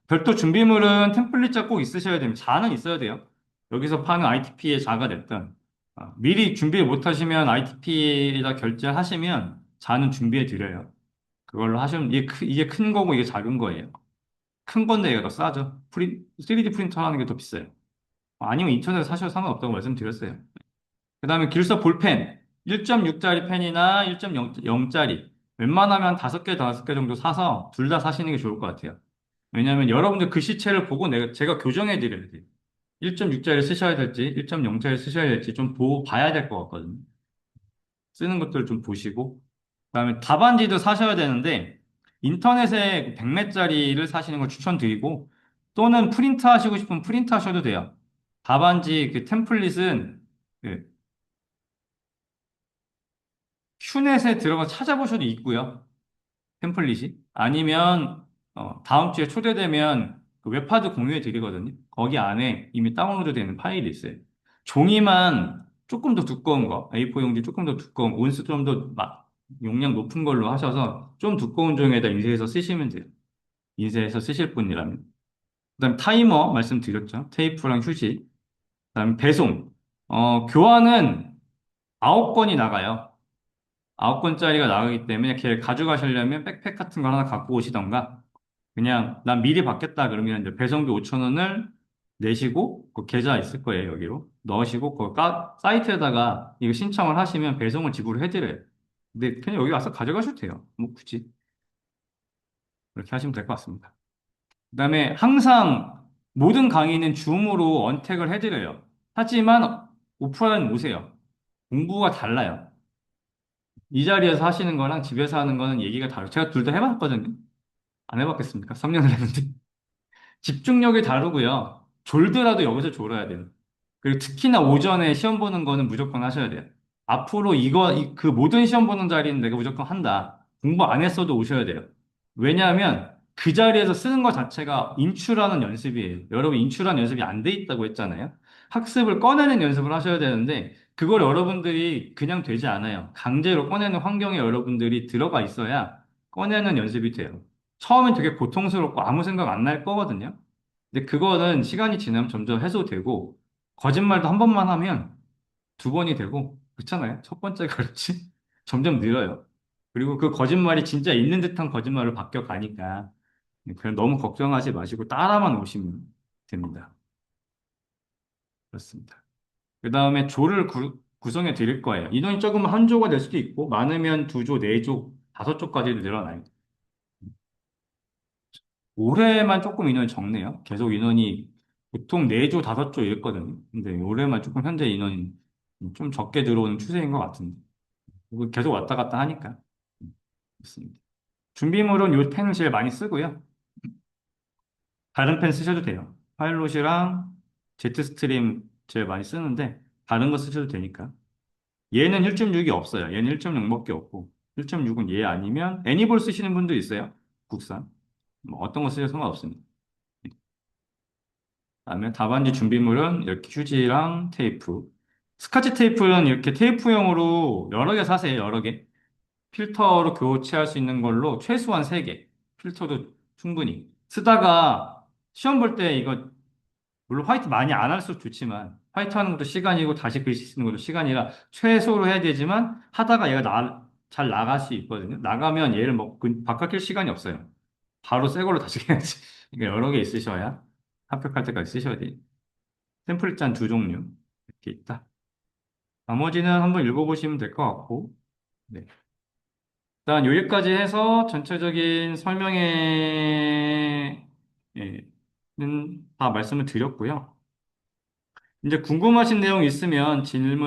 [SPEAKER 1] 별도 준비물은 템플릿자 꼭 있으셔야 됩니다. 자는 있어야 돼요. 여기서 파는 ITP의 자가 됐든 미리 준비 못 하시면 ITP에다 결제하시면 자는 준비해 드려요. 그걸로 하시면 이게 큰 거고 이게 작은 거예요. 큰 건데 얘가 더 싸죠. 3D 프린터 하는 게 더 비싸요. 아니면 인터넷에서 사셔도 상관없다고 말씀드렸어요. 그 다음에 길서 볼펜 1.6짜리 펜이나 1.0짜리 웬만하면 5개, 5개 정도 사서 둘 다 사시는 게 좋을 것 같아요. 왜냐하면 여러분들 글씨체를 보고 제가 교정해 드려야 돼요. 1.6짜리 쓰셔야 될지 1.0짜리 쓰셔야 될지 좀 봐야 될 것 같거든요. 쓰는 것들을 좀 보시고 그다음에 답안지도 사셔야 되는데 인터넷에 100매짜리를 사시는 걸 추천드리고 또는 프린트 하시고 싶으면 프린트 하셔도 돼요. 답안지 그 템플릿은 그 큐넷에 들어가 찾아보셔도 있고요. 템플릿이 아니면 다음 주에 초대되면 그 웹하드 공유해 드리거든요. 거기 안에 이미 다운로드 되는 파일이 있어요. 종이만 조금 더 두꺼운 거, A4 용지 조금 더 두꺼운 온수 좀 더 용량 높은 걸로 하셔서 좀 두꺼운 종이에다 인쇄해서 쓰시면 돼요. 인쇄해서 쓰실 분이라면. 그다음 타이머 말씀드렸죠. 테이프랑 휴지. 그다음 배송. 교환은 9건이 나가요. 9건짜리가 나가기 때문에 걔 가져가시려면 백팩 같은 거 하나 갖고 오시던가 그냥 난 미리 받겠다 그러면 이제 배송비 5천 원을 내시고 그 계좌 있을 거예요 여기로 넣으시고 그 사이트에다가 이거 신청을 하시면 배송을 지불을 해드려요. 근데 그냥 여기 와서 가져가셔도 돼요. 뭐 굳이 그렇게 하시면 될 것 같습니다. 그다음에 항상 모든 강의는 줌으로 언택을 해드려요. 하지만 오프라인 오세요. 공부가 달라요. 이 자리에서 하시는 거랑 집에서 하는 거는 얘기가 다르죠. 제가 둘 다 해봤거든요. 안 해봤겠습니까? 3년을 했는데. 집중력이 다르고요. 졸더라도 여기서 졸아야 돼요. 그리고 특히나 오전에 시험 보는 거는 무조건 하셔야 돼요. 앞으로 그 모든 시험 보는 자리는 내가 무조건 한다. 공부 안 했어도 오셔야 돼요. 왜냐하면 그 자리에서 쓰는 것 자체가 인출하는 연습이에요. 여러분 인출하는 연습이 안 돼 있다고 했잖아요. 학습을 꺼내는 연습을 하셔야 되는데 그걸 여러분들이 그냥 되지 않아요. 강제로 꺼내는 환경에 여러분들이 들어가 있어야 꺼내는 연습이 돼요. 처음엔 되게 고통스럽고 아무 생각 안 날 거거든요. 근데 그거는 시간이 지나면 점점 해소되고 거짓말도 한 번만 하면 두 번이 되고 그렇잖아요. 첫 번째가 그렇지. 점점 늘어요. 그리고 그 거짓말이 진짜 있는 듯한 거짓말로 바뀌어 가니까 그냥 너무 걱정하지 마시고 따라만 오시면 됩니다. 그렇습니다. 그 다음에 조를 구성해 드릴 거예요. 인원이 적으면 한 조가 될 수도 있고 많으면 두 조, 네 조, 다섯 조까지도 늘어나요. 올해만 조금 인원이 적네요. 계속 인원이 보통 4조, 5조 이랬거든요. 근데 올해만 조금 현재 인원이 좀 적게 들어오는 추세인 것 같은데. 그리고 계속 왔다 갔다 하니까. 그렇습니다. 준비물은 요 펜을 제일 많이 쓰고요. 다른 펜 쓰셔도 돼요. 파일롯이랑 제트스트림 제일 많이 쓰는데 다른 거 쓰셔도 되니까. 얘는 1.6이 없어요. 얘는 1.0밖에 없고 1.6은 얘 아니면 애니볼 쓰시는 분도 있어요. 국산. 뭐 어떤 거 쓰셔도 상관없습니다. 그다음에 답안지 준비물은 이렇게 휴지랑 테이프. 스카치 테이프는 이렇게 테이프용으로 여러 개 사세요, 여러 개. 필터로 교체할 수 있는 걸로 최소한 3개. 필터도 충분히. 쓰다가 시험 볼 때 이거, 물론 화이트 많이 안 할수록 좋지만, 화이트 하는 것도 시간이고 다시 글씨 쓰는 것도 시간이라 최소로 해야 되지만, 하다가 얘가 잘 나갈 수 있거든요. 나가면 얘를 바꿔낄 시간이 없어요. 바로 새 걸로 다시 해야지. 그러니까 여러 개 있으셔야 합격할 때까지 쓰셔야 돼요. 템플릿잔 두 종류 이렇게 있다. 나머지는 한번 읽어보시면 될 것 같고, 네. 일단 여기까지 해서 전체적인 설명회는 다 말씀을 드렸고요. 이제 궁금하신 내용 있으면 질문